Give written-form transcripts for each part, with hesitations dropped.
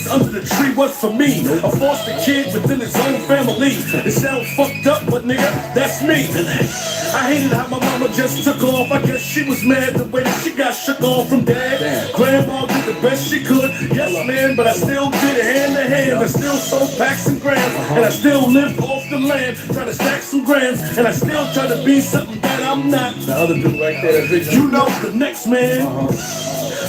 Peace under the tree was for me. A foster kid within his own family. It sounds fucked up, but nigga, that's me. I hated how my mama just took off. I guess she was mad the way that she got shook off from dad. Grandma did the best she could, yes man, but I still did it hand to hand. I still sold packs and grams, and I still lived off the land, trying to stack some grams, and I still try to be something that I'm not. The other dude right there, you know the next man.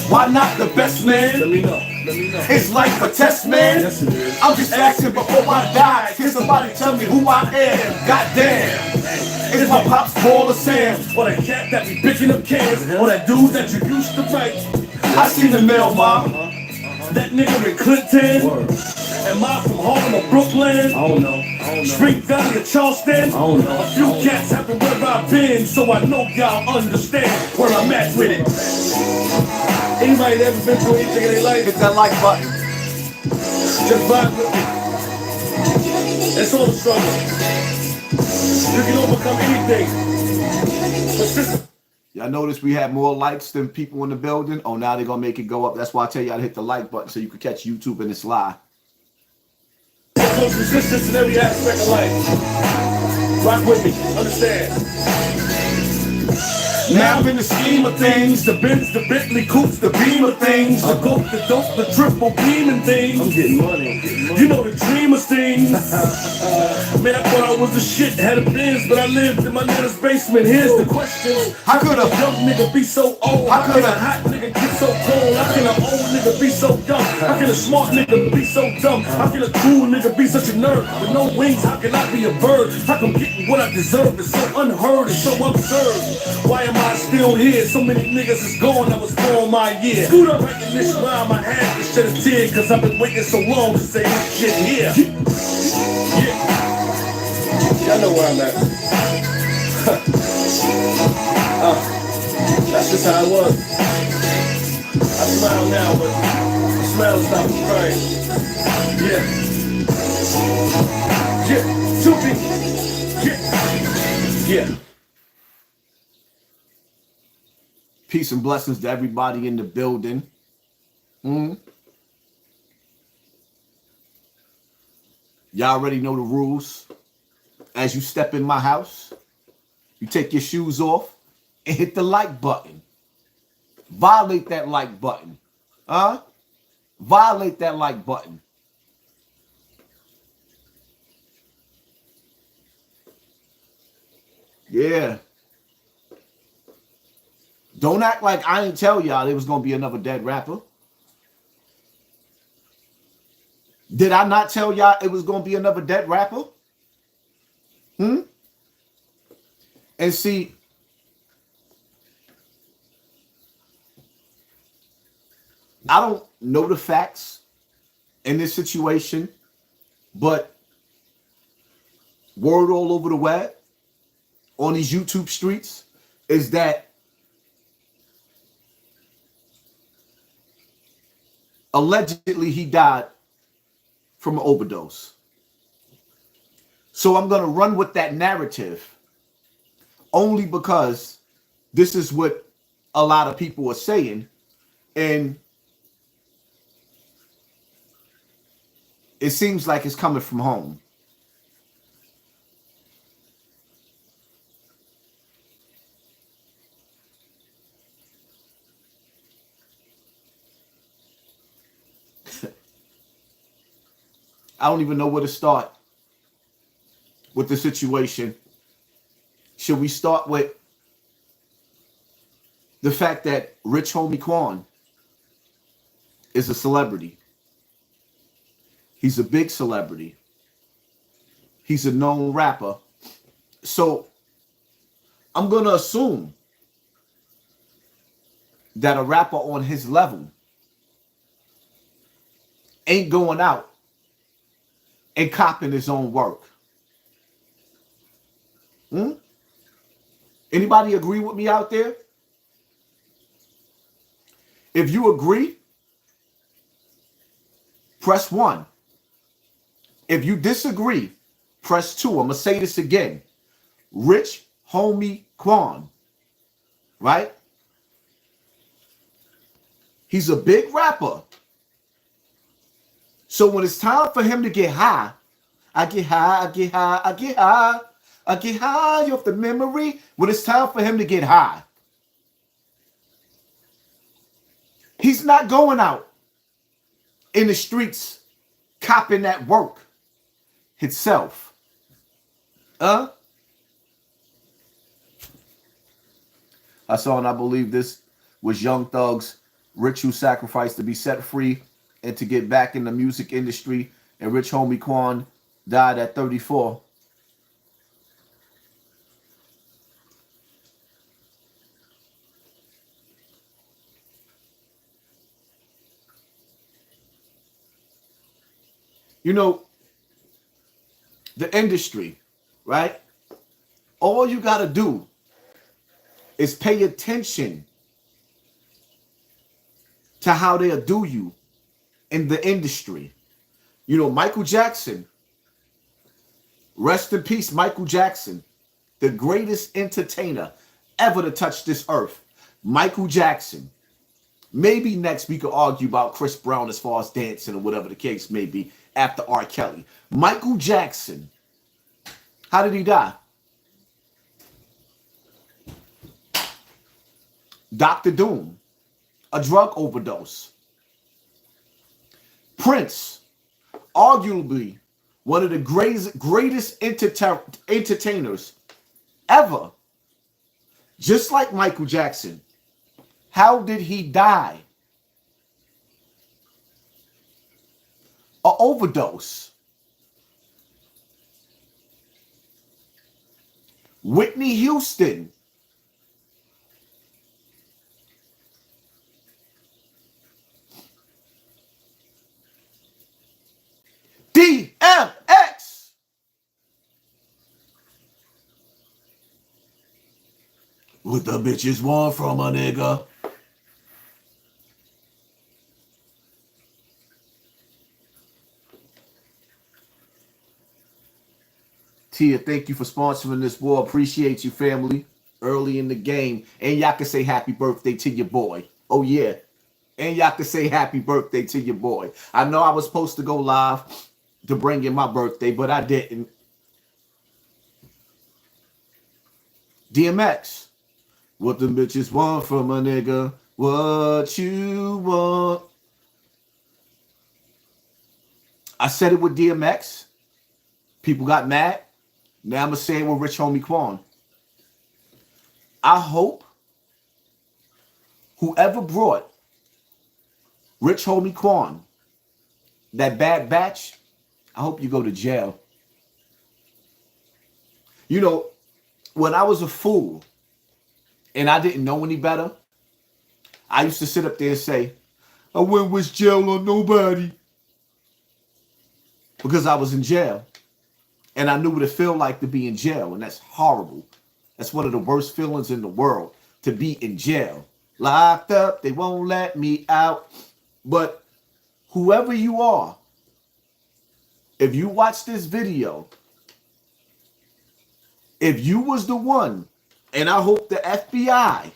Why not the best man? Let me know. It's like a test, man. Yes, it is. I'm just asking before I die. Can somebody tell me who I am? Goddamn. Is my pops Paul or Sam? Or that cat that be picking up cans? Or that dude that you used to fight? I seen the mail, mom. That nigga in Clinton. Am I from Harlem or Brooklyn? I don't know. Spring Valley or Charleston? I don't know. A few cats have been where I've been, so I know y'all understand where I'm at with it. Anybody that ever been through anything in their life, hit that like button. Just vibe with me. That's all the struggle. You can overcome anything. Y'all notice we have more likes than people in the building? Oh, now they're going to make it go up. That's why I tell y'all to hit the like button so you can catch YouTube in this live. There's resistance in every aspect of life. Rock with me. Understand. Now in the scheme of things, the Benz, the Bentley coupes, the Beamer things, the goat, the dope, the triple beaming things. I'm getting money. You know the dreamers things. Man, I thought I was the shit, had a Benz, but I lived in my nana's basement. Here's the question: how could a young nigga be so old? How could a hot nigga get so cold? How can an old nigga be so dumb? How can a smart nigga be so dumb? How can a cool nigga be such a nerd with no wings? How can I be a bird? How come getting what I deserve is so unheard and so absurd? Why am I still here? So many niggas is gone, I was born my year. Scoot up writing this rhyme, I had to shed a tear, cause I've been waiting so long to say this shit here. Yeah. Y'all know where I'm at. That's just how it was. I smile now, but the smile stops crying. Yeah. Yeah. Shooting. Yeah. Yeah. Peace and blessings to everybody in the building. Y'all already know the rules. As you step in my house, you take your shoes off and hit the like button. Violate that like button. Violate that like button. Yeah. Don't act like I didn't tell y'all there was going to be another dead rapper. Did I not tell y'all it was going to be another dead rapper? And see, I don't know the facts in this situation, but word all over the web on these YouTube streets is that allegedly he died from an overdose. So I'm going to run with that narrative only because this is what a lot of people are saying. And it seems like it's coming from home. I don't even know where to start with the situation. Should we start with the fact that rich homie Quan is a celebrity? He's a big celebrity. He's a known rapper. So I'm going to assume that a rapper on his level ain't going out and copying his own work. Anybody agree with me out there? If you agree, press 1. If you disagree, press 2. I'm going to say this again. Rich homie Quan, right? He's a big rapper. So when it's time for him to get high, I get high, I get high, I get high. I get high off the memory. When it's time for him to get high, he's not going out in the streets copping that work himself. I saw and I believe this was Young Thug's ritual sacrifice to be set free and to get back in the music industry. And Rich Homie Quan died at 34. You know, the industry, right? All you got to do is pay attention to how they'll do you in the industry. You know, Michael Jackson, rest in peace, Michael Jackson, the greatest entertainer ever to touch this earth. Michael Jackson. Maybe next we could argue about Chris Brown as far as dancing or whatever the case may be after R. Kelly. Michael Jackson. How did he die? Dr. Doom. A drug overdose. Prince. Arguably one of the greatest entertainers ever. Just like Michael Jackson. How did he die? An overdose. Whitney Houston. DMX. What the bitches want from a nigga? Tia, thank you for sponsoring this war. Appreciate you, family. Early in the game. And y'all can say happy birthday to your boy. Oh, yeah. And y'all can say happy birthday to your boy. I know I was supposed to go live to bring in my birthday, but I didn't. DMX. What the bitches want from a nigga? What you want? I said it with DMX. People got mad. Now I'm going to say it with Rich Homie Quan. I hope whoever brought Rich Homie Quan that bad batch, I hope you go to jail. You know, when I was a fool and I didn't know any better, I used to sit up there and say, I wouldn't wish jail on nobody. Because I was in jail. And I knew what it felt like to be in jail. And that's horrible. That's one of the worst feelings in the world, to be in jail. Locked up, they won't let me out. But whoever you are, if you watch this video, if you was the one, and I hope the FBI,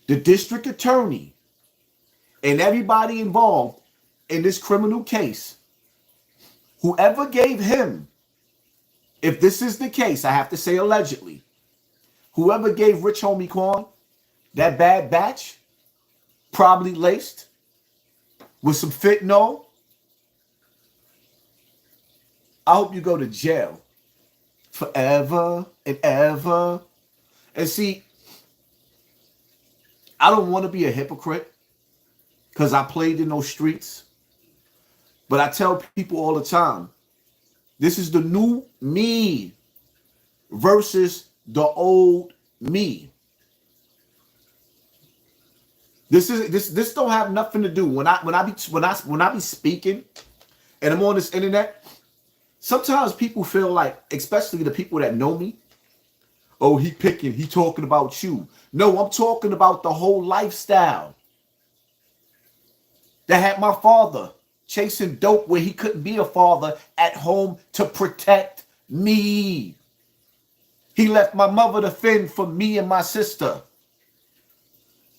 the district attorney, and everybody involved in this criminal case, whoever gave him, if this is the case, I have to say allegedly, whoever gave Rich Homie Quan that bad batch, probably laced with some fentanyl, I hope you go to jail forever and ever. And see, I don't want to be a hypocrite because I played in those streets. But I tell people all the time, this is the new me versus the old me. This don't have nothing to do when I be speaking and I'm on this internet. Sometimes people feel like, especially the people that know me, oh, he talking about you. No, I'm talking about the whole lifestyle that had my father chasing dope where he couldn't be a father at home to protect me. He left my mother to fend for me and my sister.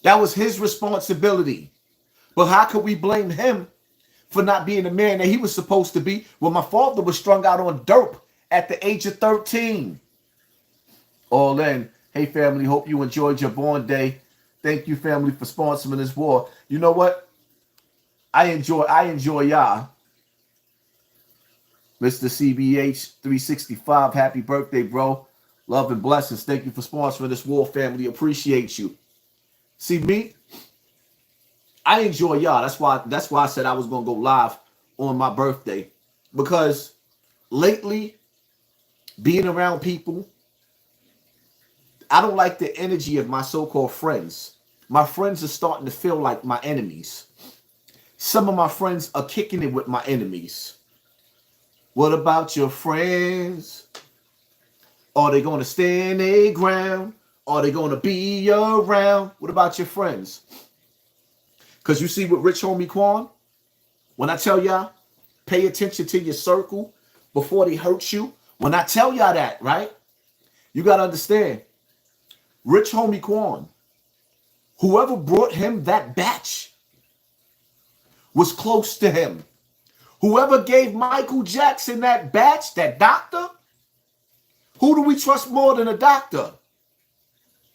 That was his responsibility. But how could we blame him for not being the man that he was supposed to be when my father was strung out on dope at the age of 13. All in. Hey, family, hope you enjoyed your born day. Thank you, family, for sponsoring this war. You know what? I enjoy y'all. Mr. CBH 365, happy birthday, bro. Love and blessings. Thank you for sponsoring this war, family. Appreciate you. See me? I enjoy y'all. That's why I said I was gonna go live on my birthday. Because lately, being around people, I don't like the energy of my so-called friends. My friends are starting to feel like my enemies. Some of my friends are kicking it with my enemies. What about your friends? Are they going to stand their ground? Are they going to be around? What about your friends? Because you see with Rich Homie Quan, when I tell y'all, pay attention to your circle before they hurt you. When I tell y'all that, right? You got to understand, Rich Homie Quan, whoever brought him that batch was close to him. Whoever gave Michael Jackson that batch, that doctor, who do we trust more than a doctor?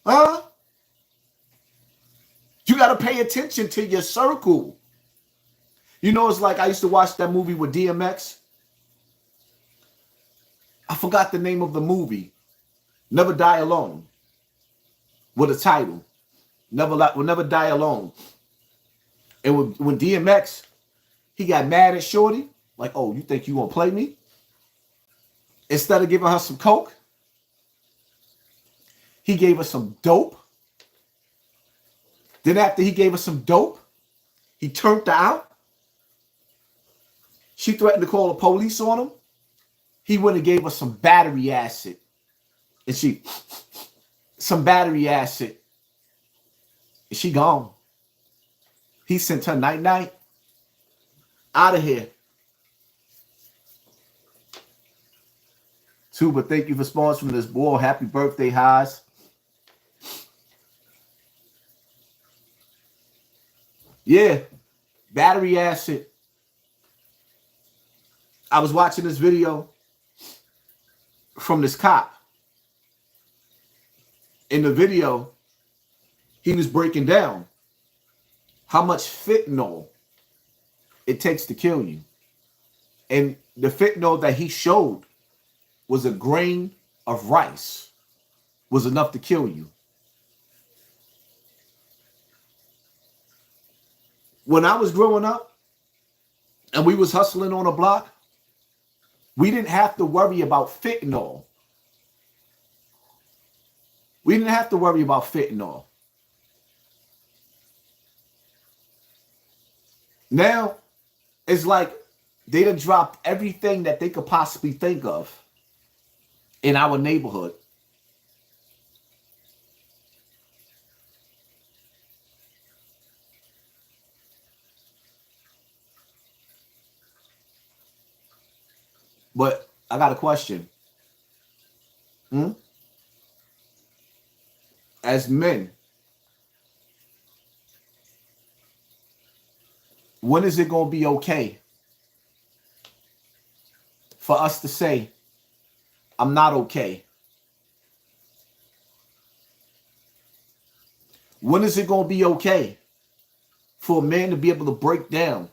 Huh? You got to pay attention to your circle. You know, it's like I used to watch that movie with DMX. I forgot the name of the movie. Never Die Alone. With a title. Will Never Die Alone. And when DMX, he got mad at Shorty. Like, oh, you think you gonna play me? Instead of giving her some coke, he gave her some dope. Then after he gave her some dope, he turned her out. She threatened to call the police on him. He went and gave her some battery acid. And some battery acid. And she gone. He sent her night-night. Out of here. Tuba, thank you for sponsoring this boy. Happy birthday, Haas. Yeah, battery acid. I was watching this video from this cop. In the video, he was breaking down how much fentanyl it takes to kill you. And the fentanyl that he showed was a grain of rice, was enough to kill you. When I was growing up and we was hustling on a block, we didn't have to worry about fentanyl. We didn't have to worry about fentanyl. Now, it's like they done dropped everything that they could possibly think of in our neighborhood. But I got a question. As men, when is it going to be okay for us to say, I'm not okay? When is it going to be okay for a man to be able to break down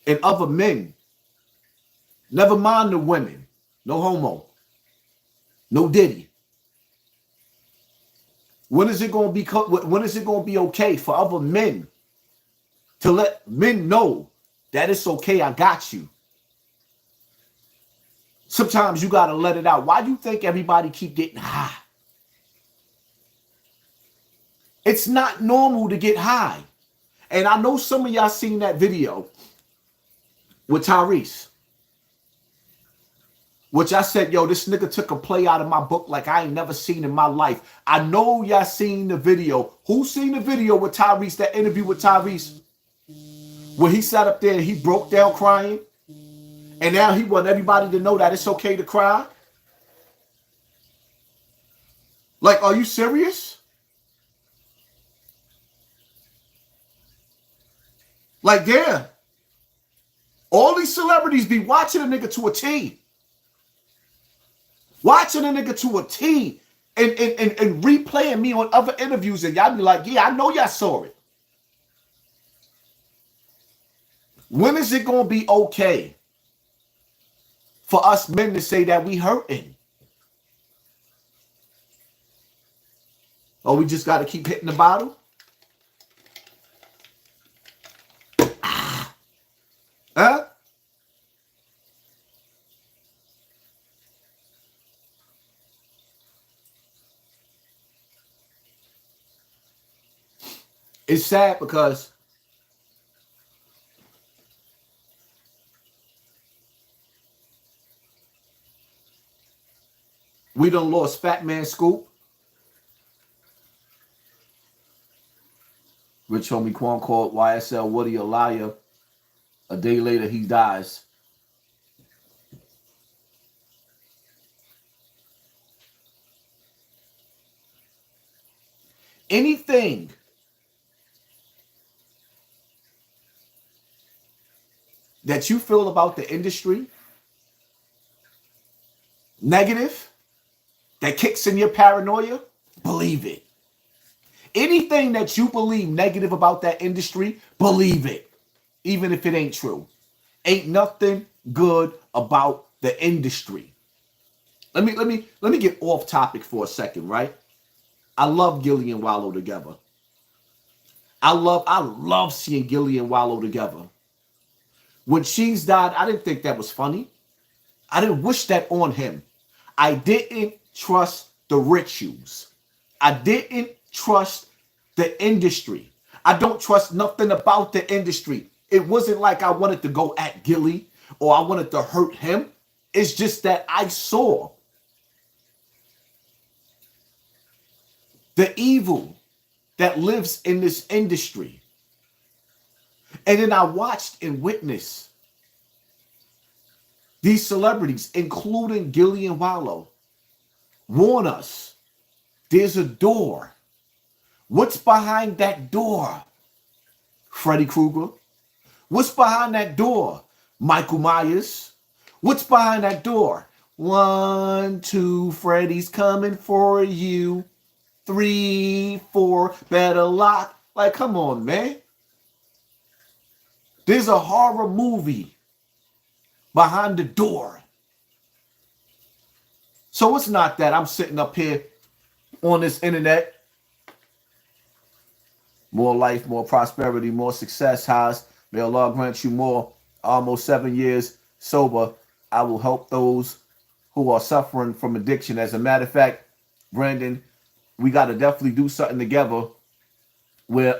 and other men, never mind the women, no homo, no diddy? When is it going to be okay for other men to let men know that it's okay, I got you? Sometimes you got to let it out. Why do you think everybody keep getting high? It's not normal to get high. And I know some of y'all seen that video with Tyrese, which I said, yo, this nigga took a play out of my book like I ain't never seen in my life. I know y'all seen the video. Who seen the video with Tyrese, that interview with Tyrese, where he sat up there and he broke down crying? And now he want everybody to know that it's okay to cry? Like, are you serious? Like, damn. All these celebrities be watching a nigga to a T. Watching a nigga to a T and replaying me on other interviews, and y'all be like, yeah, I know y'all saw it. When is it gonna be okay for us men to say that we hurting? Oh, we just gotta keep hitting the bottle? Huh? It's sad because we done lost Fat Man Scoop. Rich homie Quan called YSL Woody a liar. A day later, he dies. Anything that you feel about the industry negative, that kicks in your paranoia, believe it. Anything that you believe negative about that industry, believe it. Even if it ain't true. Ain't nothing good about the industry. Let me get off topic for a second, right? I love Gilly and Wallow together. I love seeing Gilly and Wallow together. When Cheese died, I didn't think that was funny. I didn't wish that on him. I didn't trust the rituals. I didn't trust the industry. I don't trust nothing about the industry. It wasn't like I wanted to go at Gilly or I wanted to hurt him. It's just that I saw the evil that lives in this industry. And then I watched and witnessed these celebrities, including Gilly and Wallow, warn us there's a door. What's behind that door? Freddy Krueger. What's behind that door? Michael Myers. What's behind that door? 1, 2, Freddy's coming for you. 3, 4, better lock. Like, come on, man. There's a horror movie behind the door. So it's not that I'm sitting up here on this internet. More life, more prosperity, more success, Haas. May Allah grant you more. Almost 7 years sober. I will help those who are suffering from addiction. As a matter of fact, Brandon, we got to definitely do something together where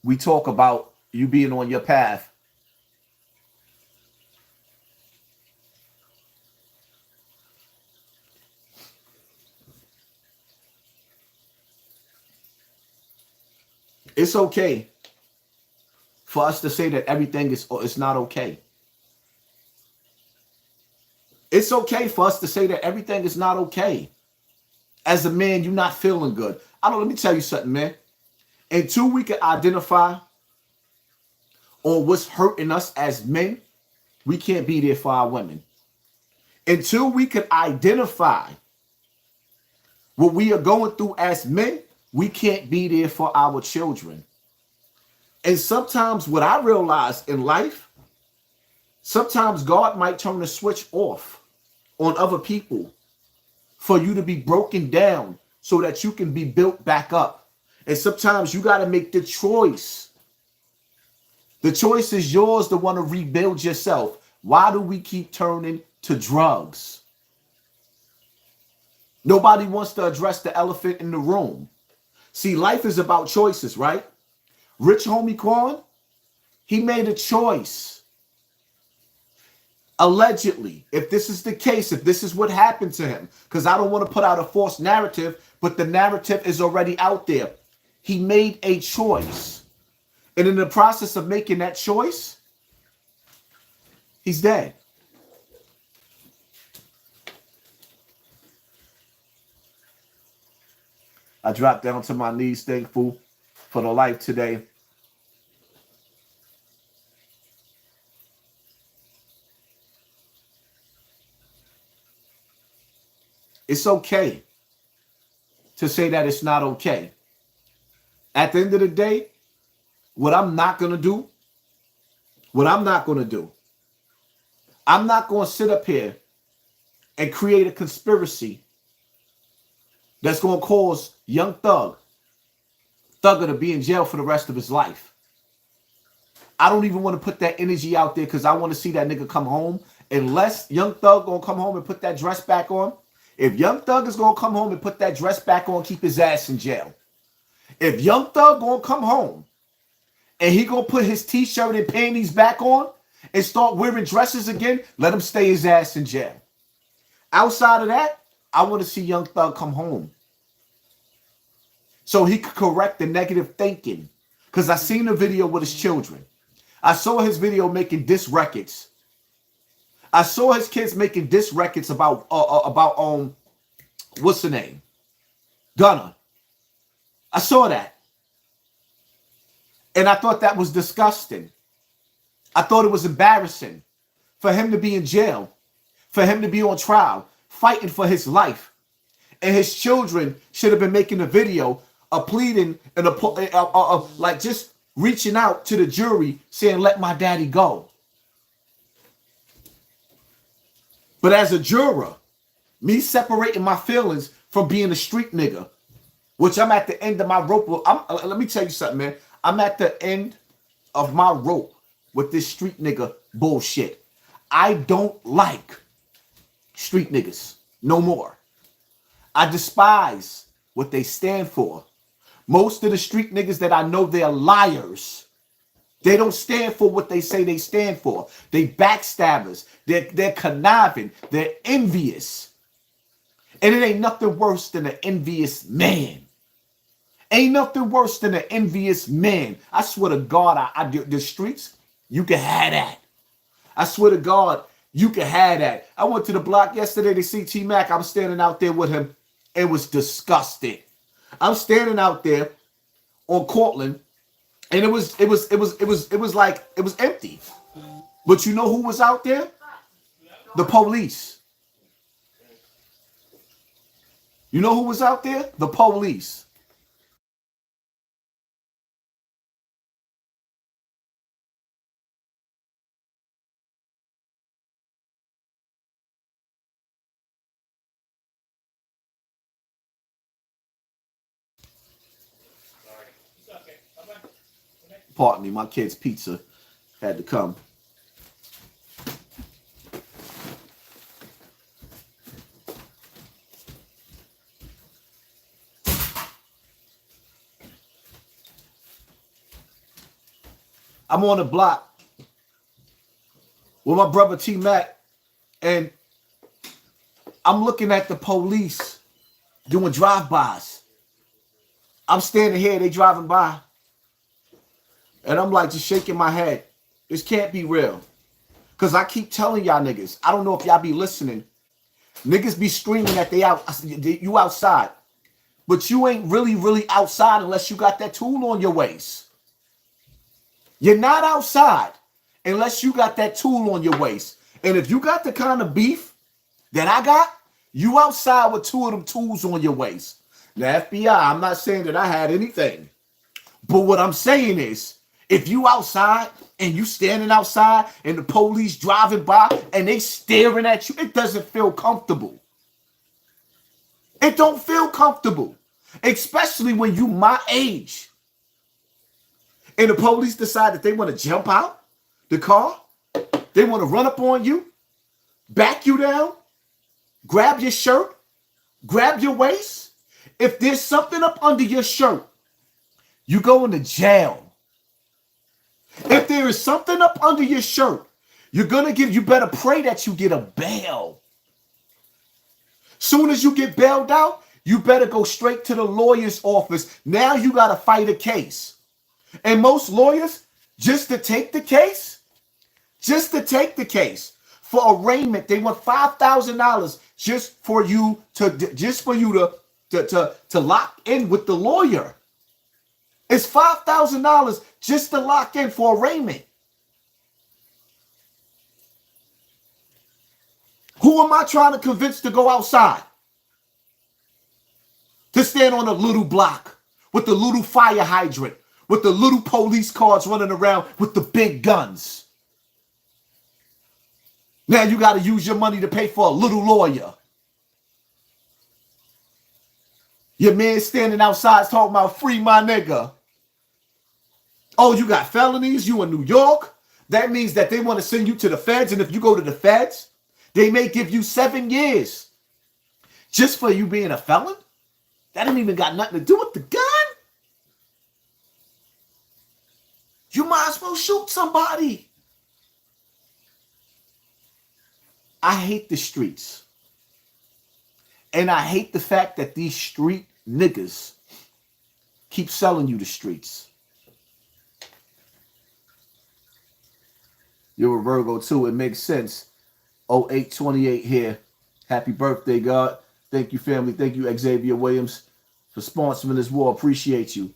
we talk about you being on your path. It's okay for us to say that everything is not okay. It's okay for us to say that everything is not okay. As a man, you're not feeling good. Let me tell you something, man. Until we can identify on what's hurting us as men, we can't be there for our women. Until we can identify what we are going through as men, we can't be there for our children. And sometimes what I realize in life, sometimes God might turn the switch off on other people for you to be broken down so that you can be built back up. And sometimes you got to make the choice. The choice is yours to want to rebuild yourself. Why do we keep turning to drugs? Nobody wants to address the elephant in the room. See, life is about choices, right? Rich homie Quan, he made a choice. Allegedly, if this is the case, if this is what happened to him, because I don't want to put out a false narrative, but the narrative is already out there. He made a choice. And in the process of making that choice, he's dead. I dropped down to my knees, thankful for the life today. It's okay to say that it's not okay. At the end of the day, what I'm not going to do, I'm not going to sit up here and create a conspiracy that's going to cause young Thugger to be in jail for the rest of his life. I don't even want to put that energy out there because I want to see that nigga come home. Unless Young Thug gonna come home and put that dress back on. If Young Thug is gonna come home and put that dress back on, keep his ass in jail. If Young Thug gonna come home and he gonna put his t-shirt and panties back on and start wearing dresses again, let him stay his ass in jail. Outside of that, I want to see Young Thug come home so he could correct the negative thinking. Because I seen the video with his children. I saw his video making diss records. I saw his kids making diss records about what's the name? Gunna. I saw that. And I thought that was disgusting. I thought it was embarrassing for him to be in jail, for him to be on trial, fighting for his life. And his children should have been making a video of pleading and like just reaching out to the jury saying, let my daddy go. But as a juror, me separating my feelings from being a street nigga, which I'm at the end of my rope. Let me tell you something, man. I'm at the end of my rope with this street nigga bullshit. I don't like street niggas no more. I despise what they stand for. Most of the street niggas that I know, they're liars. They don't stand for what they say they stand for. They backstabbers. They're conniving. They're envious. And it ain't nothing worse than an envious man. Ain't nothing worse than an envious man. I swear to God, I do the streets, you can have that. I swear to God, you can have that. I went to the block yesterday to see T-Mac. I was standing out there with him. It was disgusting. I'm standing out there on Cortland, and it was empty. But you know who was out there? The police. You know who was out there? The police. Pardon me, my kid's pizza had to come. I'm on the block with my brother T-Mac, and I'm looking at the police doing drive-bys. I'm standing here, they driving by. And I'm like just shaking my head. This can't be real. Because I keep telling y'all niggas, I don't know if y'all be listening. Niggas be screaming that you outside. But you ain't really outside unless you got that tool on your waist. You're not outside unless you got that tool on your waist. And if you got the kind of beef that I got, you outside with two of them tools on your waist. Now, FBI, I'm not saying that I had anything. But what I'm saying is, if you outside and you standing outside and the police driving by and they staring at you, it doesn't feel comfortable. It don't feel comfortable. Especially when you my age. And the police decide that they want to jump out the car. They want to run up on you, back you down, grab your shirt, grab your waist. If there's something up under your shirt, you go into jail. If there is something up under your shirt, you better pray that you get a bail. Soon as you get bailed out, you better go straight to the lawyer's office. Now you got to fight a case. And most lawyers, just to take the case for arraignment, they want $5,000 just for you to lock in with the lawyer. It's $5,000 just to lock in for arraignment. Who am I trying to convince to go outside? to stand on a little block with the little fire hydrant, with the little police cars running around with the big guns. Now you got to use your money to pay for a little lawyer. Your man standing outside talking about free my nigga. Oh, you got felonies? You in New York? That means that they want to send you to the feds. And if you go to the feds, they may give you 7 years just for you being a felon. That ain't even got nothing to do with the gun. You might as well shoot somebody. I hate the streets. And I hate the fact that these street niggas keep selling you the streets. You're a Virgo too. It makes sense. 0828 here. Happy birthday, God. Thank you, family. Thank you, Xavier Williams, for sponsoring this war. Appreciate you.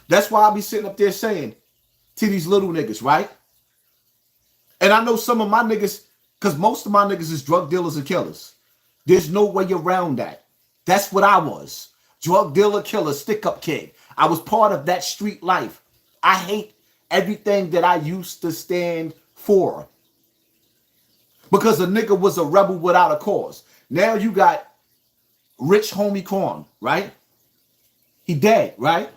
That's why I be sitting up there saying to these little niggas, right? And I know some of my niggas, because most of my niggas is drug dealers and killers. There's no way around that. That's what I was. Drug dealer, killer, stick-up kid. I was part of that street life. I hate everything that I used to stand for. Because a nigga was a rebel without a cause. Now you got rich homie Quan, right? He dead, right?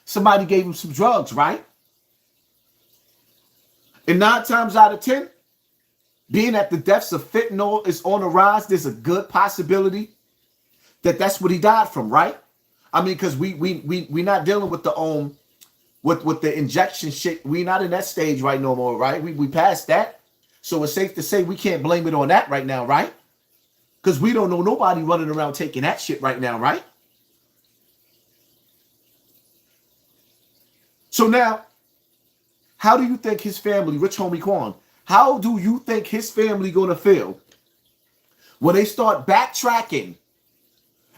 Somebody gave him some drugs, right? And 9 times out of 10, being at the depths of fentanyl is on the rise, there's a good possibility that that's what he died from, right? I mean, because we not dealing with the with the injection shit. We not in that stage right no more, right? We passed that. So it's safe to say we can't blame it on that right now, right? Because we don't know nobody running around taking that shit right now, right? So now, how do you think his family, rich homie Quan, how do you think his family gonna feel when they start backtracking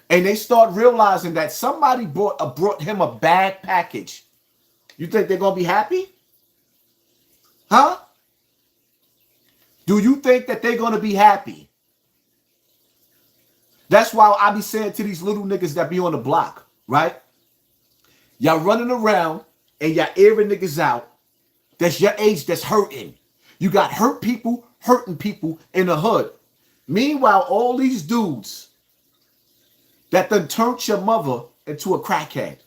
and they start realizing that somebody brought him a bag package? You think they're gonna be happy? Huh? Do you think that they're gonna be happy? That's why I be saying to these little niggas that be on the block, right? Y'all running around and y'all airing niggas out. That's your age that's hurting. You got hurt people hurting people in the hood. Meanwhile, all these dudes that done turned your mother into a crackhead,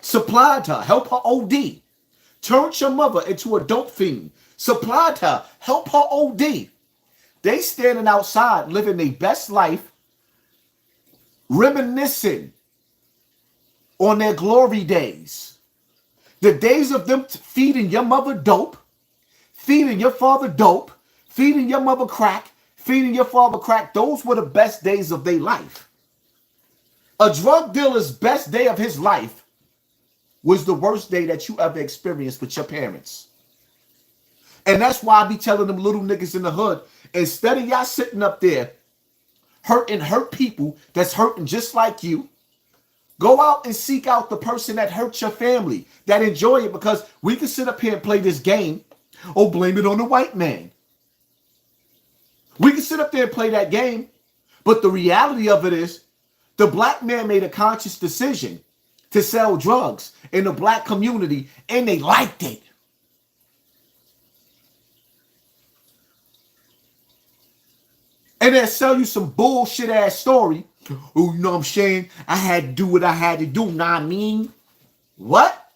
supplied her, help her OD, turned your mother into a dope fiend, supplied her, help her OD. They standing outside living their best life, reminiscing on their glory days. The days of them feeding your mother dope, feeding your father dope, feeding your mother crack, feeding your father crack, those were the best days of their life. A drug dealer's best day of his life was the worst day that you ever experienced with your parents. And that's why I be telling them little niggas in the hood, instead of y'all sitting up there hurt people that's hurting just like you, go out and seek out the person that hurt your family, that enjoy it, because we can sit up here and play this game or blame it on the white man. We can sit up there and play that game, but the reality of it is the black man made a conscious decision to sell drugs in the black community, and they liked it. And then sell you some bullshit ass story. Oh, you know what I'm saying? I had to do what I had to do. Know what I mean? What?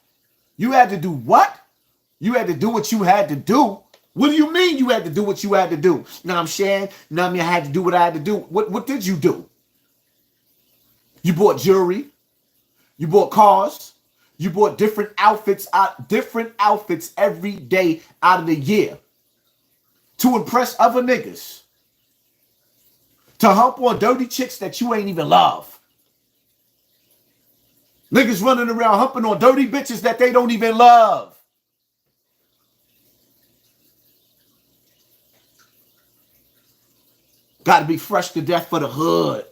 You had to do what? You had to do what you had to do. What do you mean you had to do what you had to do? Know what I'm saying? Know what I mean? I had to do what I had to do. What did you do? You bought jewelry. You bought cars. You bought different outfits every day out of the year to impress other niggas. To hump on dirty chicks that you ain't even love. Niggas running around humping on dirty bitches that they don't even love. Got to be fresh to death for the hood.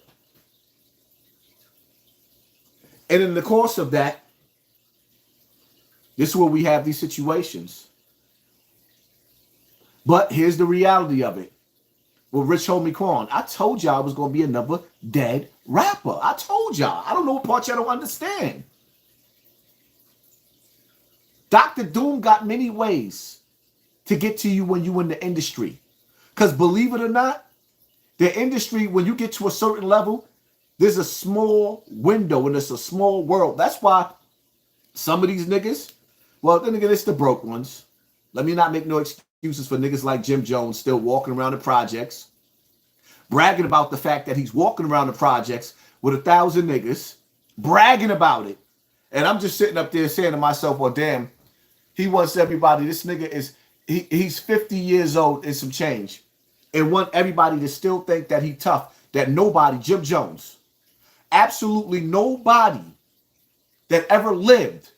And in the course of that, this is where we have these situations. But here's the reality of it. Well, Rich told me, Quan, I told y'all I was going to be another dead rapper. I told y'all. I don't know what part y'all don't understand. Dr. Doom got many ways to get to you when you in the industry. Because believe it or not, the industry, when you get to a certain level, there's a small window and it's a small world. That's why some of these niggas, well, then again, it's the broke ones. Let me not make no excuses for niggas like Jim Jones still walking around the projects, bragging about the fact that he's walking around the projects with 1,000 niggas, bragging about it. And I'm just sitting up there saying to myself, well, damn, he wants everybody, this nigga is, he's 50 years old and some change, and want everybody to still think that he tough, that nobody, Jim Jones, absolutely nobody that ever lived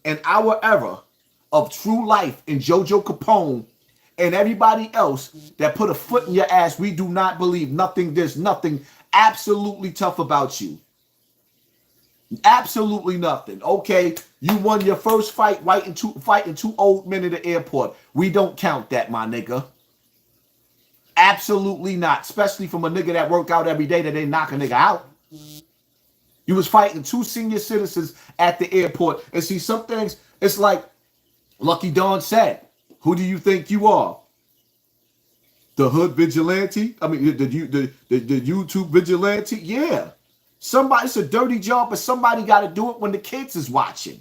in our era of true life in JoJo Capone and everybody else that put a foot in your ass, we do not believe nothing, there's nothing absolutely tough about you. Absolutely nothing. Okay, you won your first fight fighting two old men at the airport. We don't count that, my nigga. Absolutely not. Especially from a nigga that work out every day that they knock a nigga out. You was fighting 2 senior citizens at the airport. And see, some things, it's like Lucky Dawn said, who do you think you are? The hood vigilante? I mean, the YouTube vigilante? Yeah. Somebody, it's a dirty job, but somebody got to do it when the kids is watching.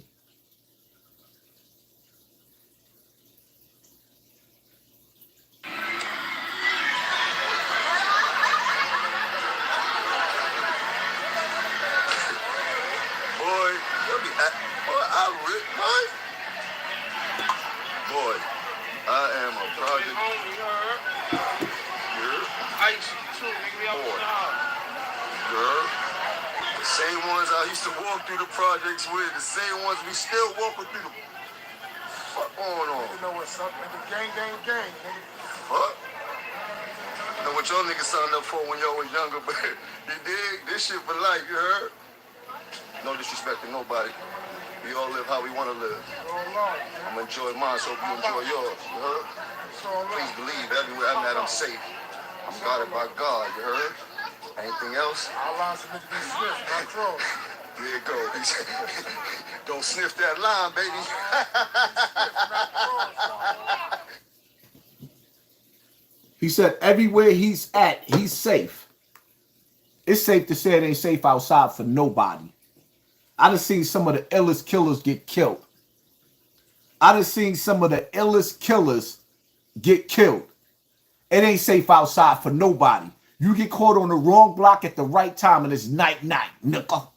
Same ones I used to walk through the projects with, the same ones we still walking through the fuck going on. You know what's up, nigga? Gang, nigga. Fuck. I know what y'all niggas signed up for when y'all was younger, but you dig? This shit for life, you heard? No disrespect to nobody. We all live how we want to live. I'm gonna enjoy mine, so hope you enjoy yours, you heard? Please believe everywhere I'm at, I'm safe. I'm guarded by God, you heard? Anything else? Our lines are meant to be sniffed, not crossed. There you go. Don't sniff that line, baby. He said everywhere he's at, he's safe. It's safe to say it ain't safe outside for nobody. I done seen some of the illest killers get killed. I done seen some of the illest killers get killed. It ain't safe outside for nobody. You get caught on the wrong block at the right time and it's night, nigga.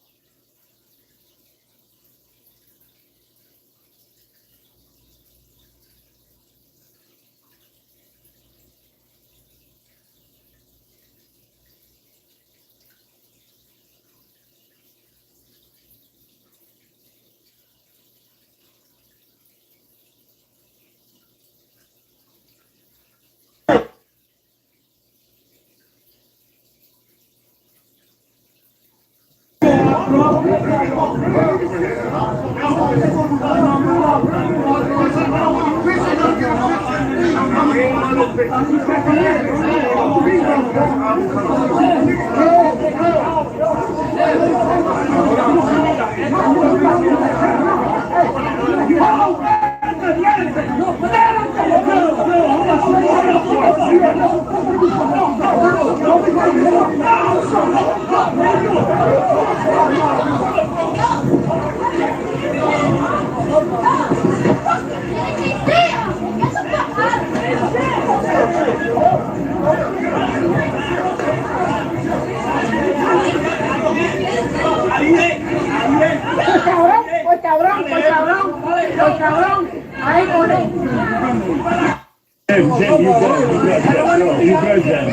Jim, you good, you good, Jim.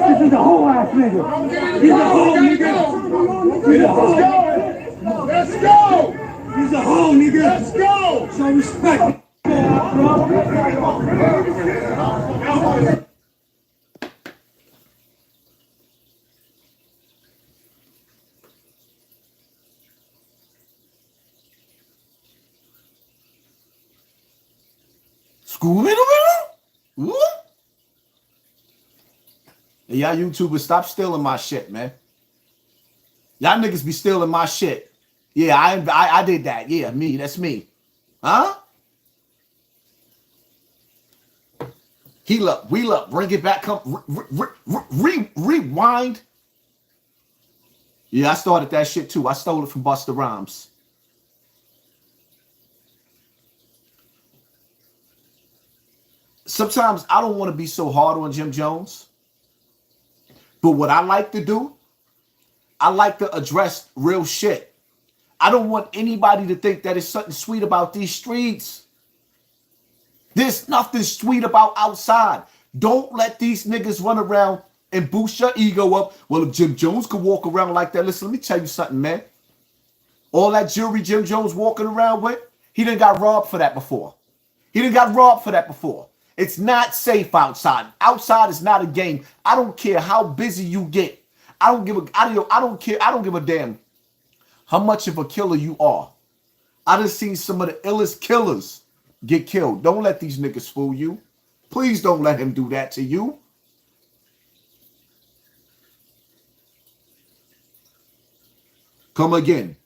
This is the whole ass nigga. He's a whole nigga. the home, nigga. Let's go. Show respect. School middle? What? Hey, y'all YouTubers, stop stealing my shit, man. Y'all niggas be stealing my shit. Yeah, I did that. Yeah, me. That's me. Huh? Heal up, wheel up, bring it back. Come, rewind. Yeah, I started that shit too. I stole it from Busta Rhymes. Sometimes I don't want to be so hard on Jim Jones. But what I like to do, I like to address real shit. I don't want anybody to think that there's something sweet about these streets. There's nothing sweet about outside. Don't let these niggas run around and boost your ego up. Well, if Jim Jones could walk around like that, listen, let me tell you something, man. All that jewelry Jim Jones walking around with, he done got robbed for that before. He done got robbed for that before. It's not safe outside. Outside is not a game. I don't care how busy you get. I don't give a damn how much of a killer you are. I done seen some of the illest killers get killed. Don't let these niggas fool you. Please don't let him do that to you. Come again.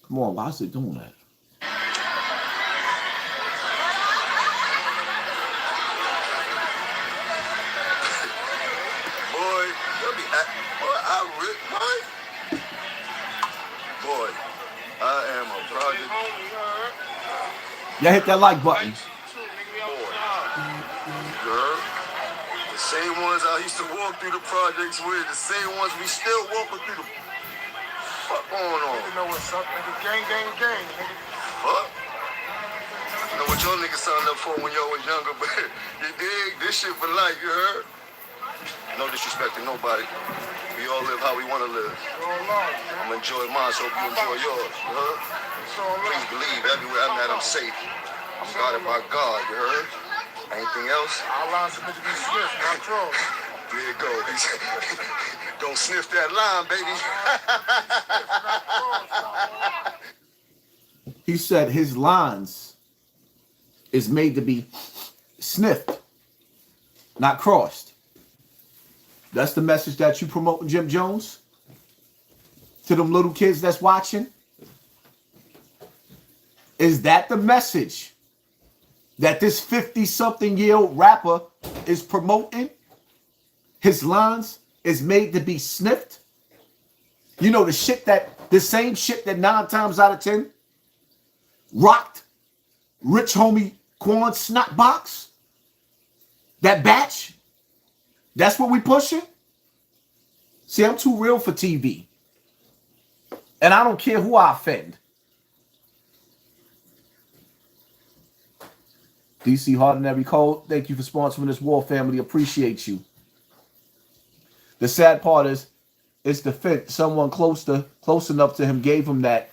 Come on, why is it doing that? Boy, I am a project. Y'all hit that like button. Girl, the same ones I used to walk through the projects with, the same ones we still walking through the fuck going on. You know what's up, nigga? Gang, nigga. Fuck. You know what your niggas signed up for when y'all was younger, but you dig? This shit for life, you heard? No disrespect to nobody. We all live how we want to live. I'm enjoying mine, so hope you enjoy yours, you heard? Please believe everywhere I'm at, I'm safe. I'm guarded by God, you heard? Anything else? Our lines are meant to be sniffed, not crossed. There you go. Don't sniff that line, baby. He said his lines is made to be sniffed, not crossed. That's the message that you promoting, Jim Jones? To them little kids that's watching? Is that the message that this 50-something-year-old rapper is promoting? His lines is made to be sniffed? You know, the same shit that 9 times out of 10 rocked rich homie Quan snot box? That batch? That's what we pushing? See, I'm too real for TV. And I don't care who I offend. DC Hard in Every Code, thank you for sponsoring this war, family. Appreciate you. The sad part is, it's the fit. Someone close enough to him gave him that.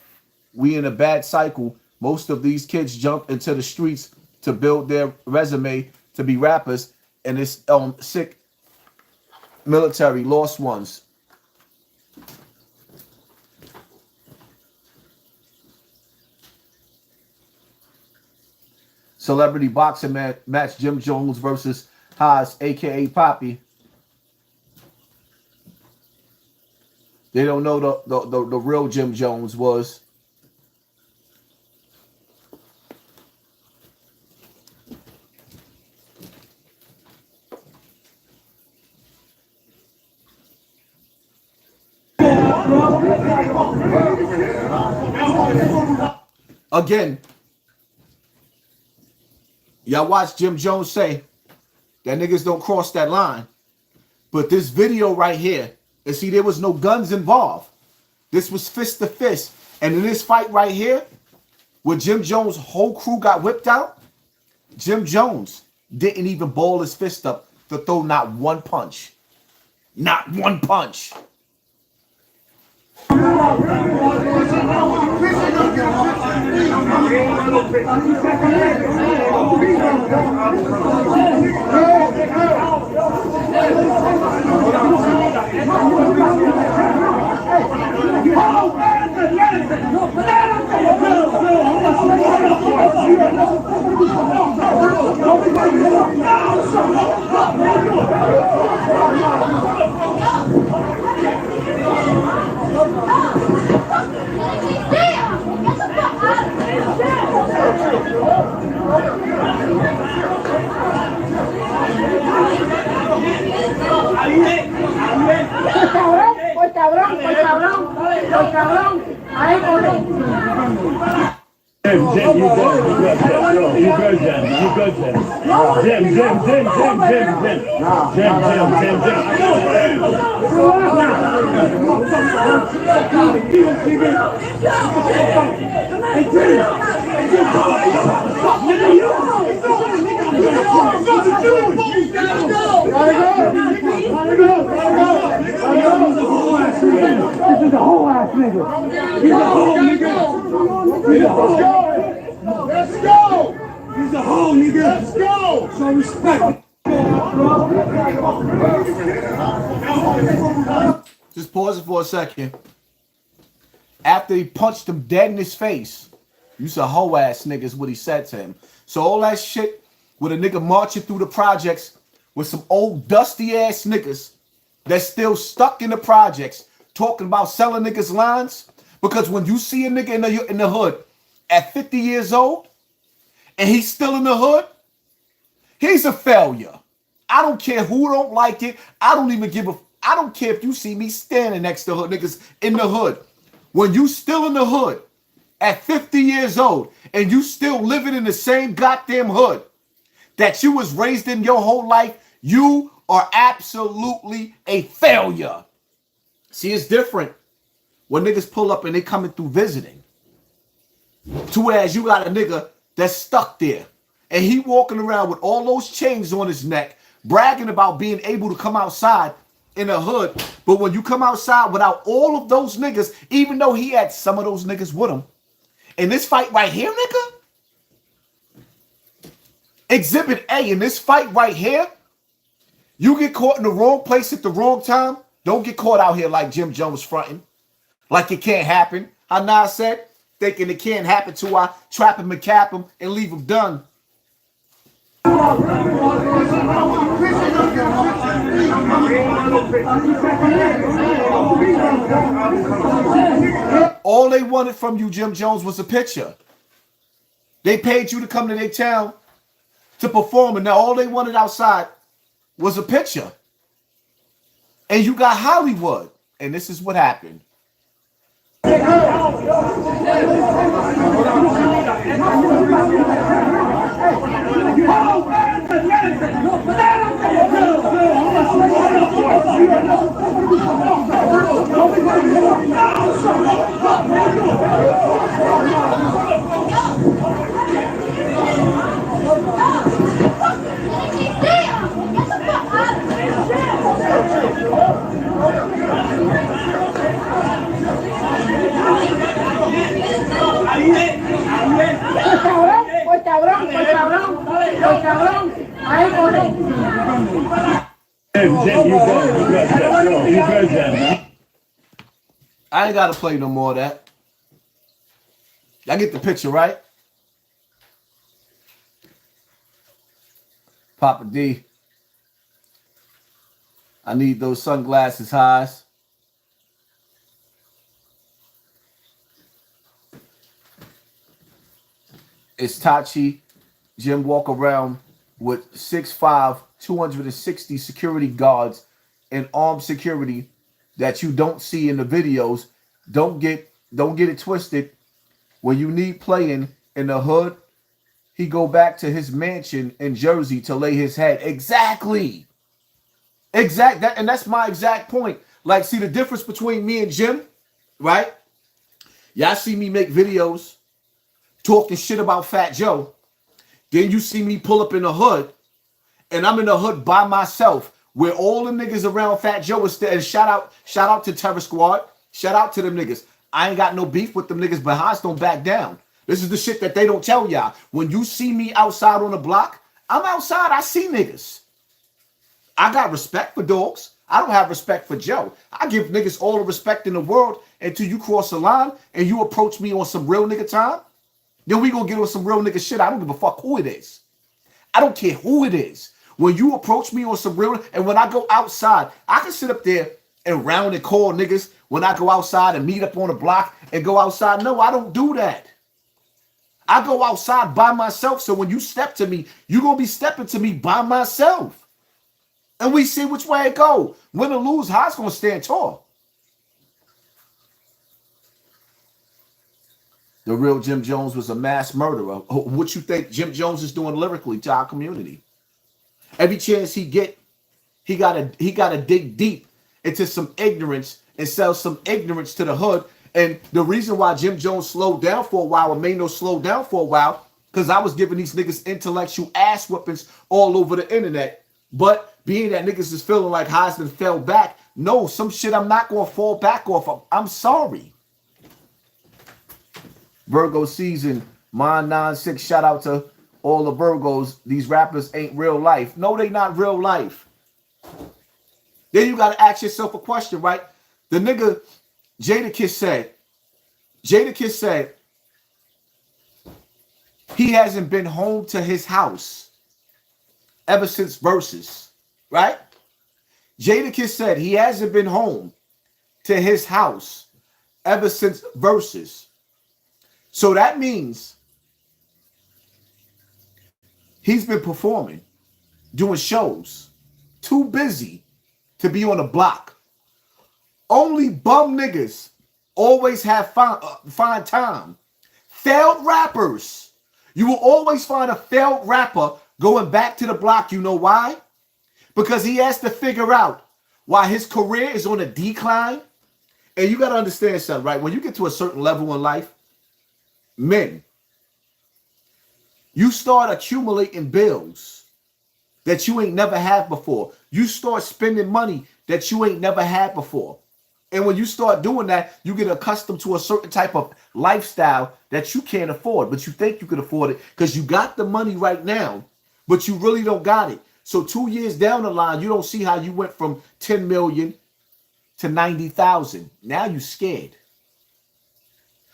We in a bad cycle. Most of these kids jump into the streets to build their resume to be rappers. And it's sick. Military, lost ones. Celebrity boxing match Jim Jones versus Haas, aka Poppy. They don't know the real Jim Jones was. Again, y'all watch Jim Jones say that niggas don't cross that line. But this video right here, and see, there was no guns involved. This was fist to fist. And in this fight right here, where Jim Jones' whole crew got whipped out, Jim Jones didn't even ball his fist up to throw not one punch. Not one punch. Jim, you good, you good, Jim, you good, Jim. Jim. This is a whole ass nigga. He's a whole nigga. He's a whole. Let's go. He's a whole nigga. Let's go. So respect. Just pause it for a second. After he punched him dead in his face, you said hoe ass nigga is what he said to him. So all that shit with a nigga marching through the projects with some old dusty ass niggas that's still stuck in the projects talking about selling niggas lines. Because when you see a nigga in the hood at 50 years old and he's still in the hood, he's a failure. I don't care who don't like it. I don't care if you see me standing next to hood niggas in the hood. When you still in the hood at 50 years old and you still living in the same goddamn hood that you was raised in your whole life, you are absolutely a failure. See, it's different when niggas pull up and they coming through visiting. Whereas you got a nigga that's stuck there and he walking around with all those chains on his neck, bragging about being able to come outside in the hood. But when you come outside without all of those niggas, even though he had some of those niggas with him, in this fight right here, nigga, Exhibit A, in this fight right here, you get caught in the wrong place at the wrong time. Don't get caught out here like Jim Jones fronting. Like it can't happen. How Nas said, thinking it can't happen till I trap him and cap him and leave him done. All they wanted from you, Jim Jones, was a picture. They paid you to come to their town to perform, and now all they wanted outside was a picture. And you got Hollywood, and this is what happened. I ain't gotta play no more of that. Y'all get the picture, right? Papa D. I need those sunglasses highs. It's Tachi. Jim walk around with 6'5", 260 security guards and armed security that you don't see in the videos. Don't get it twisted. When you need playing in the hood, he go back to his mansion in Jersey to lay his head. Exactly. And that's my exact point. Like, see the difference between me and Jim, right? Y'all see me make videos talking shit about Fat Joe. Then you see me pull up in the hood, and I'm in the hood by myself, where all the niggas around Fat Joe is there. And shout out to Terror Squad. Shout out to them niggas. I ain't got no beef with them niggas, but Haas don't back down. This is the shit that they don't tell y'all. When you see me outside on the block, I'm outside. I see niggas. I got respect for dogs. I don't have respect for Joe. I give niggas all the respect in the world until you cross the line and you approach me on some real nigga time. Then we gonna get on some real nigga shit. I don't give a fuck who it is. I don't care who it is. When you approach me on some real, and when I go outside, I can sit up there and round and call niggas when I go outside and meet up on the block and go outside. No, I don't do that. I go outside by myself. So when you step to me, you're going to be stepping to me by myself. And we see which way it go. Win or lose, Haas going to stand tall. The real Jim Jones was a mass murderer. What you think Jim Jones is doing lyrically to our community? Every chance he get, he gotta dig deep into some ignorance and sell some ignorance to the hood. And the reason why Jim Jones slowed down for a while, or Mano slowed down for a while, because I was giving these niggas intellectual ass whippings all over the internet. But being that niggas is feeling like HASSAN fell back, no, some shit I'm not gonna fall back off of. I'm sorry. Virgo season, Mon 96, shout out to all the Virgos. These rappers ain't real life. No, they not real life. Then you got to ask yourself a question, right? The nigga Jadakiss said he hasn't been home to his house ever since Versus, right? Jadakiss said he hasn't been home to his house ever since Versus. So that means he's been performing, doing shows, too busy to be on the block. Only bum niggas always have find time. Failed rappers. You will always find a failed rapper going back to the block. You know why? Because he has to figure out why his career is on a decline. And you got to understand something, right? When you get to a certain level in life, men, you start accumulating bills that you ain't never had before. You start spending money that you ain't never had before. And when you start doing that, you get accustomed to a certain type of lifestyle that you can't afford, but you think you can afford it because you got the money right now, but you really don't got it. So 2 years down the line, you don't see how you went from 10 million to 90,000. Now you scared.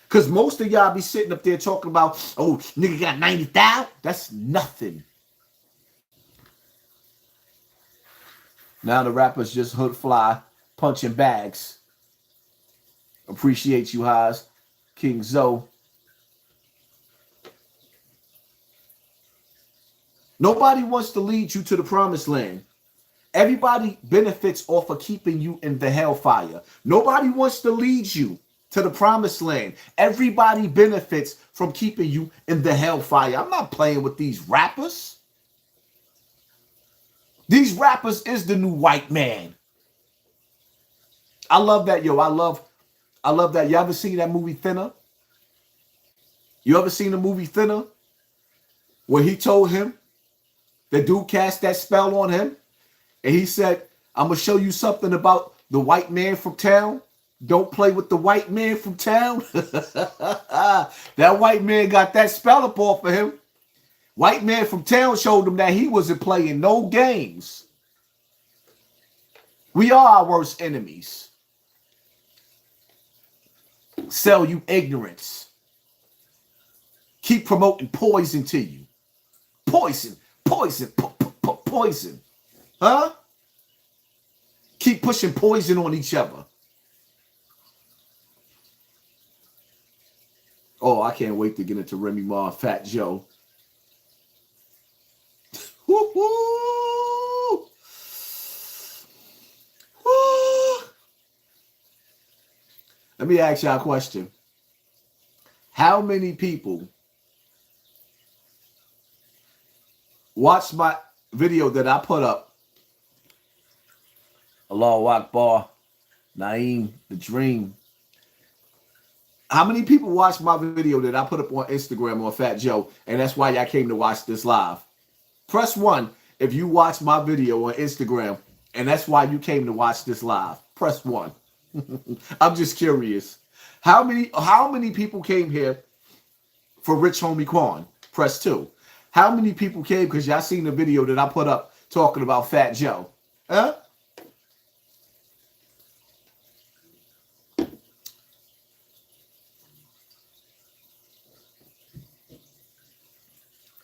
Because most of y'all be sitting up there talking about, oh, nigga got 90,000. That's nothing. Now the rappers just hood fly, punching bags. Appreciate you, Haas. King Zoe. Nobody wants to lead you to the promised land. Everybody benefits off of keeping you in the hellfire. Nobody wants to lead you to the promised land. Everybody benefits from keeping you in the hellfire. I'm not playing with these rappers. These rappers is the new white man. I love that, yo. I love that. You ever seen that movie Thinner? You ever seen the movie Thinner? Where he told him, the dude cast that spell on him, and he said, I'm going to show you something about the white man from town. Don't play with the white man from town. That white man got that spell up off of him. White man from town showed him that he wasn't playing no games. We are our worst enemies. Sell you ignorance. Keep promoting poison to you. Poison, poison, poison. Huh? Keep pushing poison on each other. Oh, I can't wait to get into Remy Ma, Fat Joe. Woo-hoo! Woo! Let me ask y'all a question. How many people watched my video that I put up? Allahu Akbar, Naeem, the Dream. How many people watched my video that I put up on Instagram on Fat Joe, and that's why y'all came to watch this live? Press 1 if you watched my video on Instagram, and that's why you came to watch this live. Press 1. I'm just curious. How many people came here for Rich Homie Quan? Press 2. How many people came because y'all seen the video that I put up talking about Fat Joe? Huh?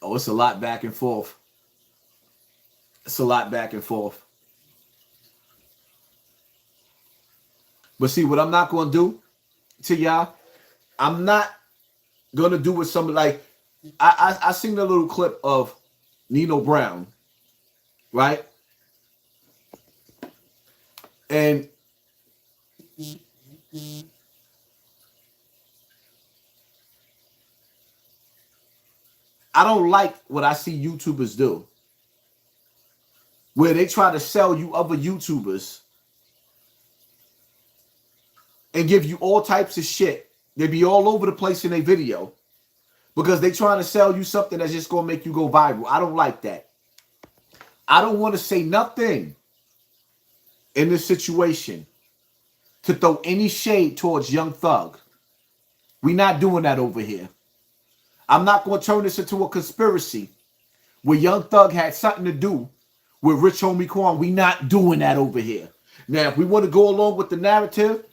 Oh, it's a lot back and forth. It's a lot back and forth. But see, what I'm not going to do to y'all, I'm not going to do with something like, I seen a little clip of Nino Brown, right? And I don't like what I see YouTubers do, where they try to sell you other YouTubers and give you all types of shit. They be all over the place in their video because they trying to sell you something that's just going to make you go viral. I don't like that. I don't want to say nothing in this situation to throw any shade towards Young Thug. We not doing that over here. I'm not going to turn this into a conspiracy where Young Thug had something to do with Rich Homie Quan. We not doing that over here. Now, if we want to go along with the narrative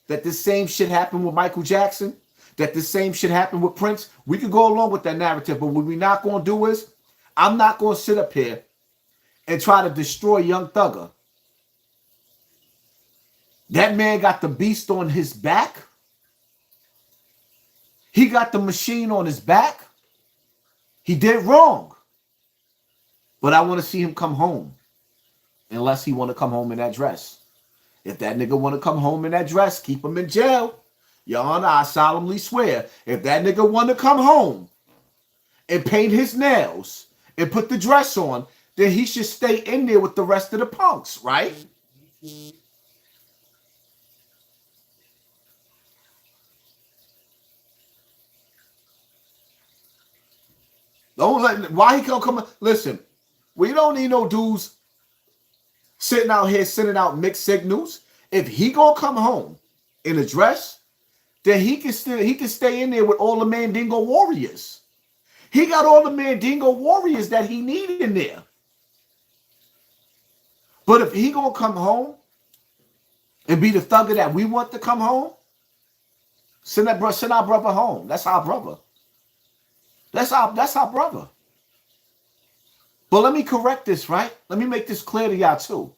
that this same shit happened with Michael Jackson, that this same shit happened with Prince, we could go along with that narrative. But what we're not going to do is, I'm not going to sit up here and try to destroy Young Thugger. That man got the beast on his back. He got the machine on his back. He did wrong. But I want to see him come home. Unless he want to come home in that dress. If that nigga want to come home in that dress, keep him in jail. Your Honor, I solemnly swear, if that nigga want to come home and paint his nails and put the dress on, then he should stay in there with the rest of the punks, right? Don't let, why he can't come? Listen, we don't need no dudes sitting out here sending out mixed signals. If he gonna come home in a dress, then he can stay in there with all the Mandingo warriors. He got all the Mandingo warriors that he need in there. But if he gonna come home and be the thugger that we want to come home, send our brother home. That's our brother. That's our brother. But let me correct this, right? Let me make this clear to y'all too.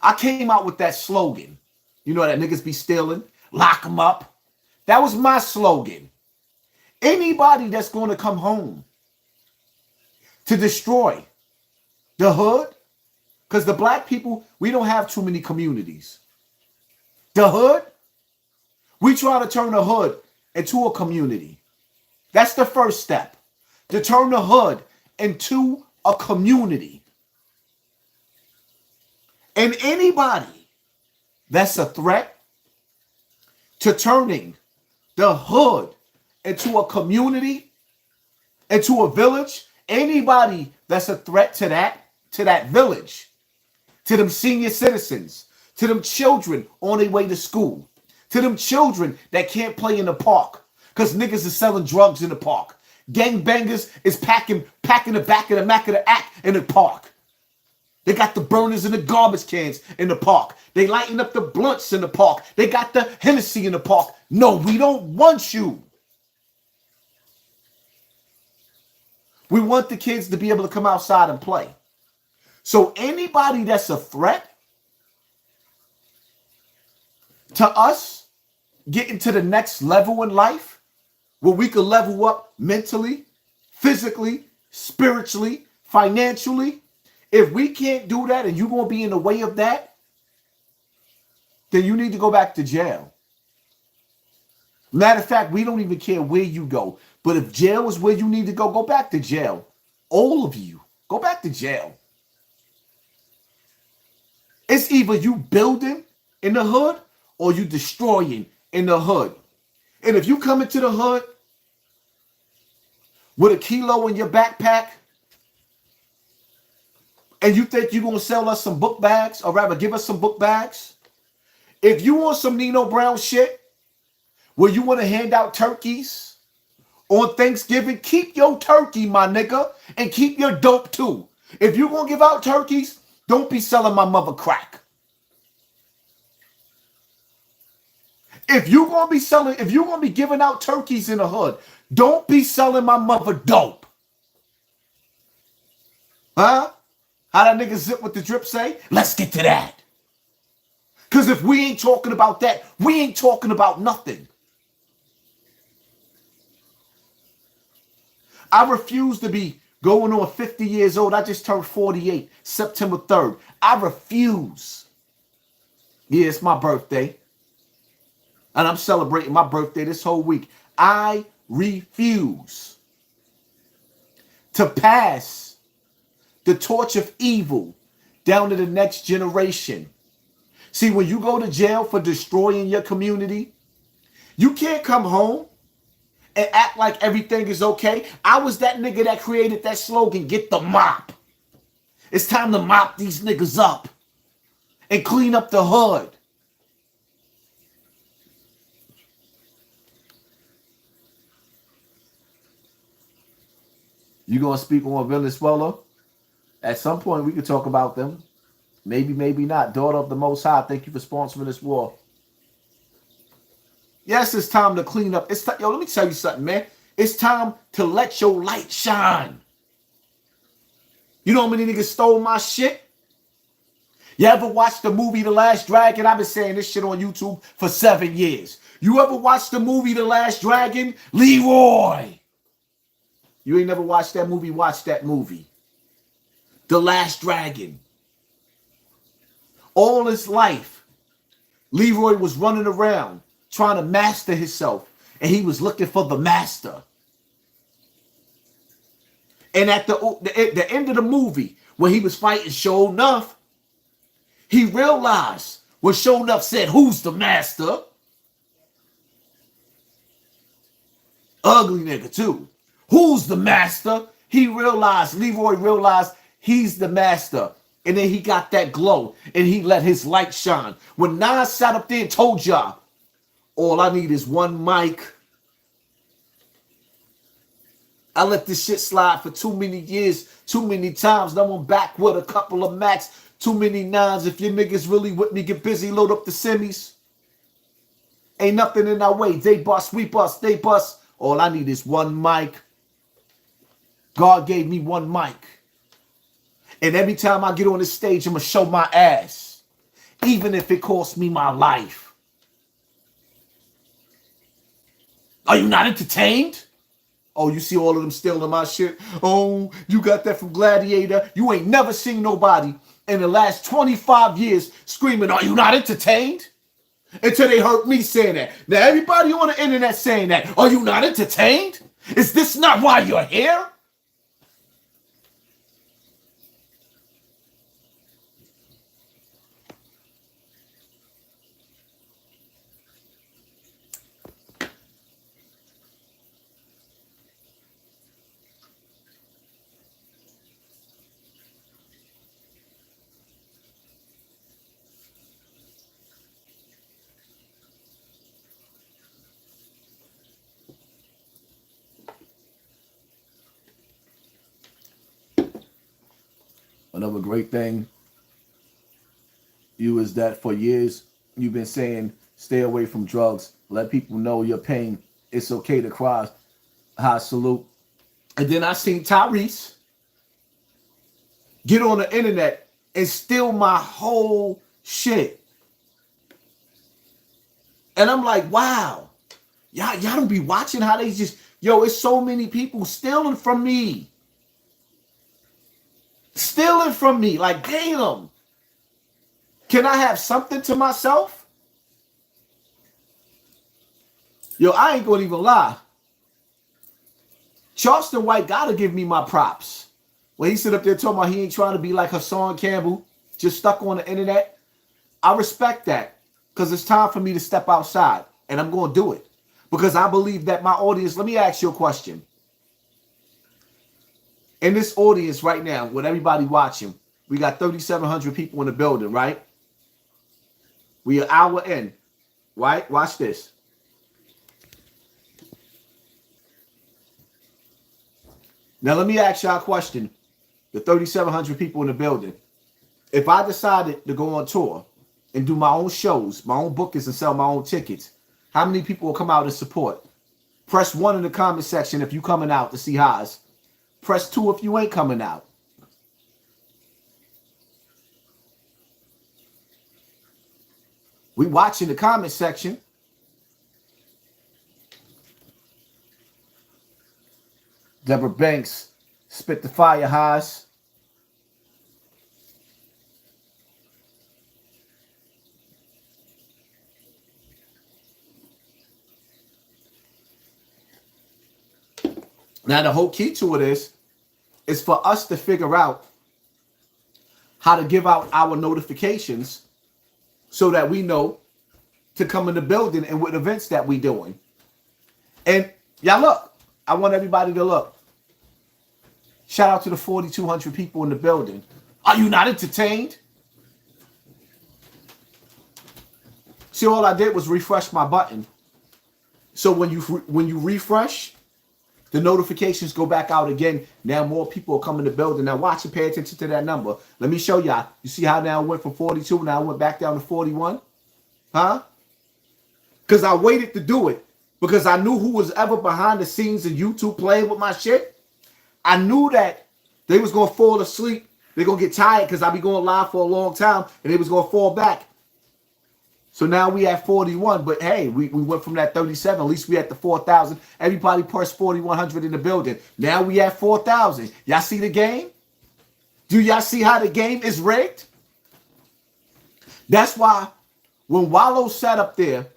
I came out with that slogan. You know that niggas be stealing, lock them up. That was my slogan. Anybody that's going to come home to destroy the hood, because the black people, we don't have too many communities. The hood, we try to turn the hood into a community. That's the first step. To turn the hood into a community. And anybody that's a threat to turning the hood into a community, into a village, anybody that's a threat to that village, to them senior citizens, to them children on their way to school, to them children that can't play in the park because niggas is selling drugs in the park. Gangbangers is packing the back of the Mac of the act in the park. They got the burners and the garbage cans in the park. They lighting up the blunts in the park. They got the Hennessy in the park. No, we don't want you. We want the kids to be able to come outside and play. So anybody that's a threat to us getting to the next level in life, where we could level up mentally, physically, spiritually, financially, if we can't do that and you're going to be in the way of that, then you need to go back to jail. Matter of fact, we don't even care where you go. But if jail is where you need to go, go back to jail. All of you, go back to jail. It's either you building in the hood or you destroying in the hood. And if you come into the hood with a kilo in your backpack and you think you're going to sell us some book bags, or rather give us some book bags, If you want some Nino Brown shit, where you want to hand out turkeys on Thanksgiving, keep your turkey, my nigga, and keep your dope too. If you're going to give out turkeys, don't be selling my mother crack. If you're going to be giving out turkeys in the hood, don't be selling my mother dope. Huh? How that nigga Zip with the Drip say? Let's get to that. Because if we ain't talking about that, we ain't talking about nothing. I refuse to be going on 50 years old. I just turned 48, September 3rd. I refuse. Yeah, it's my birthday. And I'm celebrating my birthday this whole week. I refuse to pass the torch of evil down to the next generation. See, when you go to jail for destroying your community, you can't come home and act like everything is okay. I was that nigga that created that slogan, get the mop. It's time to mop these niggas up and clean up the hood. You gonna speak on Venezuela? At some point, we could talk about them. Maybe, maybe not. Daughter of the Most High, thank you for sponsoring this war. Yes, it's time to clean up. It's yo, let me tell you something, man. It's time to let your light shine. You know how many niggas stole my shit? You ever watched the movie The Last Dragon? I've been saying this shit on YouTube for 7 years. You ever watched the movie The Last Dragon? Leroy. You ain't never watched that movie? Watch that movie. The Last Dragon. All his life, Leroy was running around trying to master himself, and he was looking for the master. And at the end of the movie, when he was fighting Sho'nuff, he realized when Sho'nuff said, "Who's the master?" Ugly nigga too. Who's the master? Leroy realized he's the master. And then he got that glow and he let his light shine. When Nas sat up there and told y'all, all I need is one mic. I let this shit slide for too many years, too many times. Now I'm back with a couple of Macs, too many nines. If your niggas really with me, get busy, load up the semis. Ain't nothing in our way. They bust, we bust, they bust. All I need is one mic. God gave me one mic. And every time I get on this stage, I'm going to show my ass. Even if it costs me my life. Are you not entertained? Oh, you see all of them stealing my shit? Oh, you got that from Gladiator. You ain't never seen nobody in the last 25 years screaming, are you not entertained? Until they heard me saying that. Now everybody on the internet saying that. Are you not entertained? Is this not why you're here? Another great thing, is that for years, you've been saying, stay away from drugs. Let people know your pain. It's okay to cry. High salute. And then I seen Tyrese get on the internet and steal my whole shit. And I'm like, wow. Y'all don't be watching how they just, it's so many people stealing from me. Stealing from me. Like, damn. Can I have something to myself? I ain't gonna even lie. Charleston White gotta give me my props. When he sit up there talking about he ain't trying to be like Hassan Campbell, just stuck on the internet. I respect that. Because it's time for me to step outside. And I'm gonna do it. Because I believe that my audience, let me ask you a question. In this audience right now, with everybody watching, we got 3,700 people in the building, right? We an hour in, right? Watch this. Now, let me ask y'all a question. The 3,700 people in the building. If I decided to go on tour and do my own shows, my own bookings, and sell my own tickets, how many people will come out and support? Press 1 in the comment section if you coming out to see Haas. Press 2 if you ain't coming out. We watching the comment section. Deborah Banks, spit the fire, Haas. Now, the whole key to it is for us to figure out how to give out our notifications so that we know to come in the building and what events that we doing. And y'all look, I want everybody to look. Shout out to the 4,200 people in the building. Are you not entertained? See, all I did was refresh my button. So when you refresh, the notifications go back out again. Now more people are coming to the building. Now watch and pay attention to that number. Let me show y'all. You see how now it went from 42, now it went back down to 41? Huh? Because I waited to do it. Because I knew who was ever behind the scenes in YouTube playing with my shit. I knew that they was going to fall asleep. They're going to get tired because I be going live for a long time. And they was going to fall back. So now we at 41, but hey, we went from that 37. At least we at the 4,000. Everybody pressed 4,100 in the building. Now we at 4,000. Y'all see the game? Do y'all see how the game is rigged? That's why when Wallow sat up there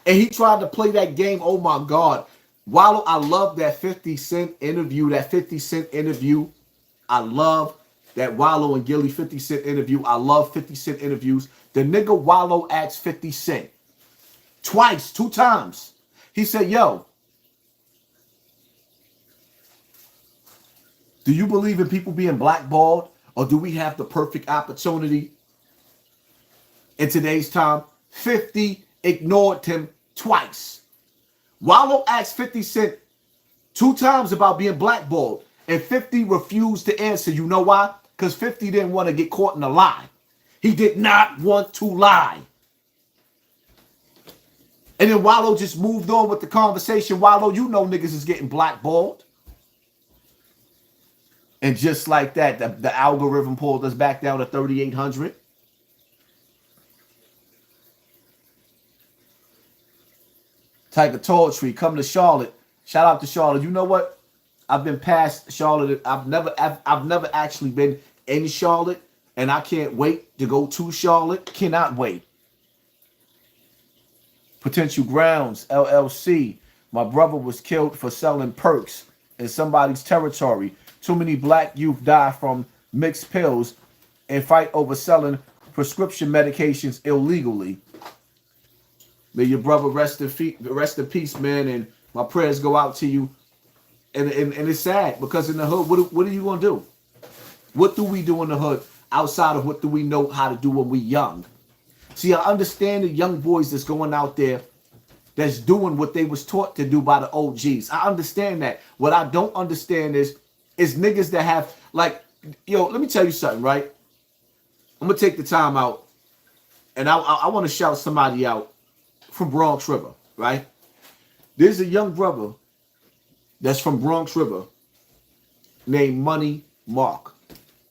and he tried to play that game, oh my God. Wallow, I love that 50 Cent interview, I love that Wallow and Gilly 50 Cent interview. I love 50 Cent interviews. The nigga Wallow asked 50 Cent twice, 2 times. He said, yo, do you believe in people being blackballed, or do we have the perfect opportunity in today's time? 50 ignored him twice. Wallow asked 50 Cent 2 times about being blackballed, and 50 refused to answer. You know why? Because 50 didn't want to get caught in a lie. He did not want to lie. And then Wallow just moved on with the conversation. Wallow, you know niggas is getting blackballed. And just like that, the algorithm pulled us back down to 3,800. Tiger Tall Tree, come to Charlotte. Shout out to Charlotte. You know what? I've been past Charlotte. I've never actually been in Charlotte. And I can't wait to go to Charlotte. Cannot wait. Potential Grounds, LLC. My brother was killed for selling perks in somebody's territory. Too many black youth die from mixed pills and fight over selling prescription medications illegally. May your brother rest in peace, man. And my prayers go out to you. And it's sad because in the hood, what are you going to do? What do we do in the hood? Outside of what do we know how to do when we young? See, I understand the young boys that's going out there that's doing what they was taught to do by the OGs. I understand that. What I don't understand is niggas that have, like, yo, let me tell you something, right? I'm going to take the time out, and I want to shout somebody out from Bronx River, right? There's a young brother that's from Bronx River named Money Mark,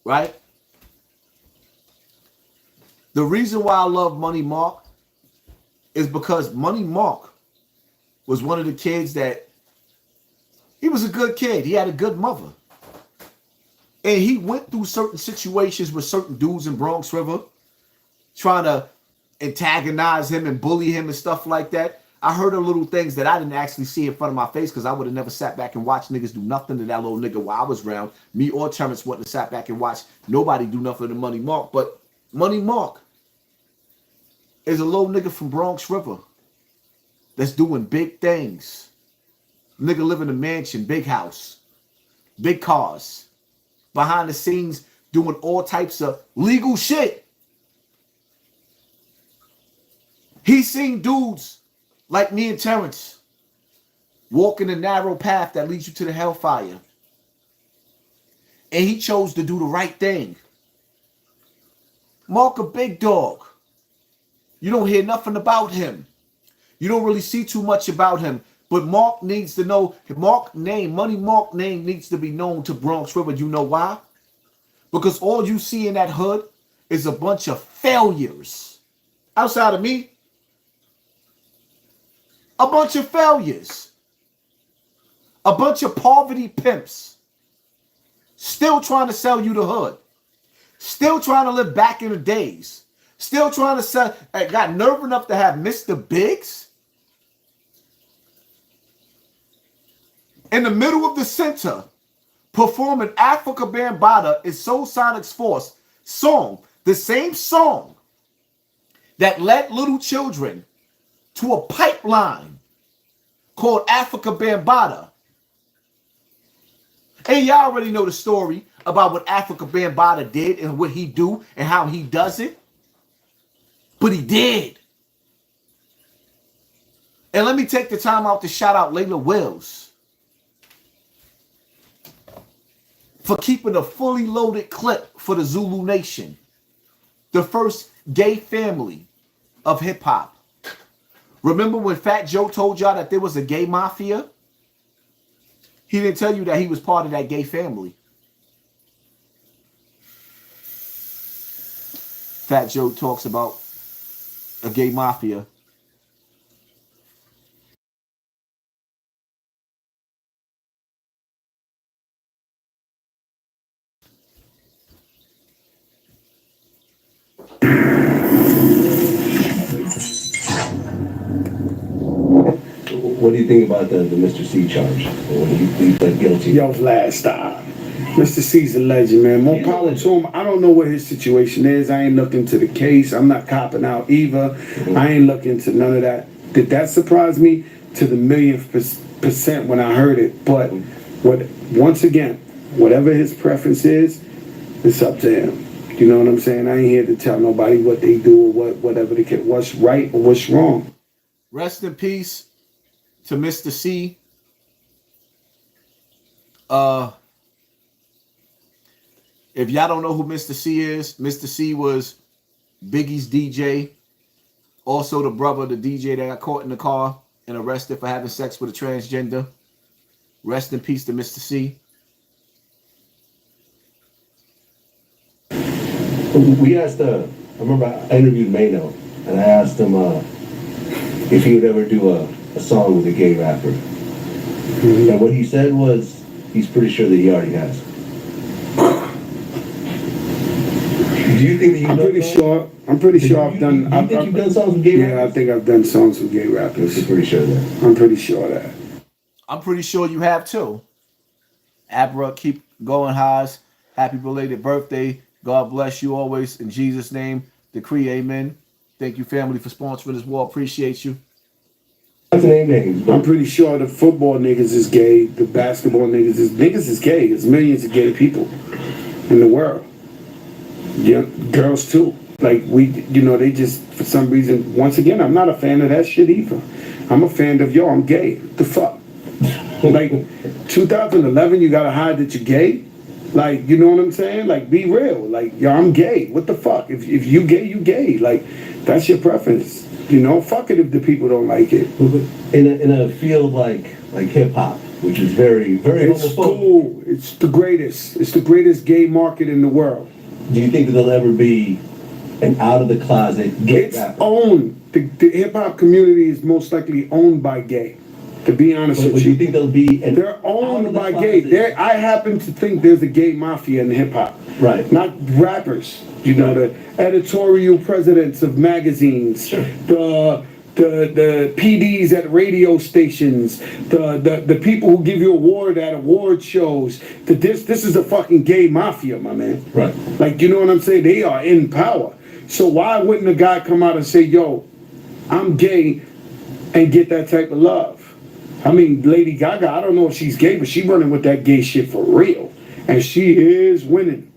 right? The reason why I love Money Mark is because Money Mark was one of the kids that, he was a good kid. He had a good mother. And he went through certain situations with certain dudes in Bronx River trying to antagonize him and bully him and stuff like that. I heard of little things that I didn't actually see in front of my face because I would have never sat back and watched niggas do nothing to that little nigga while I was around. Me or Terrence wouldn't have sat back and watched nobody do nothing to Money Mark. But Money Mark is a little nigga from Bronx River that's doing big things. Nigga live in a mansion, big house, big cars, behind the scenes doing all types of legal shit. He's seen dudes like me and Terrence walking the narrow path that leads you to the hellfire. And he chose to do the right thing. Mark a big dog. You don't hear nothing about him. You don't really see too much about him. But Mark needs to know, Money Mark name needs to be known to Bronx River. You know why? Because all you see in that hood is a bunch of failures. Outside of me, a bunch of failures. A bunch of poverty pimps. Still trying to sell you the hood. Still trying to live back in the days. Still trying to sell, got nerve enough to have Mr. Biggs in the middle of the center performing Africa Bambaataa is Soul Sonic's Force song, the same song that led little children to a pipeline called Africa Bambaataa. And y'all already know the story about what Africa Bambaataa did and what he do and how he does it. But he did. And let me take the time out to shout out Layla Wills for keeping a fully loaded clip for the Zulu Nation, the first gay family of hip hop. Remember when Fat Joe told y'all that there was a gay mafia? He didn't tell you that he was part of that gay family. Fat Joe talks about a gay mafia. What do you think about the Mr. C charge when he pled guilty? Yo, last time. Mr. C's a legend, man. More power to him. I don't know what his situation is. I ain't looking into the case. I'm not copping out either. I ain't looking into none of that. Did that surprise me to the millionth percent when I heard it? But once again, whatever his preference is, it's up to him. You know what I'm saying? I ain't here to tell nobody what they do or whatever they can, what's right or what's wrong. Rest in peace to Mr. C. If y'all don't know who Mr. C is, Mr. C was Biggie's DJ. Also the brother of the DJ that got caught in the car and arrested for having sex with a transgender. Rest in peace to Mr. C. We asked, I remember I interviewed Mano, and I asked him if he would ever do a song with a gay rapper. And what he said was, he's pretty sure that he already has. Do you think that you've I'm pretty sure I've done. You think you've done songs with gay rappers? Yeah, I think I've done songs with gay rappers. You're pretty sure of that. I'm pretty sure of that. I'm pretty sure you have too. Abra, keep going, Haas. Happy belated birthday. God bless you always. In Jesus' name, decree, amen. Thank you, family, for sponsoring this war. Appreciate you. What's the name names? I'm pretty sure the football niggas is gay. The basketball niggas is gay. There's millions of gay people in the world. Yeah, girls too. Like they just, for some reason, once again, I'm not a fan of that shit either. I'm a fan of, I'm gay. The fuck? Like, 2011, you gotta hide that you're gay? Like, you know what I'm saying? Like, be real. Like, I'm gay. What the fuck? If you gay, you gay. Like, that's your preference. Fuck it if the people don't like it. In a field like hip hop, which is very, very homophobic. Cool. It's the greatest. It's the greatest gay market in the world. Do you think that there'll ever be an out of the closet gay rapper? It's owned. The hip hop community is most likely owned by gay. To be honest with you. Do you think there'll be they're owned by gay. I happen to think there's a gay mafia in hip hop. Right. Not rappers. The editorial presidents of magazines, sure. the PDs at radio stations, the people who give you award at award shows. This is a fucking gay mafia, my man. Right. Like, you know what I'm saying? They are in power. So why wouldn't a guy come out and say, yo, I'm gay, and get that type of love? I mean, Lady Gaga, I don't know if she's gay, but she's running with that gay shit for real. And she is winning.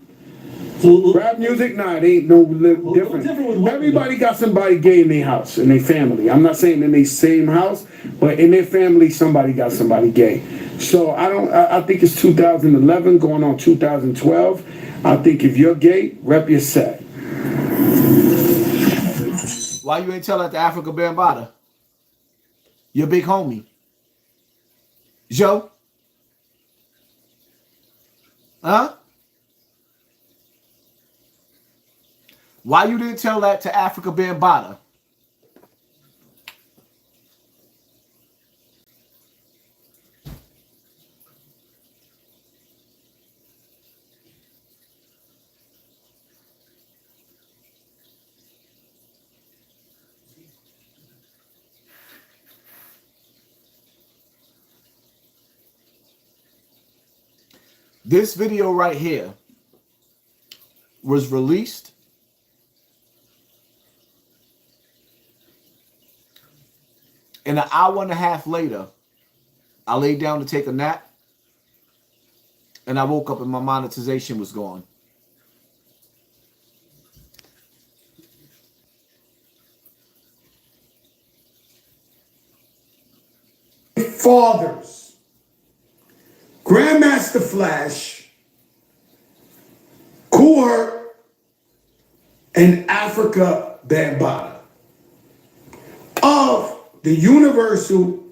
Rap music, nah, it ain't no different. Everybody got somebody gay in their house, in their family. I'm not saying in their same house, but in their family, somebody got somebody gay. So I think it's 2011 going on 2012. I think if you're gay, rep your set. Why you ain't tell that to Africa Bambaataa? Your big homie. Joe? Huh? Why you didn't tell that to Africa Bambaataa? This video right here was released and an hour and a half later, I laid down to take a nap and I woke up and my monetization was gone. Fathers, Grandmaster Flash, Kool Herc, and Africa Bambaataa of the Universal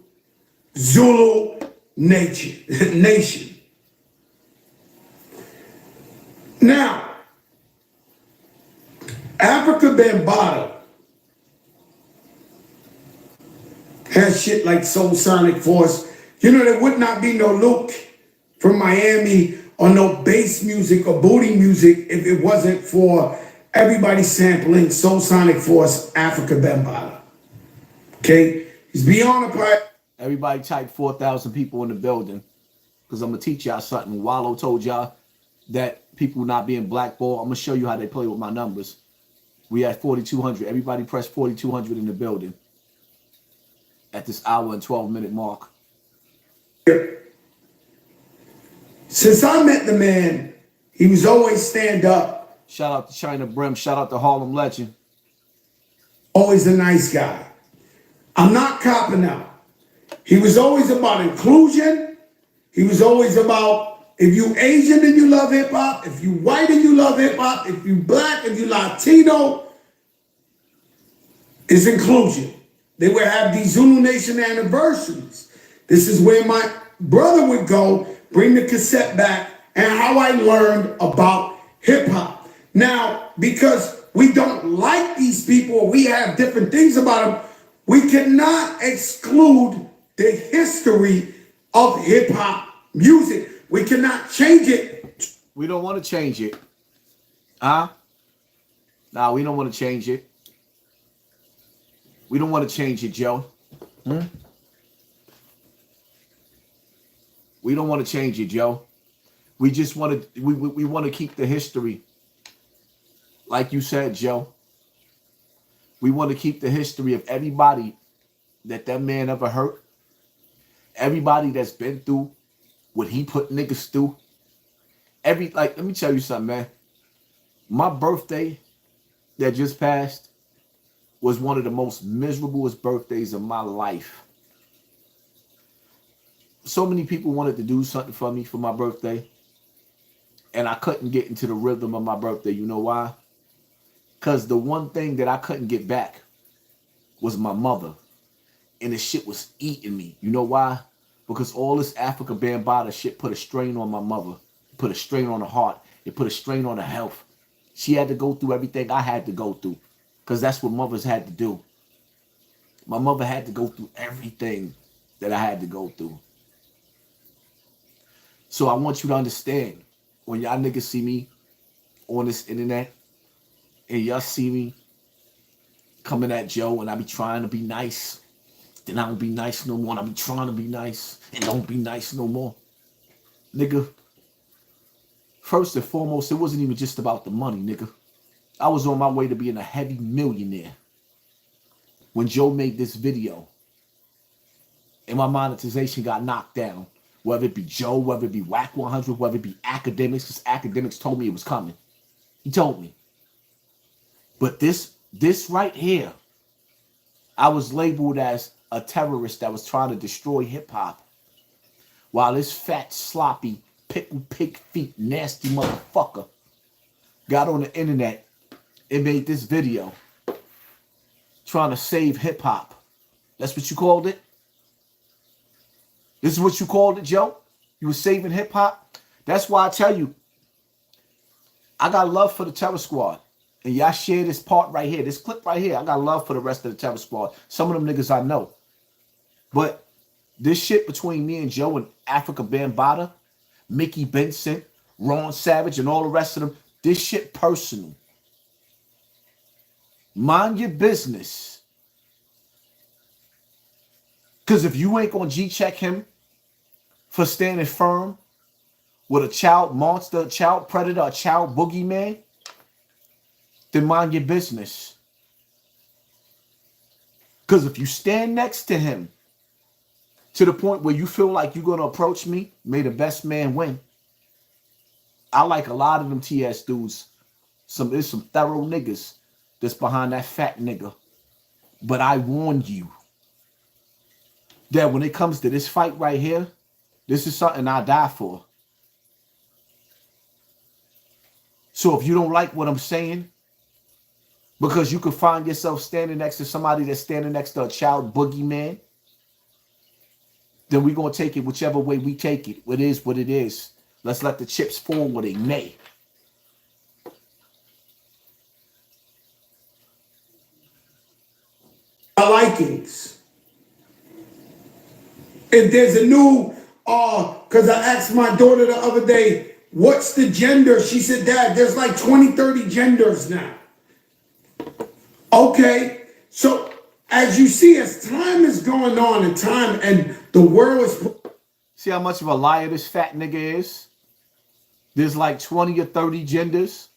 Zulu Nation. Now, Africa Bambaataa has shit like Soul Sonic Force. You know, there would not be no Luke from Miami or no bass music or booty music if it wasn't for everybody sampling Soul Sonic Force, Africa Bambaataa. Okay? He's beyond a part. Everybody type 4,000 people in the building because I'm going to teach y'all something. Wallow told y'all that people not being blackballed. I'm going to show you how they play with my numbers. We at 4,200. Everybody press 4,200 in the building at this hour and 12-minute mark. Since I met the man, he was always stand up. Shout out to China Brim. Shout out to Harlem Legend. Always a nice guy. I'm not copping out. He was always about inclusion. He was always about, if you Asian and you love hip hop, if you white and you love hip hop, if you black and you Latino, it's inclusion. They would have these Zulu Nation anniversaries. This is where my brother would go, bring the cassette back, and how I learned about hip hop. Now, because we don't like these people, or we have different things about them, we cannot exclude the history of hip hop music. We cannot change it. We don't want to change it. Huh? Nah, we don't want to change it. We don't want to change it, Joe. We don't want to change it, Joe. We just want to, we want to keep the history. Like you said, Joe. We want to keep the history of everybody that man ever hurt. Everybody that's been through what he put niggas through. Let me tell you something, man. My birthday that just passed was one of the most miserablest birthdays of my life. So many people wanted to do something for me for my birthday, and I couldn't get into the rhythm of my birthday. You know why? Because the one thing that I couldn't get back was my mother, and the shit was eating me. You know why? Because all this Africa Bambaataa shit put a strain on my mother. It put a strain on her heart. It put a strain on her health. She had to go through everything I had to go through. Because that's what mothers had to do. My mother had to go through everything that I had to go through. So I want you to understand, when y'all niggas see me on this internet, and y'all see me coming at Joe, and I be trying to be nice, then I don't be nice no more, and I be trying to be nice, and don't be nice no more. Nigga, first and foremost, it wasn't even just about the money, nigga. I was on my way to being a heavy millionaire when Joe made this video and my monetization got knocked down. Whether it be Joe, whether it be Whack 100, whether it be academics, because academics told me it was coming. He told me. But this right here, I was labeled as a terrorist that was trying to destroy hip hop. While this fat, sloppy, pickle pig feet, nasty motherfucker got on the internet and made this video trying to save hip hop. That's what you called it? This is what you called it, Joe? You were saving hip hop? That's why I tell you, I got love for the Terror Squad. And y'all share this part right here, this clip right here. I got love for the rest of the Terror Squad. Some of them niggas I know. But this shit between me and Joe and Africa Bambaataa, Mickey Benson, Ron Savage, and all the rest of them, this shit personal. Mind your business. Because if you ain't gonna G-check him for standing firm with a child monster, a child predator, a child boogeyman, then mind your business. Because if you stand next to him to the point where you feel like you're going to approach me, may the best man win. I like a lot of them TS dudes. There's some thorough niggas that's behind that fat nigga. But I warn you that when it comes to this fight right here, this is something I die for. So if you don't like what I'm saying, because you could find yourself standing next to somebody that's standing next to a child boogeyman, then we're going to take it whichever way we take it. It is what it is. Let's let the chips fall where they may. Likings. If there's a new, because I asked my daughter the other day, what's the gender? She said, Dad, there's like 20, 30 genders now. Okay, so as you see, as time is going on and the world is... See how much of a liar this fat nigga is? There's like 20 or 30 genders.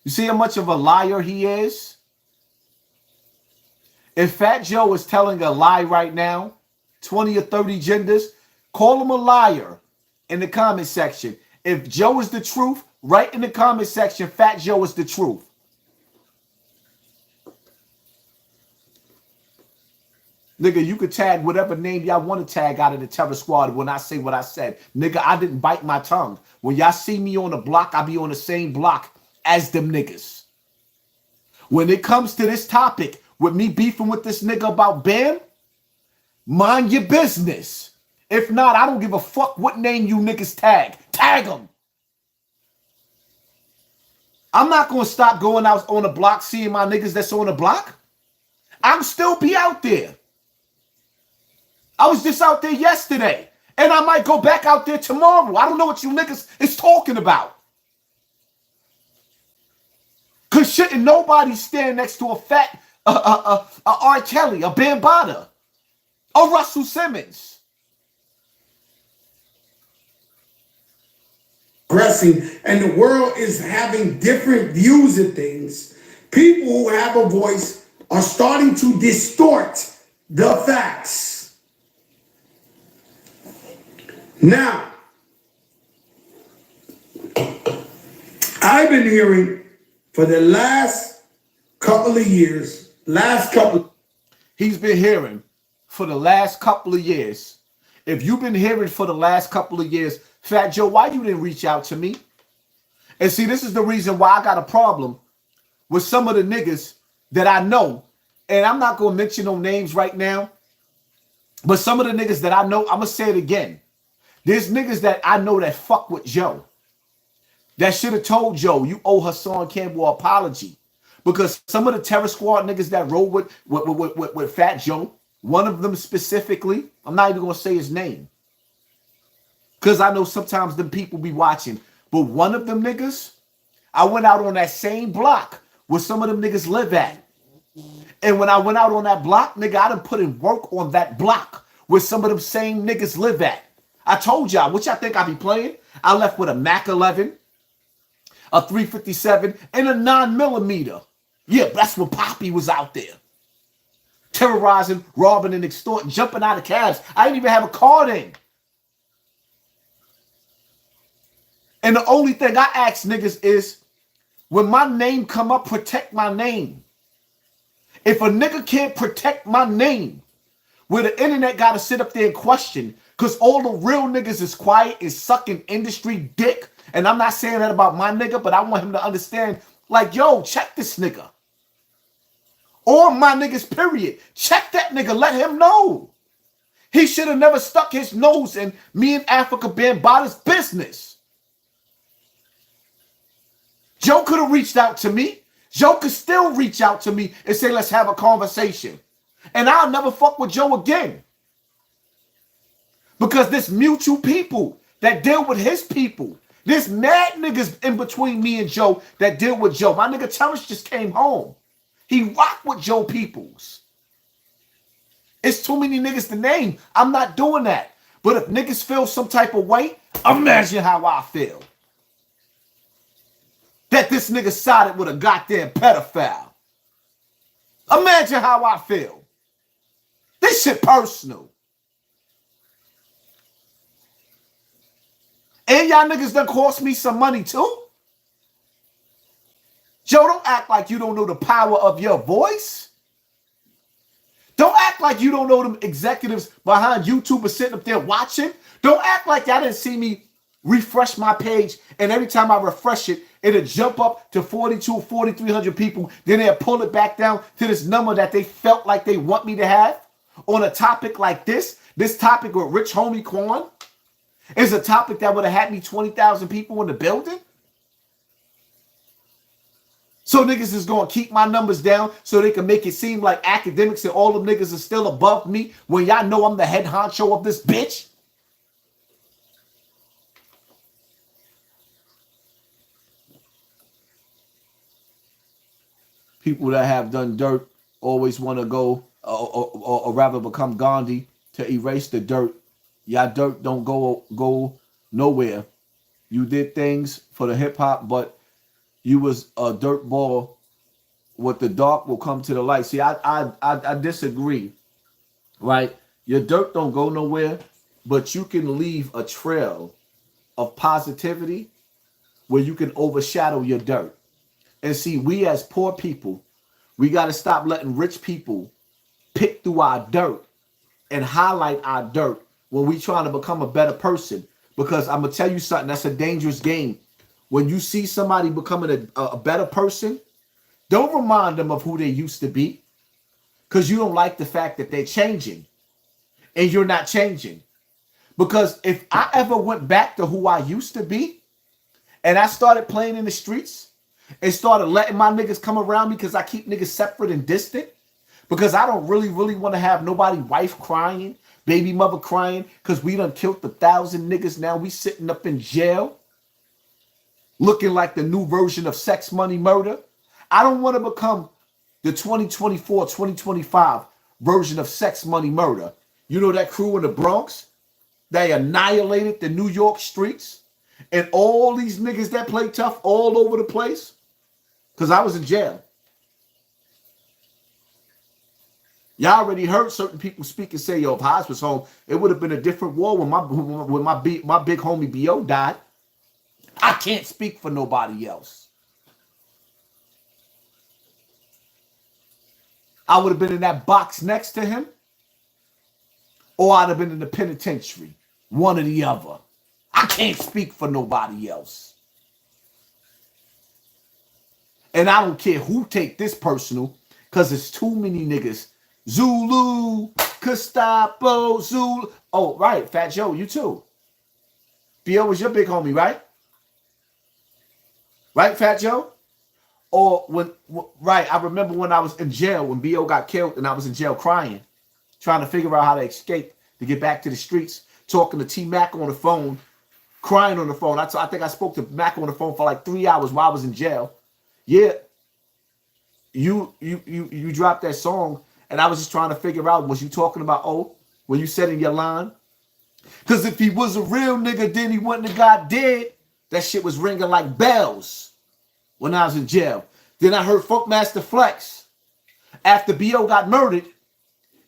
You see how much of a liar he is? If Fat Joe is telling a lie right now, 20 or 30 genders, call him a liar in the comment section. If Joe is the truth, write in the comment section, Fat Joe is the truth. Nigga, you could tag whatever name y'all want to tag out of the Terror Squad when I say what I said. Nigga, I didn't bite my tongue. When y'all see me on the block, I be on the same block as them niggas. When it comes to this topic, with me beefing with this nigga about Bam, mind your business. If not, I don't give a fuck what name you niggas tag. Tag them. I'm not going to stop going out on the block seeing my niggas that's on the block. I'll still be out there. I was just out there yesterday. And I might go back out there tomorrow. I don't know what you niggas is talking about. Because shouldn't nobody stand next to a fat R. Kelly, a Bambaataa, a Russell Simmons. Progressing, and the world is having different views of things. People who have a voice are starting to distort the facts. Now, I've been hearing for the last couple of years, he's been hearing for the last couple of years. If you've been hearing for the last couple of years, Fat Joe, why you didn't reach out to me? And see, this is the reason why I got a problem with some of the niggas that I know. And I'm not going to mention no names right now. But some of the niggas that I know, I'm going to say it again. There's niggas that I know that fuck with Joe. That should have told Joe, you owe HASSAN Campbell an apology. Because some of the Terror Squad niggas that roll with Fat Joe, one of them specifically, I'm not even going to say his name. Because I know sometimes them people be watching. But one of them niggas, I went out on that same block where some of them niggas live at. And when I went out on that block, nigga, I done put in work on that block where some of them same niggas live at. I told y'all, what y'all think I be playing? I left with a Mac 11, a 357, and a 9mm. Yeah, that's when Poppy was out there. Terrorizing, robbing, and extorting, jumping out of cabs. I didn't even have a car then. And the only thing I ask niggas is, when my name come up, protect my name. If a nigga can't protect my name, where the internet got to sit up there and question, because all the real niggas is quiet, is sucking industry dick. And I'm not saying that about my nigga, but I want him to understand, like, yo, check this nigga. Or my niggas, period. Check that nigga. Let him know. He should have never stuck his nose in me and Africa Bambaata's business. Joe could have reached out to me. Joe could still reach out to me and say, let's have a conversation. And I'll never fuck with Joe again. Because there's mutual people that deal with his people. There's mad niggas in between me and Joe that deal with Joe. My nigga Terrence just came home. He rocked with Joe Peoples. It's too many niggas to name. I'm not doing that. But if niggas feel some type of way, imagine how I feel. That this nigga sided with a goddamn pedophile. Imagine how I feel. This shit personal. And y'all niggas done cost me some money too. Joe, don't act like you don't know the power of your voice. Don't act like you don't know them executives behind YouTube are sitting up there watching. Don't act like y'all didn't see me refresh my page, and every time I refresh it, it'll jump up to 4,300 people. Then they'll pull it back down to this number that they felt like they want me to have on a topic like this. This topic with Rich Homie Quan is a topic that would have had me 20,000 people in the building. So niggas is going to keep my numbers down so they can make it seem like academics and all them niggas are still above me when y'all know I'm the head honcho of this bitch. People that have done dirt always want to go or rather become Gandhi to erase the dirt. Y'all dirt don't go nowhere. You did things for the hip hop, but you was a dirt ball. What the dark will come to the light. See, I disagree, right? Your dirt don't go nowhere, but you can leave a trail of positivity where you can overshadow your dirt. And see, we as poor people, we got to stop letting rich people pick through our dirt and highlight our dirt when we trying to become a better person. Because I'm going to tell you something, that's a dangerous game. When you see somebody becoming a better person, don't remind them of who they used to be, because you don't like the fact that they're changing and you're not changing. Because if I ever went back to who I used to be and I started playing in the streets and started letting my niggas come around me because I keep niggas separate and distant, because I don't really want to have nobody wife crying, baby mother crying, because we done killed 1,000 niggas now. We sitting up in jail looking like the new version of Sex, Money, Murder. I don't want to become the 2024, 2025 version of Sex, Money, Murder. You know that crew in the Bronx? They annihilated the New York streets. And all these niggas that play tough all over the place. Because I was in jail. Y'all already heard certain people speak and say, yo, if Haas was home, it would have been a different war when my big homie B.O. died. I can't speak for nobody else. I would have been in that box next to him, or I'd have been in the penitentiary. One or the other. I can't speak for nobody else. And I don't care who take this personal, because it's too many niggas. Zulu, Gestapo, Zulu. Oh, right, Fat Joe, you too. B.O. was your big homie, right? Right, Fat Joe? Or right, I remember when I was in jail, when B.O. got killed and I was in jail crying, trying to figure out how to escape, to get back to the streets, talking to T-Mac on the phone, crying on the phone. I think I spoke to Mac on the phone for like 3 hours while I was in jail. Yeah, you dropped that song, and I was just trying to figure out, was you talking about, oh, when you said in your line? Because if he was a real nigga, then he wouldn't have got dead. That shit was ringing like bells when I was in jail. Then I heard Funkmaster Flex. After B.O. got murdered,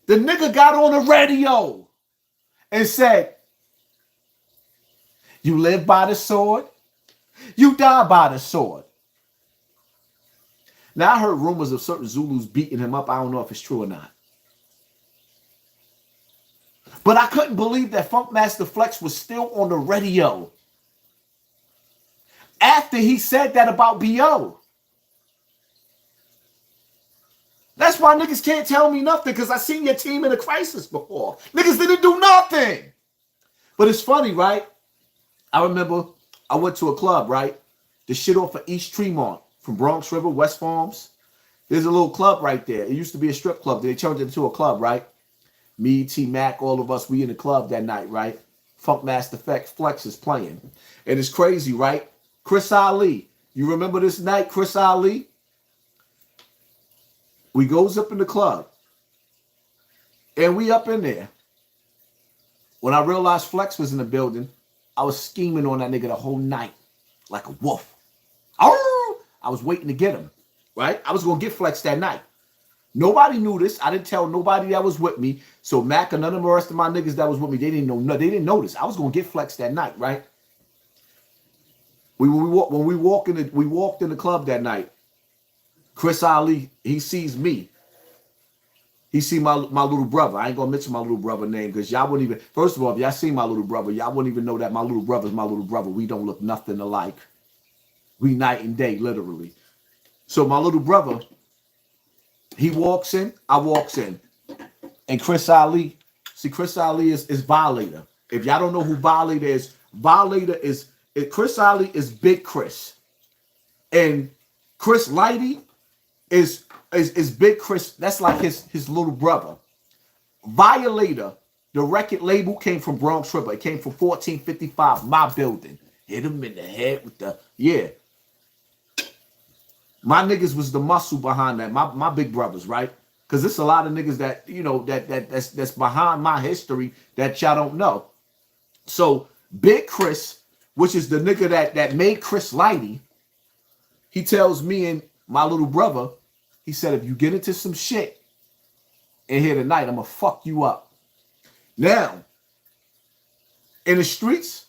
the nigga got on the radio and said, you live by the sword, You die by the sword. Now, I heard rumors of certain Zulus beating him up. I don't know if it's true or not. But I couldn't believe that Funkmaster Flex was still on the radio after he said that about B.O. That's why niggas can't tell me nothing, because I seen your team in a crisis before. Niggas didn't do nothing. But it's funny, right? I remember I went to a club, right? The shit off of East Tremont from Bronx River, West Farms. There's a little club right there. It used to be a strip club. They turned it into a club, right? Me, T-Mac, all of us, we in the club that night, right? Funkmaster Flex is playing. And it's crazy, right? Chris Ali. You remember this night, Chris Ali? We goes up in the club. And we up in there. When I realized Flex was in the building, I was scheming on that nigga the whole night. Like a wolf. I was waiting to get him. Right? I was going to get Flex that night. Nobody knew this. I didn't tell nobody that was with me. So Mac and none of the rest of my niggas that was with me, they didn't know. They didn't know this. I was going to get Flex that night, right? When we walked in the club that night. Chris Ali, he sees me. He see my little brother. I ain't gonna mention my little brother name because y'all wouldn't even. First of all, if y'all see my little brother, y'all wouldn't even know that my little brother's my little brother. We don't look nothing alike. We night and day, literally. So my little brother, he walks in, I walks in. And Chris Ali, see, Chris Ali is Violator. If y'all don't know who Violator is Chris Ali is Big Chris. And Chris Lighty is Big Chris. That's like his little brother. Violator, the record label came from Bronx River. It came from 1455, my building. Hit him in the head with the, yeah. My niggas was the muscle behind that. My big brothers, right? Because there's a lot of niggas that, you know, that's behind my history that y'all don't know. So Big Chris, which is the nigga that made Chris Lighty, he tells me and my little brother, he said, if you get into some shit in here tonight, I'm going to fuck you up. Now, in the streets,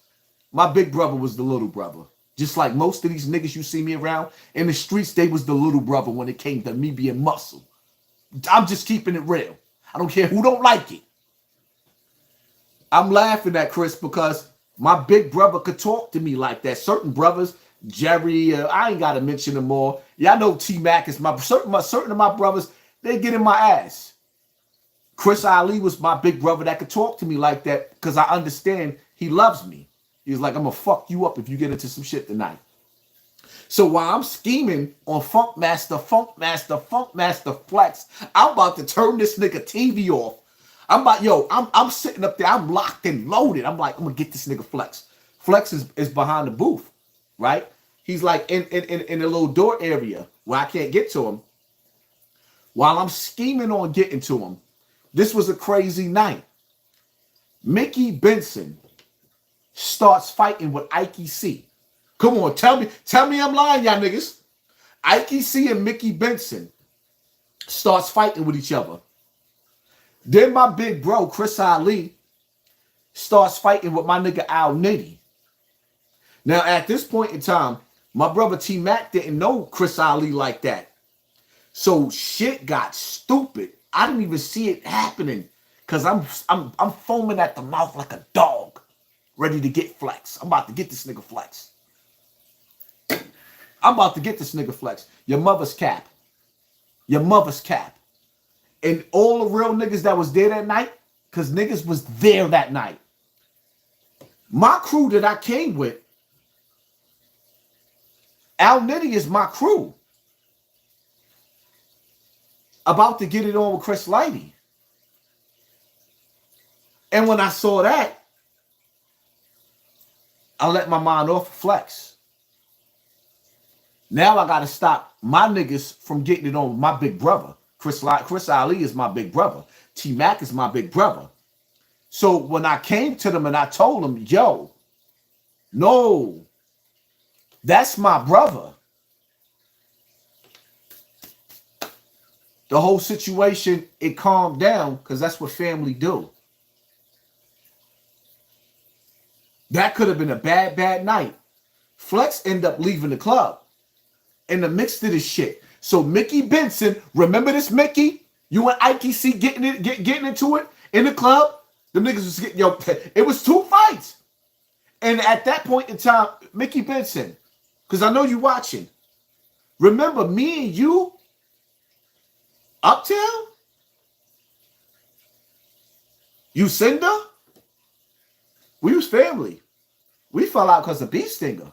my big brother was the little brother. Just like most of these niggas you see me around, in the streets, they was the little brother when it came to me being muscle. I'm just keeping it real. I don't care who don't like it. I'm laughing at Chris because my big brother could talk to me like that. Certain brothers, Jerry, I ain't got to mention them all. Y'all know T-Mac is certain of my brothers, they get in my ass. Chris Ali was my big brother that could talk to me like that because I understand he loves me. He's like, I'm going to fuck you up if you get into some shit tonight. So while I'm scheming on Funkmaster Flex, I'm about to turn this nigga TV off. I'm sitting up there, I'm locked and loaded. I'm like, I'm going to get this nigga Flex. Flex is behind the booth, right? He's like in a little door area where I can't get to him. While I'm scheming on getting to him, this was a crazy night. Mickey Benson starts fighting with Ike C. Come on, tell me I'm lying, y'all niggas. Ike C and Mickey Benson starts fighting with each other. Then my big bro, Chris Ali, starts fighting with my nigga Al Nitty. Now, at this point in time, my brother T-Mac didn't know Chris Ali like that. So shit got stupid. I didn't even see it happening because I'm foaming at the mouth like a dog, ready to get Flex. I'm about to get this nigga Flex. I'm about to get this nigga Flex. Your mother's cap. Your mother's cap. And all the real niggas that was there that night, because niggas was there that night. My crew that I came with, Al Nitty is my crew. About to get it on with Chris Lighty. And when I saw that, I let my mind off Flex. Now I got to stop my niggas from getting it on with my big brother. Chris Ali is my big brother. T-Mac is my big brother. So when I came to them and I told them, yo, no, that's my brother. The whole situation, it calmed down because that's what family do. That could have been a bad, bad night. Flex ended up leaving the club in the midst of this shit. So Mickey Benson, remember this Mickey? You and Ike C getting into it in the club? Them niggas was getting, it was 2 fights. And at that point in time, Mickey Benson, because I know you watching, remember me and you, Uptown? You Cinder? We was family. We fell out because of Beef Stinger.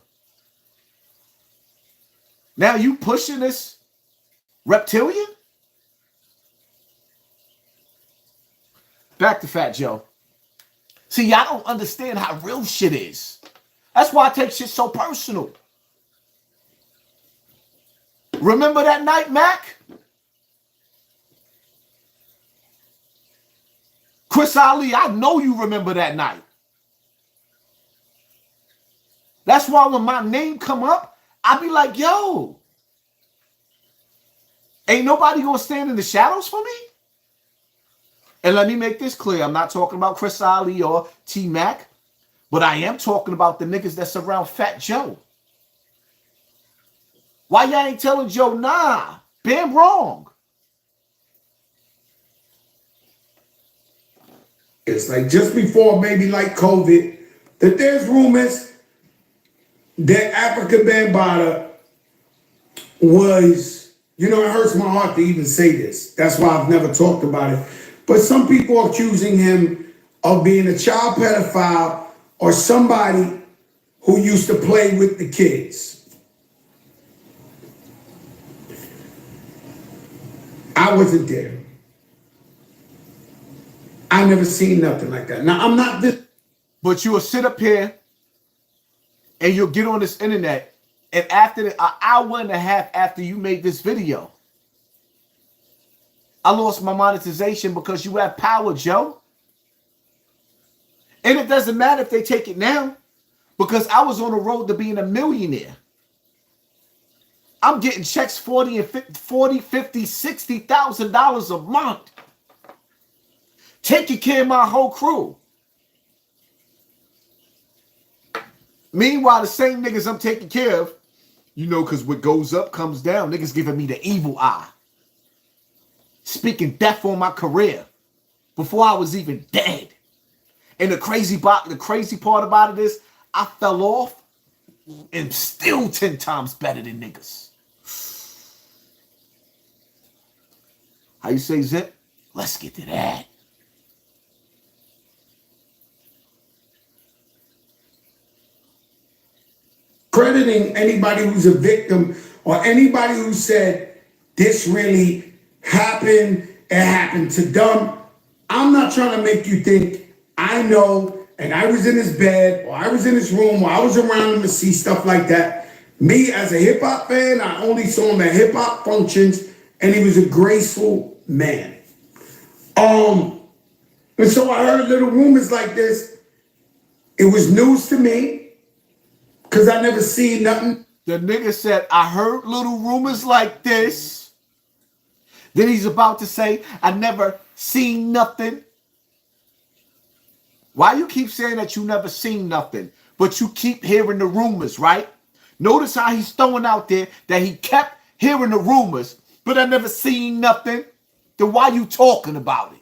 Now you pushing this reptilian? Back to Fat Joe. See, y'all don't understand how real shit is. That's why I take shit so personal. Remember that night, Mac? Chris Ali, I know you remember that night. That's why when my name come up, I be like, yo, ain't nobody gonna stand in the shadows for me? And let me make this clear. I'm not talking about Chris Ali or T-Mac, but I am talking about the niggas that surround Fat Joe. Why y'all ain't telling Joe, nah, been wrong? It's like just before maybe like COVID, that there's rumors that Africa Bambaataa was, it hurts my heart to even say this. That's why I've never talked about it. But some people are accusing him of being a child pedophile or somebody who used to play with the kids. I wasn't there. I never seen nothing like that. Now, I'm not this. But you will sit up here and you'll get on this internet, and after an hour and a half after you made this video, I lost my monetization because you have power, Joe. And it doesn't matter if they take it now, because I was on the road to being a millionaire. I'm getting checks $40 and $50, $60,000 a month, taking care of my whole crew. Meanwhile, the same niggas I'm taking care of, because what goes up comes down. Niggas giving me the evil eye, speaking death on my career before I was even dead. And the crazy part about it is I fell off and still 10 times better than niggas. How you say, Zip? Let's get to that. Crediting anybody who's a victim or anybody who said this really happened, it happened to them. I'm not trying to make you think I know and I was in his bed or I was in his room or I was around him to see stuff like that. Me as a hip hop fan, I only saw him at hip hop functions and he was a graceful man. And so I heard little rumors like this. It was news to me. Because I never seen nothing. The nigga said, I heard little rumors like this. Then he's about to say, I never seen nothing. Why you keep saying that you never seen nothing, but you keep hearing the rumors, right? Notice how he's throwing out there that he kept hearing the rumors, but I never seen nothing. Then why you talking about it?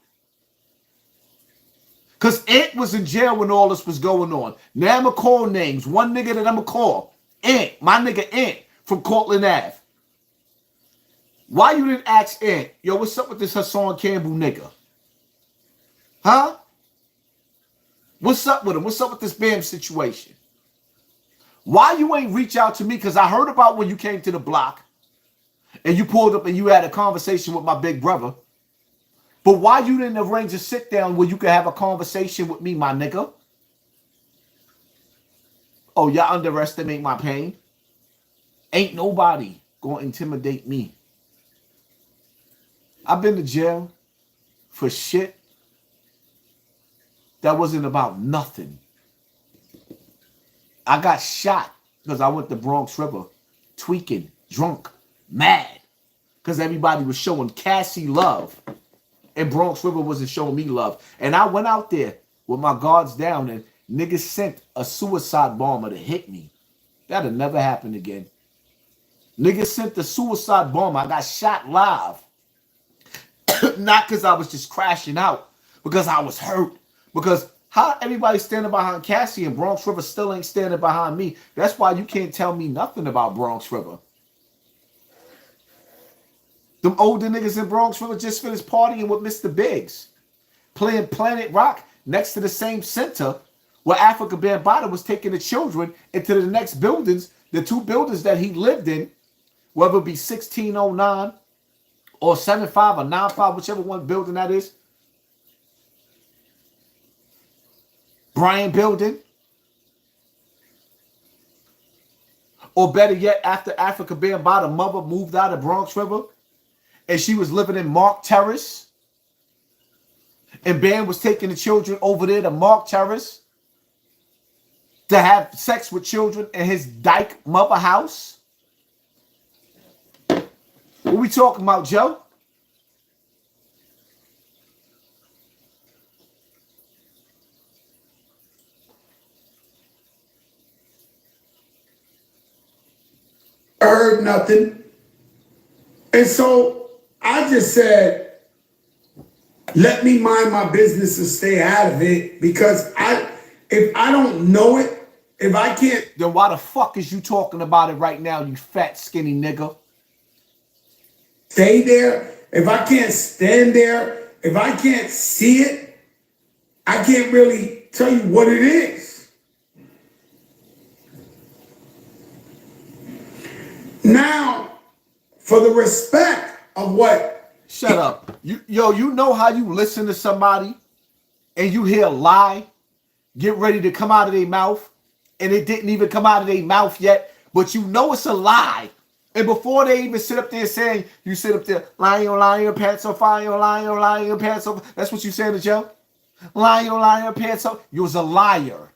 Because Ant was in jail when all this was going on. Now I'm going to call names. One nigga that I'm going to call. Ant. My nigga Ant from Cortland Ave. Why you didn't ask Ant, yo, what's up with this HASSAN Campbell nigga? Huh? What's up with him? What's up with this Bam situation? Why you ain't reach out to me? Because I heard about when you came to the block and you pulled up and you had a conversation with my big brother. But why you didn't arrange a sit down where you could have a conversation with me, my nigga? Oh, y'all underestimate my pain? Ain't nobody gonna intimidate me. I've been to jail for shit that wasn't about nothing. I got shot because I went to Bronx River tweaking, drunk, mad, because everybody was showing Cassie love. And Bronx River wasn't showing me love. And I went out there with my guards down and niggas sent a suicide bomber to hit me. That'll never happen again. Niggas sent the suicide bomber. I got shot live. Not because I was just crashing out, because I was hurt. Because how everybody standing behind Cassie and Bronx River still ain't standing behind me. That's why you can't tell me nothing about Bronx River. Them older niggas in Bronx River just finished partying with Mr. Biggs, playing Planet Rock next to the same center where Africa Bambaataa was taking the children into the next buildings, the two buildings that he lived in, whether it be 1609 or 75 or 95, whichever one building that is. Bryan Building. Or better yet, after Africa Bambaataa mother moved out of Bronx River and she was living in Mark Terrace, and Bam was taking the children over there to Mark Terrace to have sex with children in his dyke mother house. What we talking about, Joe? I heard nothing. And so I just said, let me mind my business and stay out of it, because if I don't know it, if I can't. Then why the fuck is you talking about it right now, you fat skinny nigga? Stay there. If I can't stand there, if I can't see it, I can't really tell you what it is. Now, for the respect of what? Shut up. You know how you listen to somebody and you hear a lie get ready to come out of their mouth, and it didn't even come out of their mouth yet, but you know it's a lie. And before they even sit up there saying, you sit up there, lying, your pants on fire, lying, your pants on fire. That's what you saying to Joe? Lying, your pants on. You was a liar.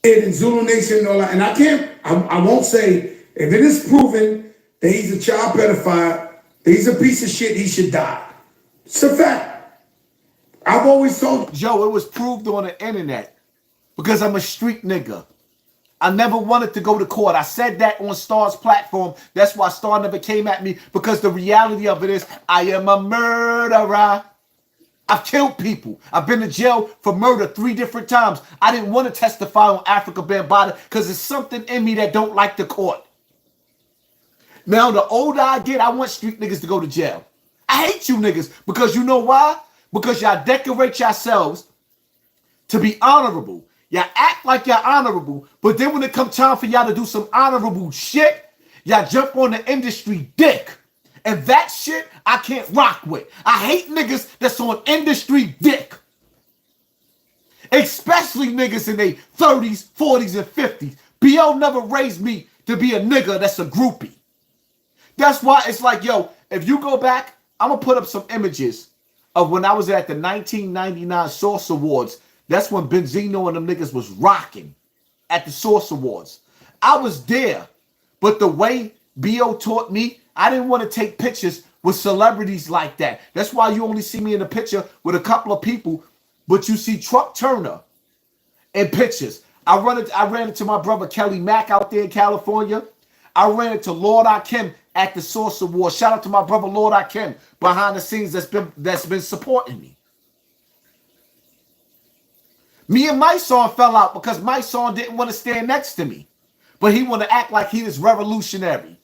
In Zulu Nation, and I won't say, if it is proven that he's a child pedophile, that he's a piece of shit, he should die. It's a fact. I've always told Joe, it was proved on the internet because I'm a street nigga. I never wanted to go to court. I said that on Star's platform. That's why Star never came at me, because the reality of it is I am a murderer. I've killed people. I've been to jail for murder 3 different times. I didn't want to testify on Africa Bambaataa because there's something in me that don't like the court. Now, the older I get, I want street niggas to go to jail. I hate you niggas because you know why? Because y'all decorate yourselves to be honorable. Y'all act like y'all honorable, but then when it comes time for y'all to do some honorable shit, y'all jump on the industry dick. And that shit I can't rock with. I hate niggas that's on industry dick. Especially niggas in their 30s, 40s, and 50s. BL never raised me to be a nigga that's a groupie. That's why it's like, yo, if you go back, I'm going to put up some images of when I was at the 1999 Source Awards. That's when Benzino and them niggas was rocking at the Source Awards. I was there, but the way B.O. taught me, I didn't want to take pictures with celebrities like that. That's why you only see me in a picture with a couple of people, but you see Truck Turner in pictures. I ran into my brother Kelly Mack out there in California. I ran into Lord Akim at the Source Awards. Shout out to my brother Lord Akim behind the scenes that's been supporting me. Me and my son fell out because my son didn't want to stand next to me, but he wanted to act like he was revolutionary.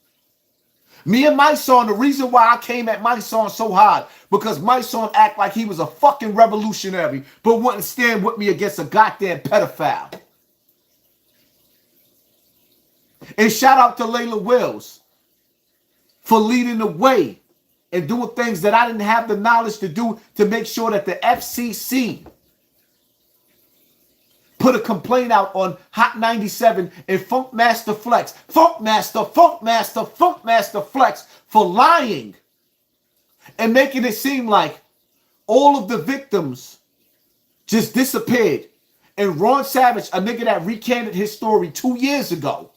Me and my son, the reason why I came at my son so hard, because my son act like he was a fucking revolutionary, but wouldn't stand with me against a goddamn pedophile. And shout out to Layla Wills for leading the way and doing things that I didn't have the knowledge to do to make sure that the FCC put a complaint out on Hot 97 and Funkmaster Flex. Funkmaster Flex for lying and making it seem like all of the victims just disappeared. And Ron Savage, a nigga that recanted his story 2 years ago.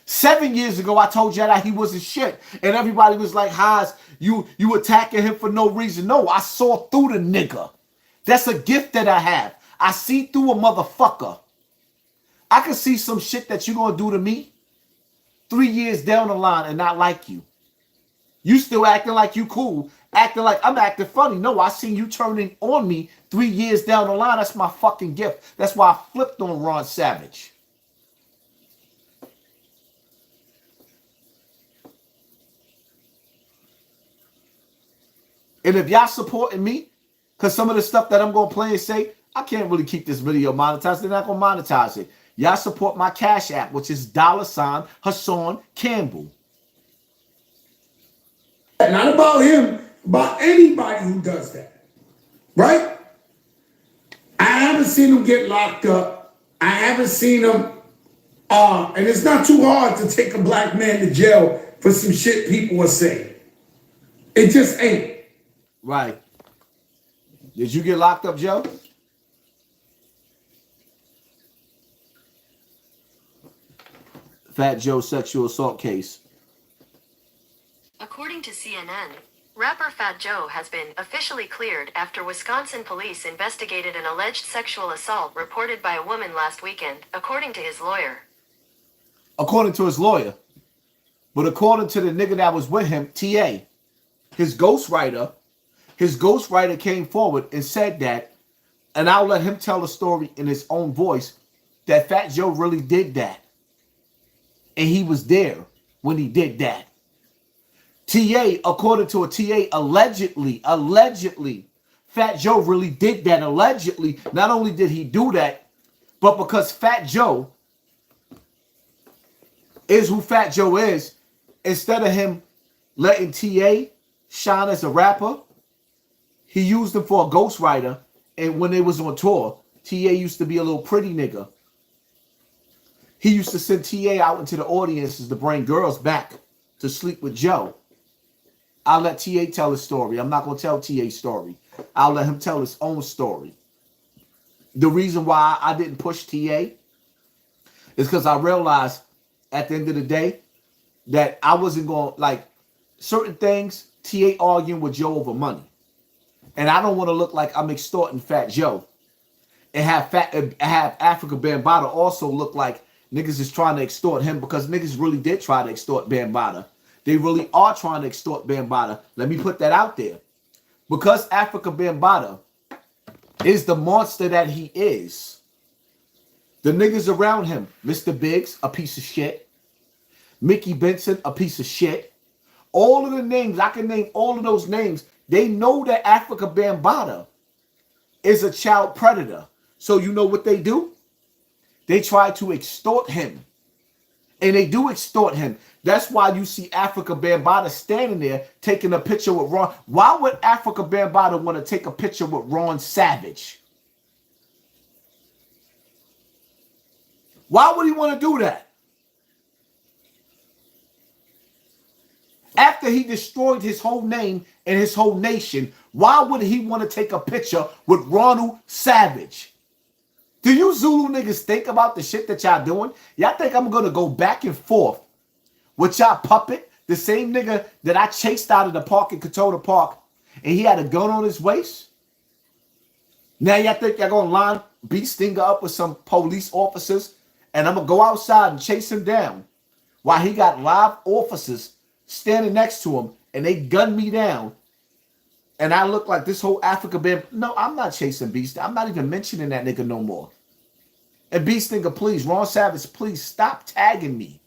7 years ago, I told you that he wasn't shit. And everybody was like, Haas, you attacking him for no reason. No, I saw through the nigga. That's a gift that I have. I see through a motherfucker. I can see some shit that you're going to do to me 3 years down the line and not like you. You still acting like you cool, acting like I'm acting funny. No, I seen you turning on me 3 years down the line. That's my fucking gift. That's why I flipped on Ron Savage. And if y'all supporting me, because some of the stuff that I'm going to play and say, I can't really keep this video monetized. They're not going to monetize it. Y'all support my Cash App, which is $HASSAN Campbell. Not about him, about anybody who does that. Right? I haven't seen him get locked up. I haven't seen him, and it's not too hard to take a black man to jail for some shit people are saying. It just ain't. Right. Did you get locked up, Joe? Fat Joe sexual assault case. According to CNN, rapper Fat Joe has been officially cleared after Wisconsin police investigated an alleged sexual assault reported by a woman last weekend, according to his lawyer. According to his lawyer. But according to the nigga that was with him, TA, his ghostwriter came forward and said that, and I'll let him tell the story in his own voice, that Fat Joe really did that. And he was there when he did that. TA, according to a TA, allegedly, Fat Joe really did that. Allegedly, not only did he do that, but because Fat Joe is who Fat Joe is, instead of him letting TA shine as a rapper, he used him for a ghostwriter. And when they was on tour, TA used to be a little pretty nigga. He used to send TA out into the audiences to bring girls back to sleep with Joe. I'll let TA tell his story. I'm not going to tell TA's story. I'll let him tell his own story. The reason why I didn't push TA is because I realized at the end of the day that I wasn't going to, like, certain things, TA arguing with Joe over money. And I don't want to look like I'm extorting Fat Joe. And have Africa Bambaataa also look like niggas is trying to extort him, because niggas really did try to extort Bambaataa. They really are trying to extort Bambaataa. Let me put that out there. Because Africa Bambaataa is the monster that he is. The niggas around him, Mr. Biggs, a piece of shit. Mickey Benson, a piece of shit. All of the names, I can name all of those names. They know that Africa Bambaataa is a child predator. So you know what they do? They try to extort him. And they do extort him. That's why you see Africa Bambaataa standing there taking a picture with Ron. Why would Africa Bambaataa want to take a picture with Ron Savage? Why would he want to do that? After he destroyed his whole name and his whole nation, why would he want to take a picture with Ronald Savage? Do you Zulu niggas think about the shit that y'all doing? Y'all think I'm going to go back and forth with y'all puppet? The same nigga that I chased out of the park in Katota Park and he had a gun on his waist? Now y'all think y'all going to line B Stinger up with some police officers and I'm going to go outside and chase him down while he got live officers standing next to him and they gun me down? And I look like this whole Africa Bambaataa. No, I'm not chasing Beast. I'm not even mentioning that nigga no more. And Beast nigga, please, Ron Savage, please stop tagging me.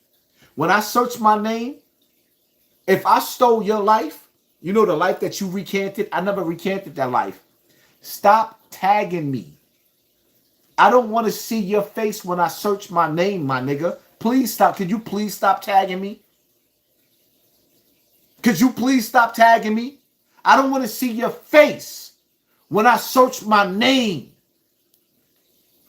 When I search my name, if I stole your life, you know the life that you recanted, I never recanted that life. Stop tagging me. I don't want to see your face when I search my name, my nigga. Please stop. Could you please stop tagging me? Could you please stop tagging me? I don't want to see your face when I search my name.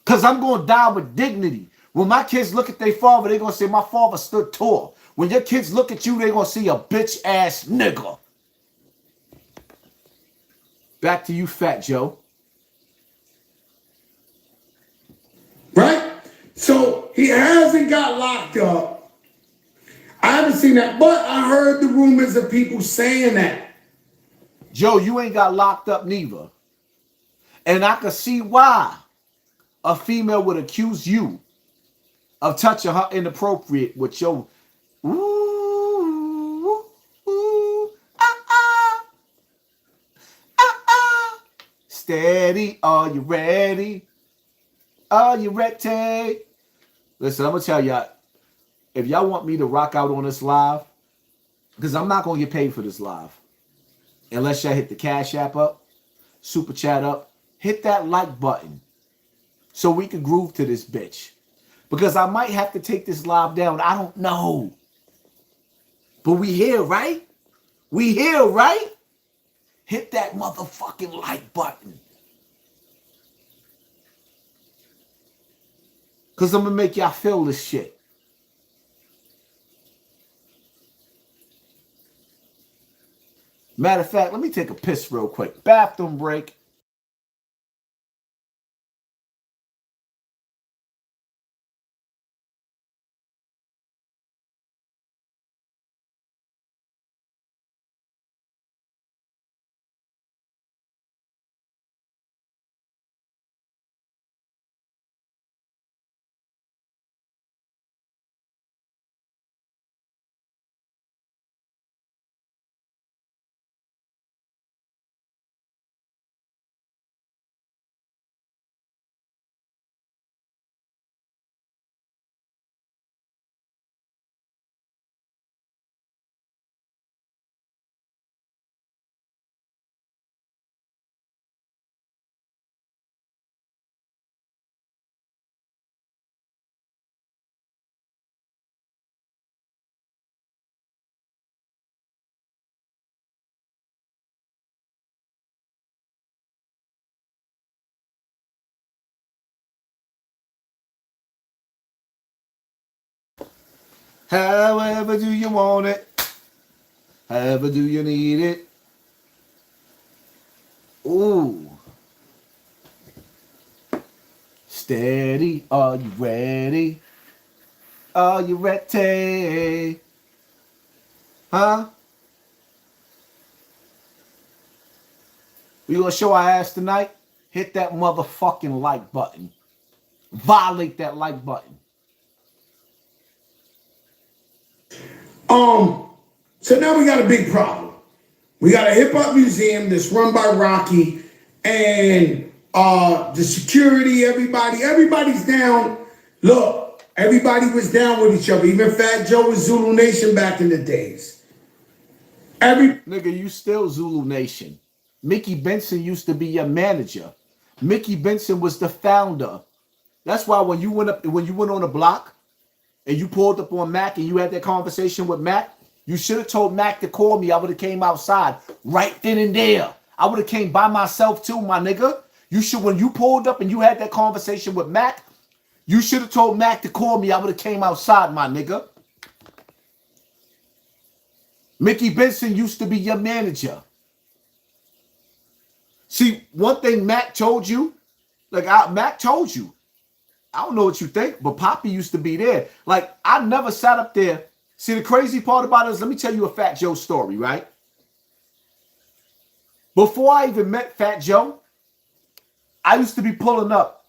Because I'm going to die with dignity. When my kids look at their father, they're going to say, my father stood tall. When your kids look at you, they're going to see a bitch-ass nigga. Back to you, Fat Joe. Right? So he hasn't got locked up. I haven't seen that, but I heard the rumors of people saying that. Joe, you ain't got locked up neither. And I can see why a female would accuse you of touching her inappropriate with your ooh, ooh, ah. Steady, are you ready? Are you ready? Listen, I'm gonna tell y'all, if y'all want me to rock out on this live, because I'm not gonna get paid for this live, unless y'all hit the Cash App up, Super Chat up, hit that like button, so we can groove to this bitch. Because I might have to take this live down. I don't know. But we here, right? We here, right? Hit that motherfucking like button. Because I'm going to make y'all feel this shit. Matter of fact, let me take a piss real quick. Bathroom break. However do you want it? However do you need it? Ooh. Steady, are you ready? Are you ready? Huh? We gonna show our ass tonight? Hit that motherfucking like button. Violate that like button. So now we got a big problem. We got a hip hop museum that's run by Rocky, and the security, everybody's down. Look, everybody was down with each other. Even Fat Joe was Zulu Nation back in the days. Nigga, you still Zulu Nation. Mickey Benson used to be your manager. Mickey Benson was the founder. That's why when you went on the block and you pulled up on Mac and you had that conversation with Mac, you should have told Mac to call me. I would have came outside right then and there. I would have came by myself too, my nigga. When you pulled up and you had that conversation with Mac, you should have told Mac to call me. I would have came outside, my nigga. Mickey Benson used to be your manager. See, one thing Mac told you, Mac told you, I don't know what you think, but Poppy used to be there. Like, I never sat up there. See, the crazy part about it is, let me tell you a Fat Joe story, right? Before I even met Fat Joe, I used to be pulling up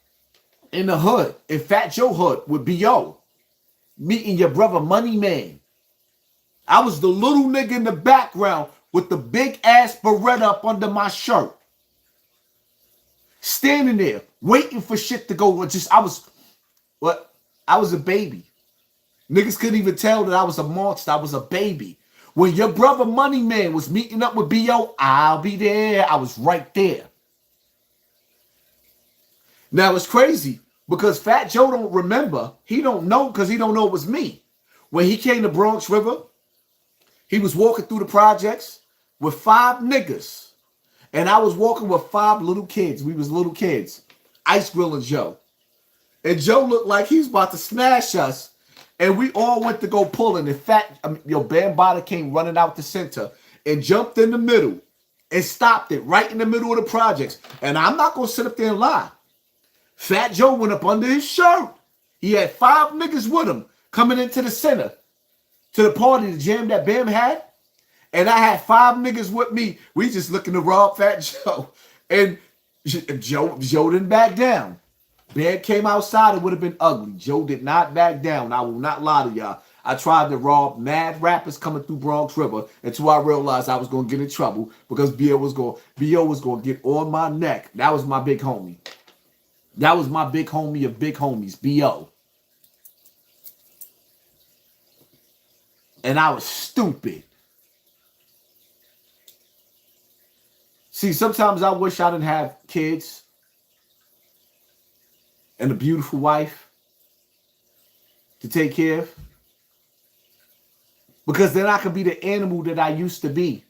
in the hood, in Fat Joe hood with B.O., meeting your brother Money Man. I was the little nigga in the background with the big ass Beretta up under my shirt. Standing there, waiting for shit to go. I was a baby. Niggas couldn't even tell that I was a monster. I was a baby. When your brother Money Man was meeting up with B.O., I'll be there. I was right there. Now, it's crazy because Fat Joe don't remember. He don't know because he don't know it was me. When he came to Bronx River, he was walking through the projects with 5 niggas. And I was walking with 5 little kids. We was little kids. Ice Grilling Joe. And Joe looked like he was about to smash us. And we all went to go pulling. In fact, Bambada came running out the center and jumped in the middle and stopped it right in the middle of the projects. And I'm not going to sit up there and lie. Fat Joe went up under his shirt. He had 5 niggas with him coming into the center to the party, the jam that Bam had. And I had 5 niggas with me. We just looking to rob Fat Joe. And Joe didn't back down. Bam came outside, it would have been ugly. Joe did not back down. I will not lie to y'all. I tried to rob mad rappers coming through Bronx River until I realized I was going to get in trouble because B.O. was going to get on my neck. That was my big homie. That was my big homie of big homies, B.O. And I was stupid. See, sometimes I wish I didn't have kids and a beautiful wife to take care of. Because then I could be the animal that I used to be.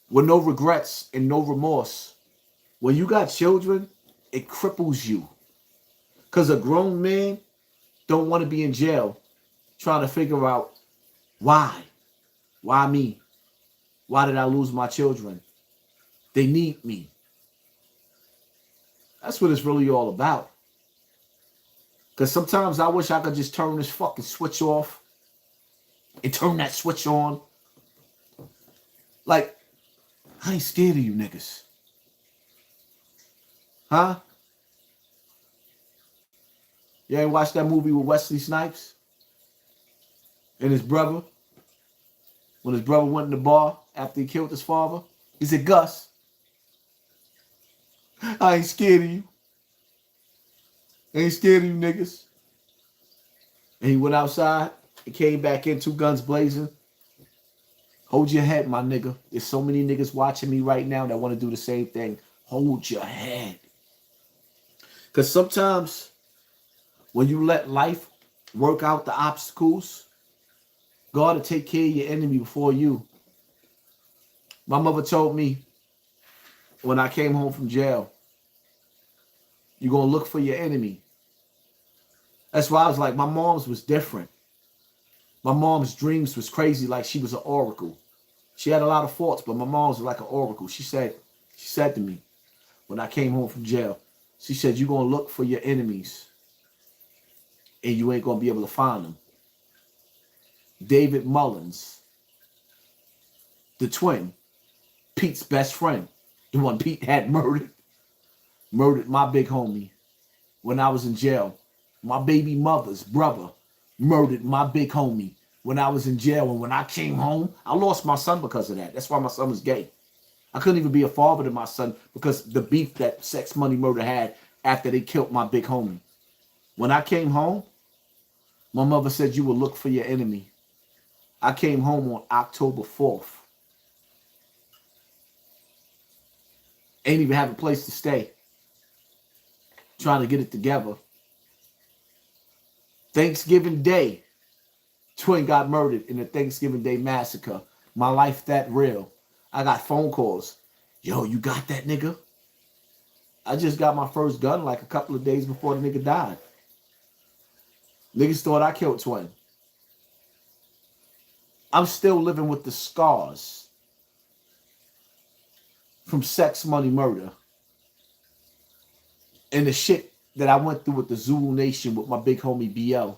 With no regrets and no remorse. When you got children, it cripples you. Because a grown man don't want to be in jail trying to figure out why. Why me? Why did I lose my children? They need me. That's what it's really all about. Because sometimes I wish I could just turn this fucking switch off and turn that switch on. Like, I ain't scared of you niggas. Huh? You ain't watched that movie with Wesley Snipes? And his brother? When his brother went in the bar after he killed his father? He said, Gus, I ain't scared of you. I ain't scared of you niggas. And he went outside and came back in, 2 guns blazing. Hold your head, my nigga. There's so many niggas watching me right now that want to do the same thing. Hold your head. Because sometimes when you let life work out the obstacles, God will take care of your enemy before you. My mother told me when I came home from jail, you're going to look for your enemy. That's why I was like, my mom's was different. My mom's dreams was crazy, like she was an oracle. She had a lot of faults, but my mom's was like an oracle. She said to me when I came home from jail, she said, you're going to look for your enemies and you ain't going to be able to find them. David Mullins, the twin, Pete's best friend, the one Pete had murdered my big homie when I was in jail. My baby mother's brother murdered my big homie when I was in jail. And when I came home, I lost my son because of that. That's why my son was gay. I couldn't even be a father to my son because the beef that Sex Money Murder had after they killed my big homie. When I came home, my mother said you will look for your enemy. I came home on October 4th. Ain't even have a place to stay. Trying to get it together. Thanksgiving Day, twin got murdered in the Thanksgiving Day massacre. My life that real. I got phone calls. Yo, you got that nigga? I just got my first gun like a couple of days before the nigga died. Niggas thought I killed twin. I'm still living with the scars from Sex Money Murder and the shit that I went through with the Zulu Nation with my big homie BL.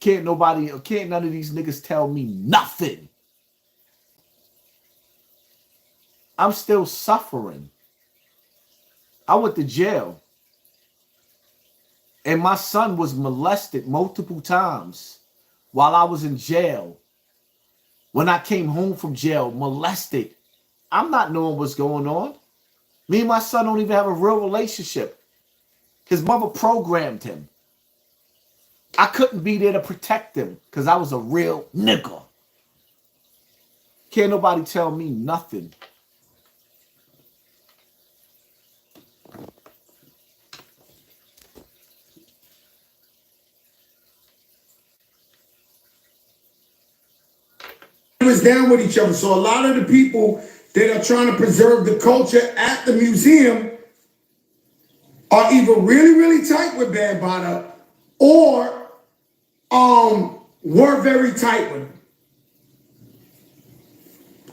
Can't none of these niggas tell me nothing. I'm still suffering. I went to jail. And my son was molested multiple times while I was in jail. When I came home from jail, molested. I'm not knowing what's going on. Me and my son don't even have a real relationship. His mother programmed him. I couldn't be there to protect him because I was a real nigga. Can't nobody tell me nothing. Was down with each other. So a lot of the people that are trying to preserve the culture at the museum are either really, really tight with Bad Bada or were very tight with him.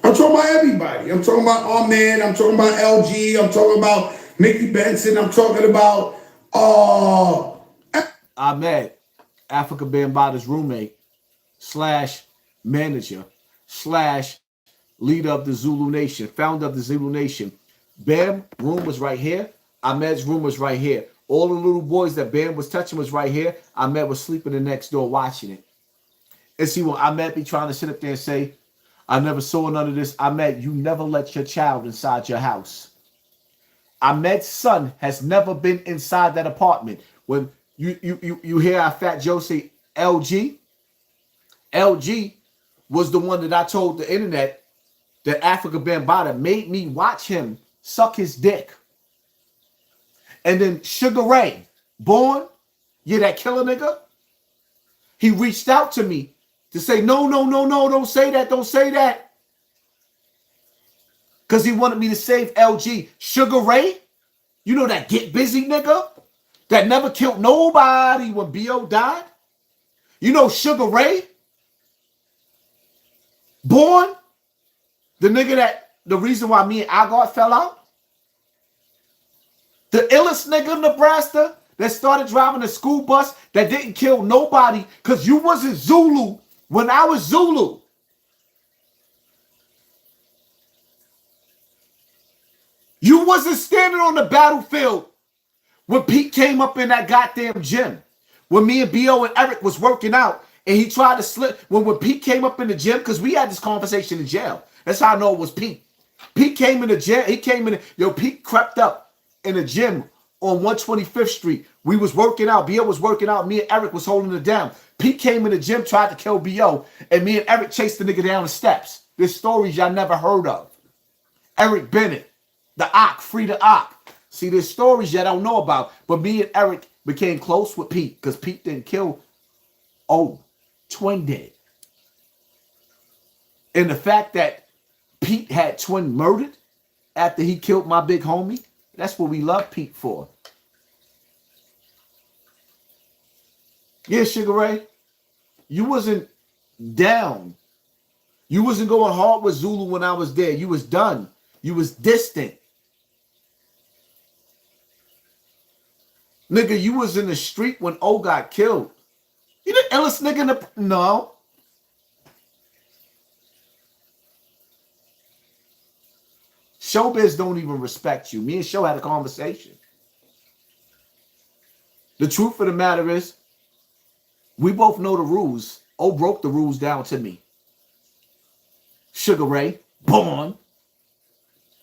I'm talking about everybody. I'm talking about Ahmed. I'm talking about LG. I'm talking about Mickey Benson. I'm talking about Ahmed, Africa Bambaata's roommate / manager / leader of the Zulu Nation, founder of the Zulu Nation. Bam, room was right here. Ahmed's room was right here. All the little boys that Bam was touching was right here. Ahmed was sleeping the next door watching it. And see, when Ahmed be trying to sit up there and say, I never saw none of this. Ahmed, you never let your child inside your house. Ahmed's son has never been inside that apartment. When you hear our Fat Joe say LG, LG was the one that I told the internet that Africa Bambaataa made me watch him suck his dick. And then Sugar Ray, Born, yeah, that killer nigga, he reached out to me to say, no, don't say that, don't say that. Because he wanted me to save LG. Sugar Ray, you know that get busy nigga that never killed nobody when B.O. died? You know Sugar Ray? Born, the nigga that, the reason why me and Agard fell out? The illest nigga in Nebraska that started driving a school bus that didn't kill nobody because you wasn't Zulu when I was Zulu. You wasn't standing on the battlefield when Pete came up in that goddamn gym. When me and B.O. and Eric was working out and he tried to slip. When Pete came up in the gym, because we had this conversation in jail. That's how I know it was Pete. Pete came in the jail. He came in. Pete crept up in the gym on 125th Street. We was working out. B.O. was working out. Me and Eric was holding it down. Pete came in the gym, tried to kill B.O. And me and Eric chased the nigga down the steps. There's stories y'all never heard of. Eric Bennett. The Ock, free the Ock. See, there's stories you don't know about. But me and Eric became close with Pete because Pete didn't kill. Oh, Twin did. And the fact that Pete had Twin murdered after he killed my big homie, that's what we love Pete for. Yeah, Sugar Ray, you wasn't down. You wasn't going hard with Zulu when I was there. You was done. You was distant. Nigga, you was in the street when O got killed. You the illest nigga in the... No. Showbiz don't even respect you. Me and Show had a conversation. The truth of the matter is, we both know the rules. O broke the rules down to me. Sugar Ray, Born.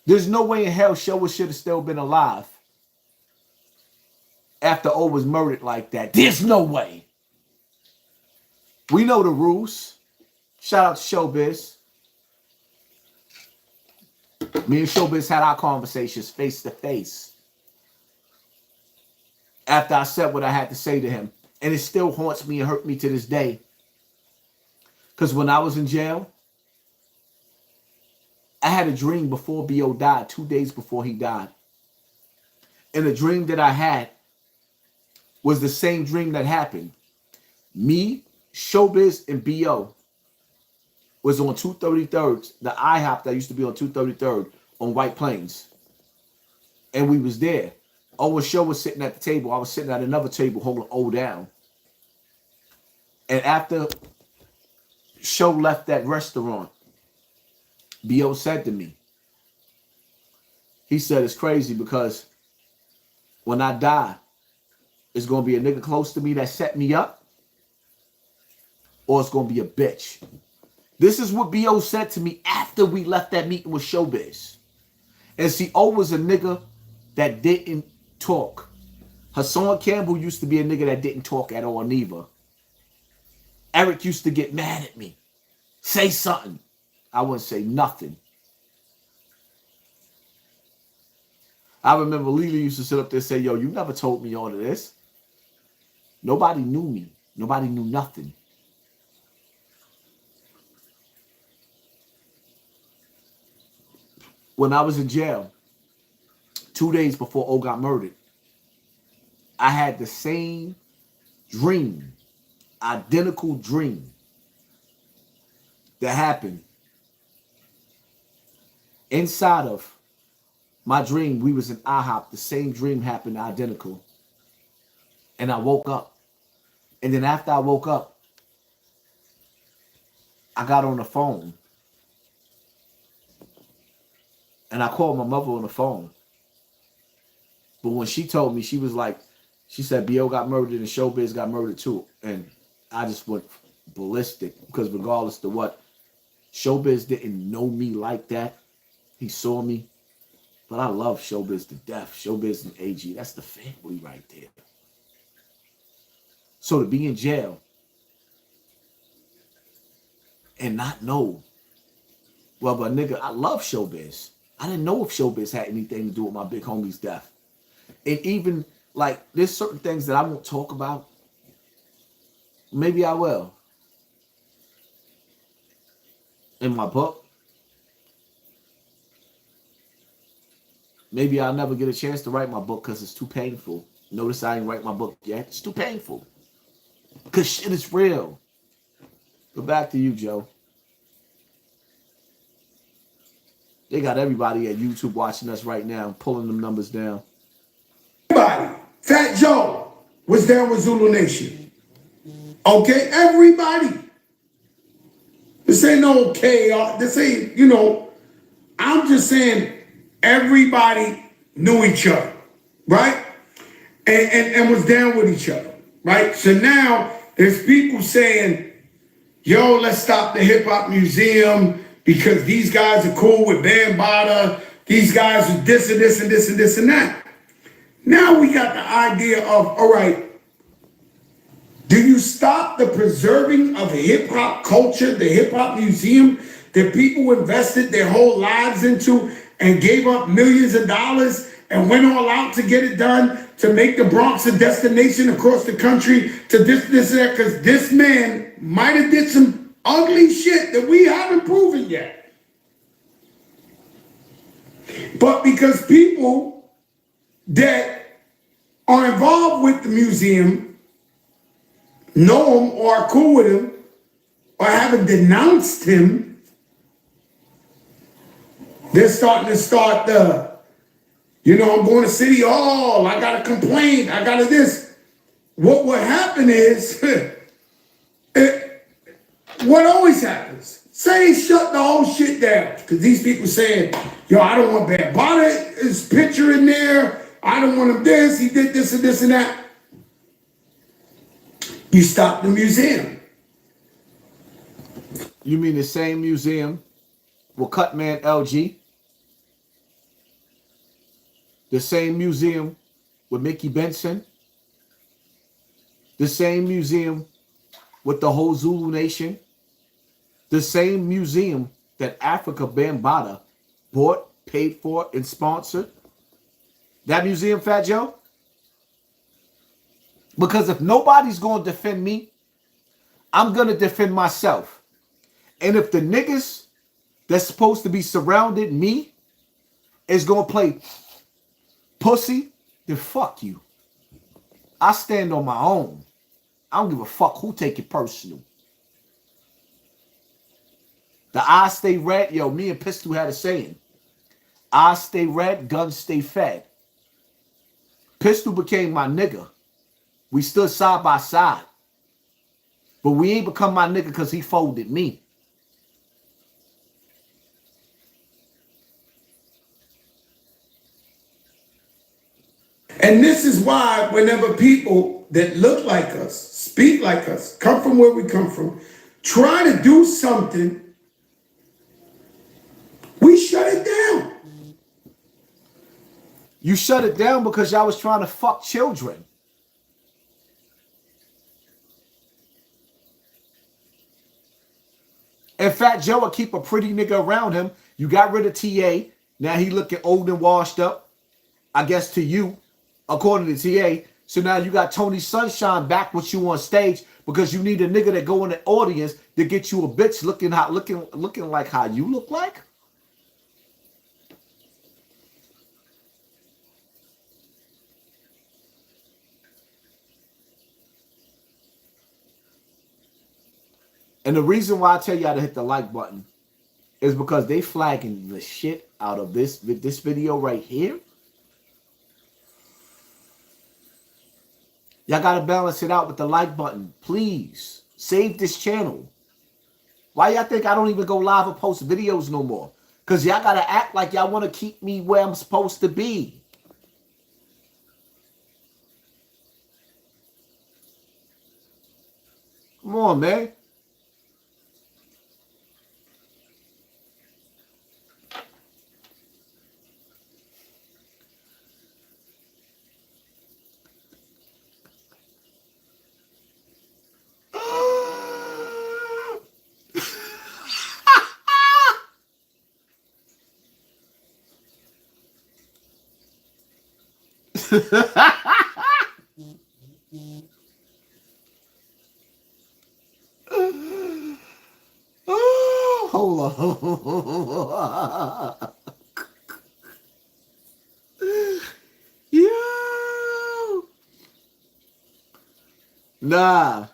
There's no way in hell Show should have still been alive after O was murdered like that. There's no way. We know the rules. Shout out to Showbiz. Me and Showbiz had our conversations face to face after I said what I had to say to him. And it still haunts me and hurt me to this day. Because when I was in jail, I had a dream before B.O. died, 2 days before he died. And the dream that I had was the same dream that happened. Me, Showbiz, and B.O. was on 233rd, the IHOP that used to be on 233rd on White Plains. And we was there. O and Show was sitting at the table. I was sitting at another table holding O down. And after Show left that restaurant, B.O. said to me, he said, it's crazy because when I die, it's going to be a nigga close to me that set me up, or it's going to be a bitch. This is what B.O. said to me after we left that meeting with Showbiz. And see, O was a nigga that didn't talk. HASSAN Campbell used to be a nigga that didn't talk at all neither. Eric used to get mad at me. Say something. I wouldn't say nothing. I remember Lila used to sit up there and say, yo, you never told me all of this. Nobody knew me. Nobody knew nothing. When I was in jail, 2 days before O got murdered, I had the same dream, identical dream that happened. Inside of my dream, we was in IHOP. The same dream happened, identical. And I woke up. And then after I woke up, I got on the phone. And I called my mother on the phone. But when she told me, she was like, she said B.O. got murdered and Showbiz got murdered too. And I just went ballistic because regardless of what, Showbiz didn't know me like that. He saw me. But I love Showbiz to death. Showbiz and AG, that's the family right there. So to be in jail and not know, well, but nigga, I love Showbiz. I didn't know if Showbiz had anything to do with my big homie's death. And even, like, there's certain things that I won't talk about. Maybe I will. In my book. Maybe I'll never get a chance to write my book because it's too painful. Notice I ain't write my book yet. It's too painful. Because shit is real. But back to you, Joe. They got everybody at YouTube watching us right now, pulling them numbers down. Everybody. Fat Joe was down with Zulu Nation. Okay? Everybody. This ain't no okay. This ain't, you know, I'm just saying everybody knew each other, right? And was down with each other, right? So now there's people saying, yo, let's stop the hip hop museum because these guys are cool with Bambaataa. These guys are this and this and this and this and that. Now we got the idea of, all right, do you stop the preserving of hip hop culture, the hip hop museum that people invested their whole lives into and gave up millions of dollars and went all out to get it done, to make the Bronx a destination across the country, to this, and that, because this man might have did some ugly shit that we haven't proven yet. But because people that are involved with the museum know him or are cool with him or haven't denounced him, they're starting to start the, you know, I'm going to City Hall, I got a complaint, I got a this. What will happen is, what always happens, say shut the whole shit down, because these people saying, yo, I don't want Bambaataa, his picture in there, I don't want him this, he did this and this and that. You stop the museum. You mean the same museum with Cutman LG? The same museum with Mickey Benson? The same museum with the whole Zulu Nation? The same museum that Africa Bambaataa bought, paid for, and sponsored? That museum, Fat Joe? Because if nobody's going to defend me, I'm going to defend myself. And if the niggas that's supposed to be surrounding me is going to play pussy, then fuck you. I stand on my own. I don't give a fuck who take it personal. The eyes stay red. Yo, me and Pistol had a saying. Eyes stay red, guns stay fed. Pistol became my nigga. We stood side by side. But we ain't become my nigga because he folded me. And this is why whenever people that look like us, speak like us, come from where we come from, try to do something, we shut it down. You shut it down because y'all was trying to fuck children. In fact, Joe would keep a pretty nigga around him. You got rid of TA. Now he looking old and washed up. I guess to you, according to TA. So now you got Tony Sunshine back with you on stage because you need a nigga that go in the audience to get you a bitch looking like how you look like. And the reason why I tell y'all to hit the like button is because they flagging the shit out of this video right here. Y'all got to balance it out with the like button. Please save this channel. Why y'all think I don't even go live or post videos no more? Because y'all got to act like y'all want to keep me where I'm supposed to be. Come on, man. Hold on. Yo. Nah.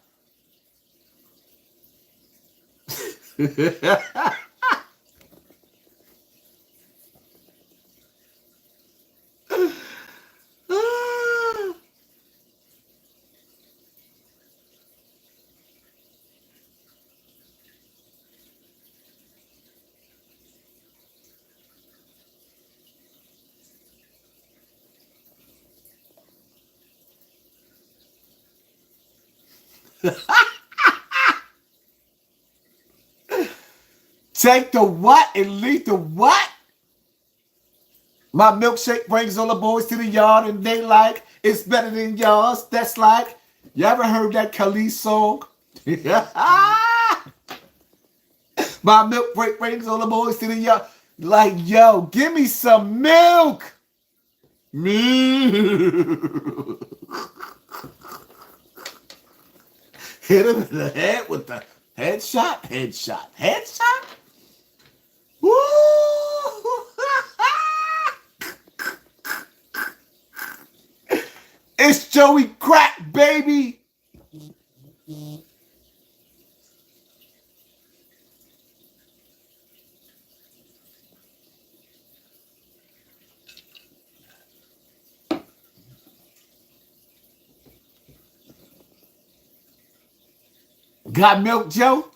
Take the what and leave the what? My milkshake brings all the boys to the yard and they like it's better than yours. That's like, you ever heard that Khalees song? My milk break brings all the boys to the yard. Like, yo, give me some milk. Hit him in the head with the headshot, headshot, headshot. Woo! It's Joey Crack, baby. Got milk, Joe?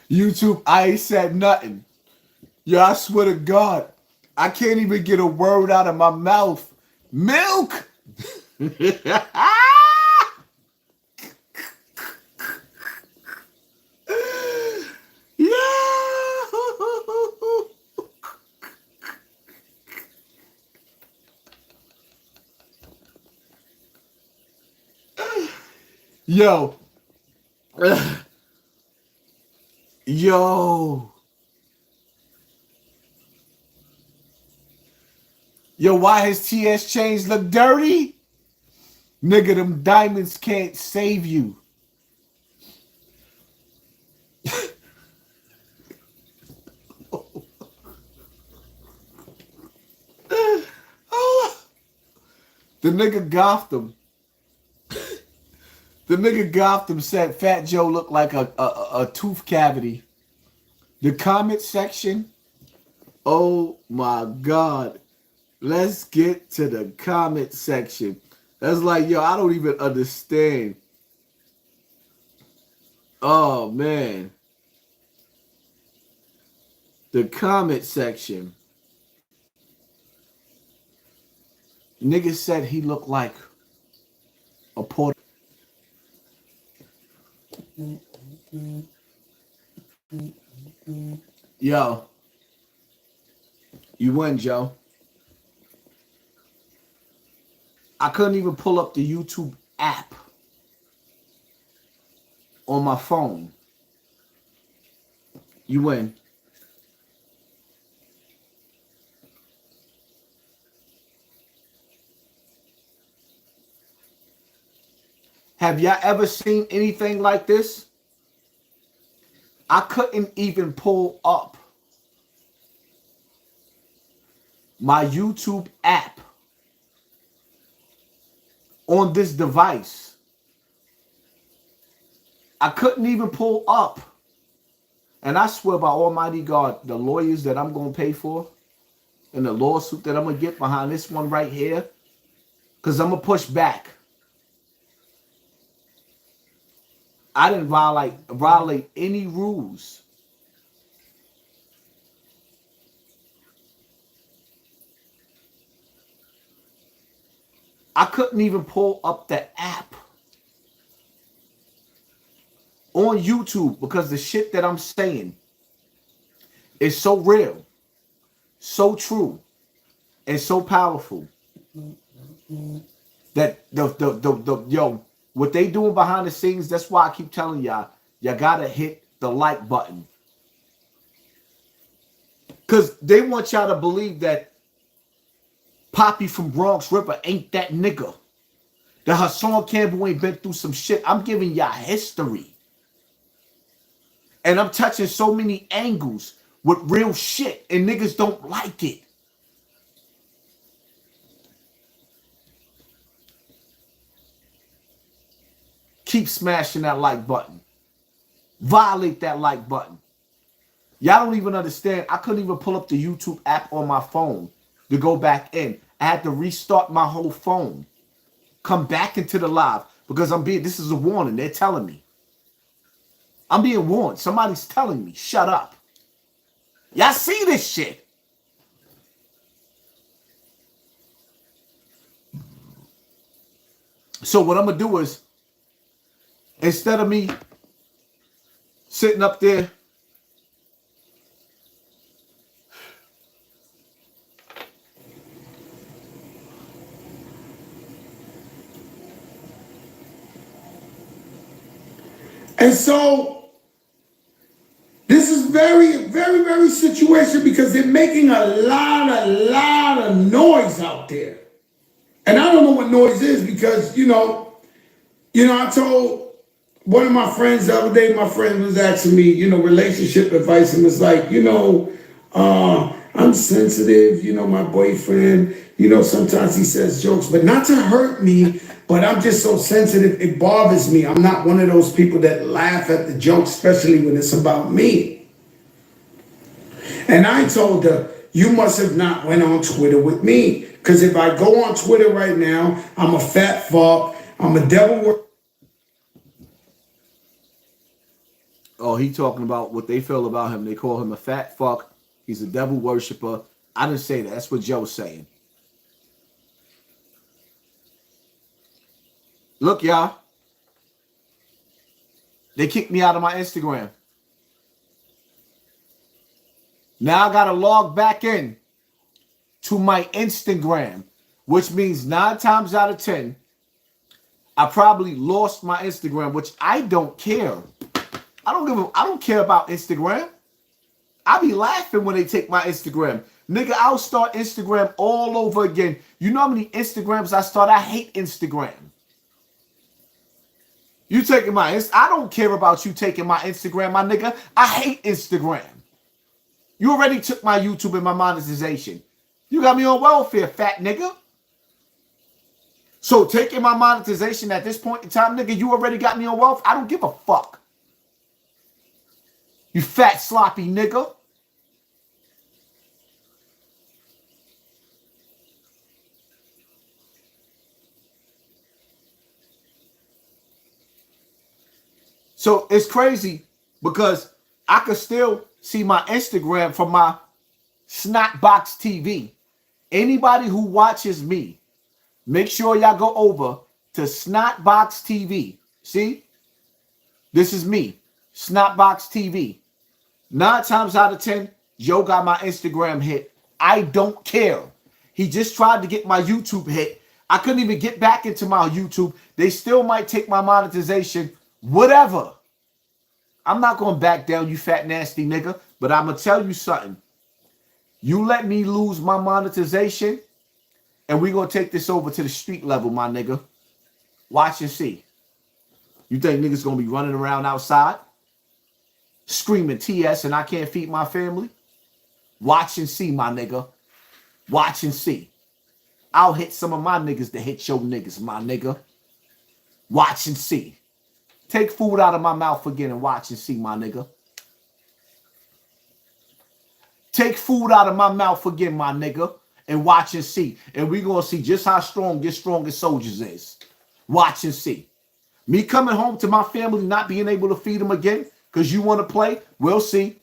YouTube, I ain't said nothing. Yo, I swear to God, I can't even get a word out of my mouth. Milk! Yo. Yo. Yo, why his TS chains look dirty? Nigga, them diamonds can't save you. The nigga Gotham. The nigga Gotham said Fat Joe looked like a tooth cavity. The comment section. Oh my God. Let's get to the comment section. That's like, yo, I don't even understand. Oh, man. The comment section. Nigga said he looked like a porter. Yo. You win, Joe. I couldn't even pull up the YouTube app on my phone. You win. Have y'all ever seen anything like this? I couldn't even pull up my YouTube app on this device. I couldn't even pull up. And I swear by Almighty God, the lawyers that I'm going to pay for and the lawsuit that I'm going to get behind this one right here, because I'm going to push back. I didn't violate any rules. I couldn't even pull up the app on YouTube because the shit that I'm saying is so real, so true, and so powerful that yo, what they doing behind the scenes, that's why I keep telling y'all gotta hit the like button. Because they want y'all to believe that Poppy from Bronx River ain't that nigga. That Hassan Campbell ain't been through some shit. I'm giving y'all history. And I'm touching so many angles with real shit. And niggas don't like it. Keep smashing that like button. Violate that like button. Y'all don't even understand. I couldn't even pull up the YouTube app on my phone to go back in. I had to restart my whole phone. Come back into the live because this is a warning. They're telling me. I'm being warned. Somebody's telling me, shut up. Y'all see this shit. So what I'm going to do is, instead of me sitting up there And so this is very, very, very situation because they're making a lot of noise out there. And I don't know what noise is because, you know, I told one of my friends the other day, my friend was asking me, relationship advice and was like, I'm sensitive, my boyfriend, sometimes he says jokes, but not to hurt me. But I'm just so sensitive, it bothers me. I'm not one of those people that laugh at the jokes, especially when it's about me. And I told her, you must have not went on Twitter with me. Because if I go on Twitter right now, I'm a fat fuck, I'm a devil. Oh, he talking about what they feel about him. They call him a fat fuck. He's a devil worshiper. I didn't say that. That's what Joe's saying. Look, y'all. They kicked me out of my Instagram. Now I got to log back in to my Instagram, which means 9 times out of 10, I probably lost my Instagram, which I don't care. I don't care about Instagram. I be laughing when they take my Instagram. Nigga, I'll start Instagram all over again. You know how many Instagrams I start? I hate Instagram. You taking my I don't care about you taking my Instagram, my nigga. I hate Instagram. You already took my YouTube and my monetization. You got me on welfare, fat nigga. So taking my monetization at this point in time, nigga, you already got me on welfare. I don't give a fuck. You fat sloppy nigga. So it's crazy because I could still see my Instagram from my Snotbox TV. Anybody who watches me, make sure y'all go over to Snotbox TV. See? This is me, Snotbox TV. 9 times out of 10, Joe got my Instagram hit. I don't care. He just tried to get my YouTube hit. I couldn't even get back into my YouTube. They still might take my monetization. Whatever. I'm not going to back down, you fat nasty nigga. But I'm going to tell you something. You let me lose my monetization, and we're going to take this over to the street level, my nigga. Watch and see. You think niggas going to be running around outside? Screaming TS and I can't feed my family? Watch and see, my nigga. Watch and see. I'll hit some of my niggas to hit your niggas, my nigga. Watch and see. Take food out of my mouth again and watch and see, my nigga. Take food out of my mouth again, my nigga, and watch and see. And we're going to see just how strong your strongest soldiers is. Watch and see. Me coming home to my family not being able to feed them again because you want to play, we'll see.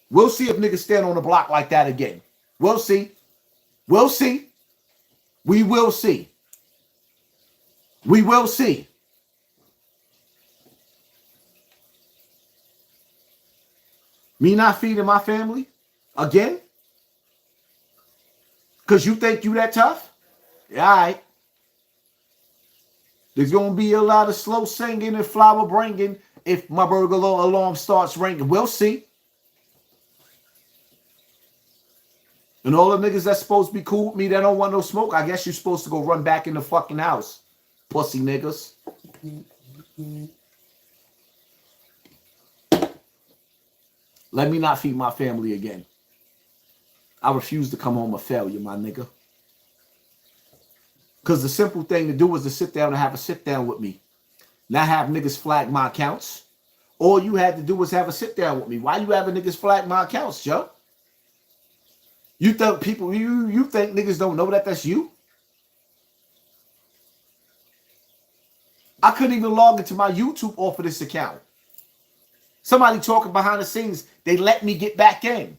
We'll see if niggas stand on the block like that again. We'll see. We'll see. We will see. We will see. Me not feeding my family again? Because you think you that tough? Yeah, all right. There's going to be a lot of slow singing and flower bringing if my burglar alarm starts ringing. We'll see. And all the niggas that's supposed to be cool with me that don't want no smoke, I guess you're supposed to go run back in the fucking house. Pussy niggas. Let me not feed my family again. I refuse to come home a failure, my nigga. Because the simple thing to do is to sit down and have a sit down with me. Not have niggas flag my accounts. All you had to do was have a sit down with me. Why you having niggas flag my accounts, Joe? You think people, you think niggas don't know that that's you? I couldn't even log into my YouTube off of this account. Somebody talking behind the scenes, they let me get back in.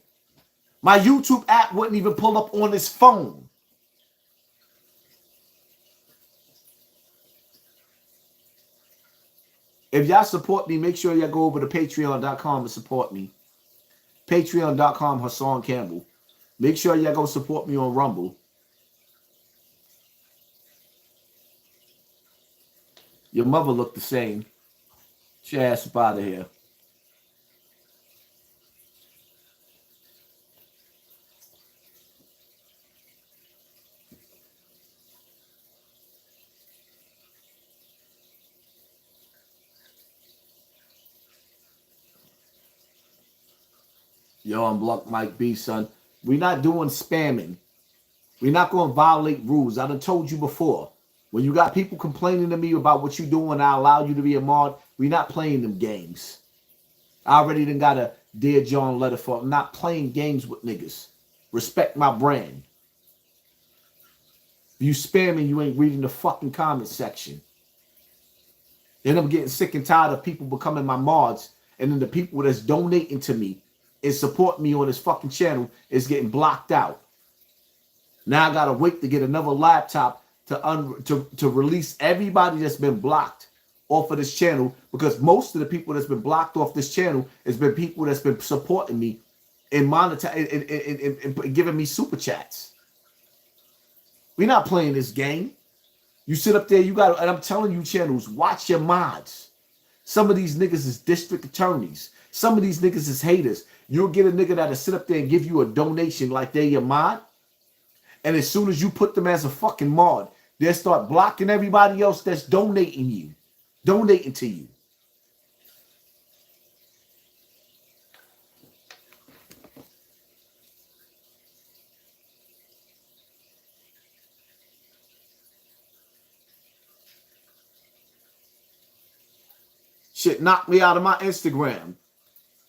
My YouTube app wouldn't even pull up on this phone. If y'all support me, make sure y'all go over to patreon.com and support me. Patreon.com, Hassan Campbell. Make sure y'all go support me on Rumble. Your mother looked the same. Get your ass up out of here. Yo, I'm Block Mike B, son. We're not doing spamming. We're not going to violate rules. I done told you before. When you got people complaining to me about what you doing, I allow you to be a mod. We're not playing them games. I already done got a Dear John letter for I'm not playing games with niggas. Respect my brand. If you spamming, you ain't reading the fucking comment section. Then I'm getting sick and tired of people becoming my mods. And then the people that's donating to me and support me on this fucking channel is getting blocked out. Now I gotta wait to get another laptop to release everybody that's been blocked off of this channel, because most of the people that's been blocked off this channel has been people that's been supporting me and monetizing and giving me super chats. We're not playing this game. You sit up there, you got, and I'm telling you, channels, watch your mods. Some of these niggas is district attorneys. Some of these niggas is haters. You'll get a nigga that'll sit up there and give you a donation like they're your mod. And as soon as you put them as a fucking mod, they'll start blocking everybody else that's donating to you. Shit knocked me out of my Instagram.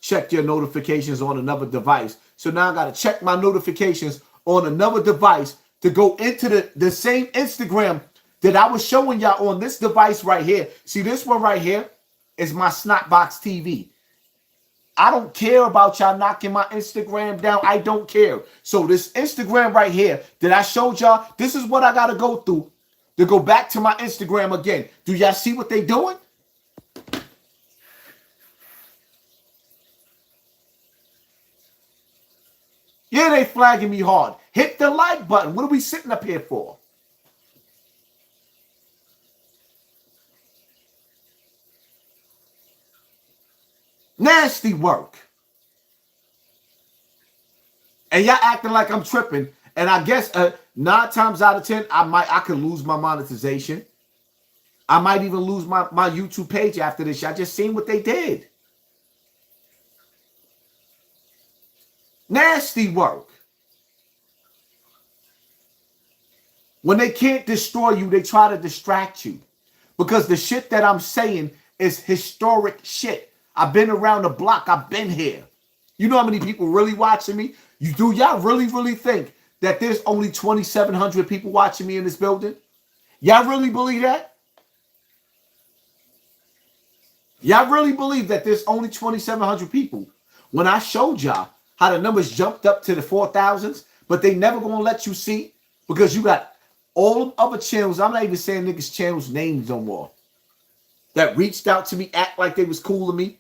Check your notifications on another device. So now I got to check my notifications on another device to go into the same Instagram that I was showing y'all on this device right here. See, this one right here is my Snotbox TV. I don't care about y'all knocking my Instagram down. I don't care. So this Instagram right here that I showed y'all, this is what I got to go through to go back to my Instagram again. Do y'all see what they doing? Yeah, they flagging me hard. Hit the like button. What are we sitting up here for? Nasty work. And y'all acting like I'm tripping. And I guess 9 times out of 10, I could lose my monetization. I might even lose my YouTube page after this. Y'all just seen what they did. Nasty work. When they can't destroy you, they try to distract you. Because the shit that I'm saying is historic shit. I've been around the block. I've been here. You know how many people really watching me? Y'all really think that there's only 2,700 people watching me in this building? Y'all really believe that? Y'all really believe that there's only 2,700 people? When I showed y'all how the numbers jumped up to the 4,000s, but they never gonna let you see because you got all other channels. I'm not even saying niggas' channels names no more. That reached out to me, act like they was cool to me,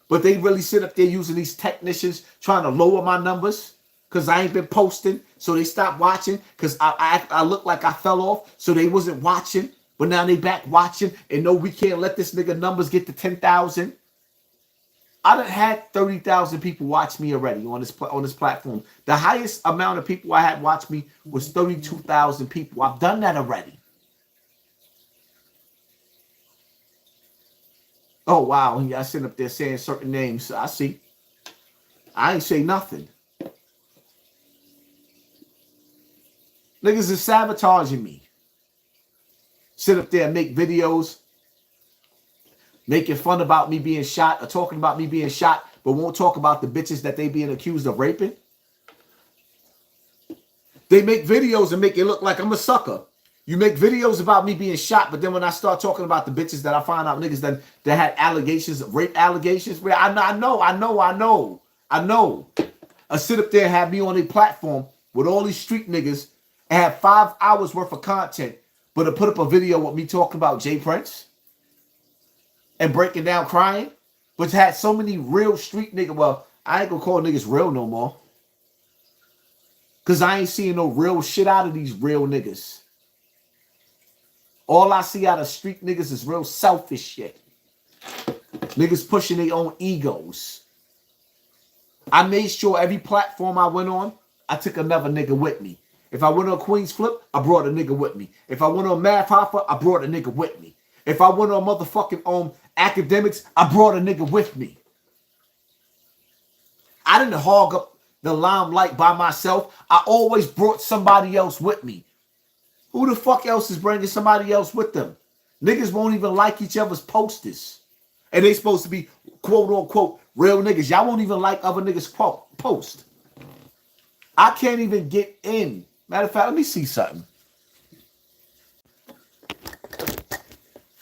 but they really sit up there using these technicians trying to lower my numbers because I ain't been posting, so they stopped watching because I looked like I fell off, so they wasn't watching. But now they back watching and know we can't let this nigga numbers get to 10,000. I done had 30,000 people watch me already on this platform. The highest amount of people I had watch me was 32,000 people. I've done that already. Oh, wow. Y'all sitting up there saying certain names. I see. I ain't say nothing. Niggas is sabotaging me. Sit up there and make videos making fun about me being shot or talking about me being shot, but won't talk about the bitches that they being accused of raping. They make videos and make it look like I'm a sucker. You make videos about me being shot, but then when I start talking about the bitches that I find out niggas that had allegations, rape allegations, where I know. I sit up there and have me on a platform with all these street niggas and have 5 hours worth of content, but to put up a video with me talking about Jay Prince and breaking down crying, but had so many real street niggas. Well, I ain't gonna call niggas real no more. Cause I ain't seeing no real shit out of these real niggas. All I see out of street niggas is real selfish shit. Niggas pushing their own egos. I made sure every platform I went on, I took another nigga with me. If I went on Queen's Flip, I brought a nigga with me. If I went on Math Hoffa, I brought a nigga with me. If I went on motherfucking academics, I brought a nigga with me. I didn't hog up the limelight by myself. I always brought somebody else with me. Who the fuck else is bringing somebody else with them? Niggas won't even like each other's posters. And they supposed to be quote unquote real niggas. Y'all won't even like other niggas' post. I can't even get in. Matter of fact, let me see something.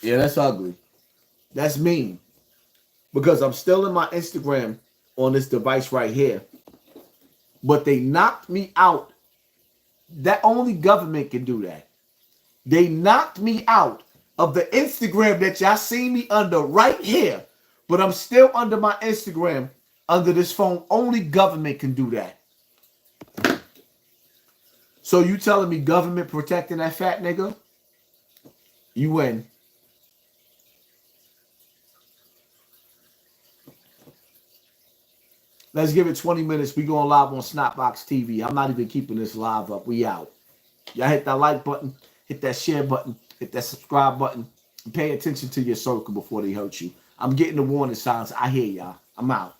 Yeah, that's ugly. That's mean. Because I'm still in my Instagram on this device right here. But they knocked me out. That only government can do that. They knocked me out of the Instagram that y'all see me under right here. But I'm still under my Instagram under this phone. Only government can do that. So you telling me government protecting that fat nigga? You win. Let's give it 20 minutes. We going live on Snapbox TV. I'm not even keeping this live up. We out. Y'all hit that like button, hit that share button, hit that subscribe button, and pay attention to your circle before they hurt you. I'm getting the warning signs. I hear y'all. I'm out.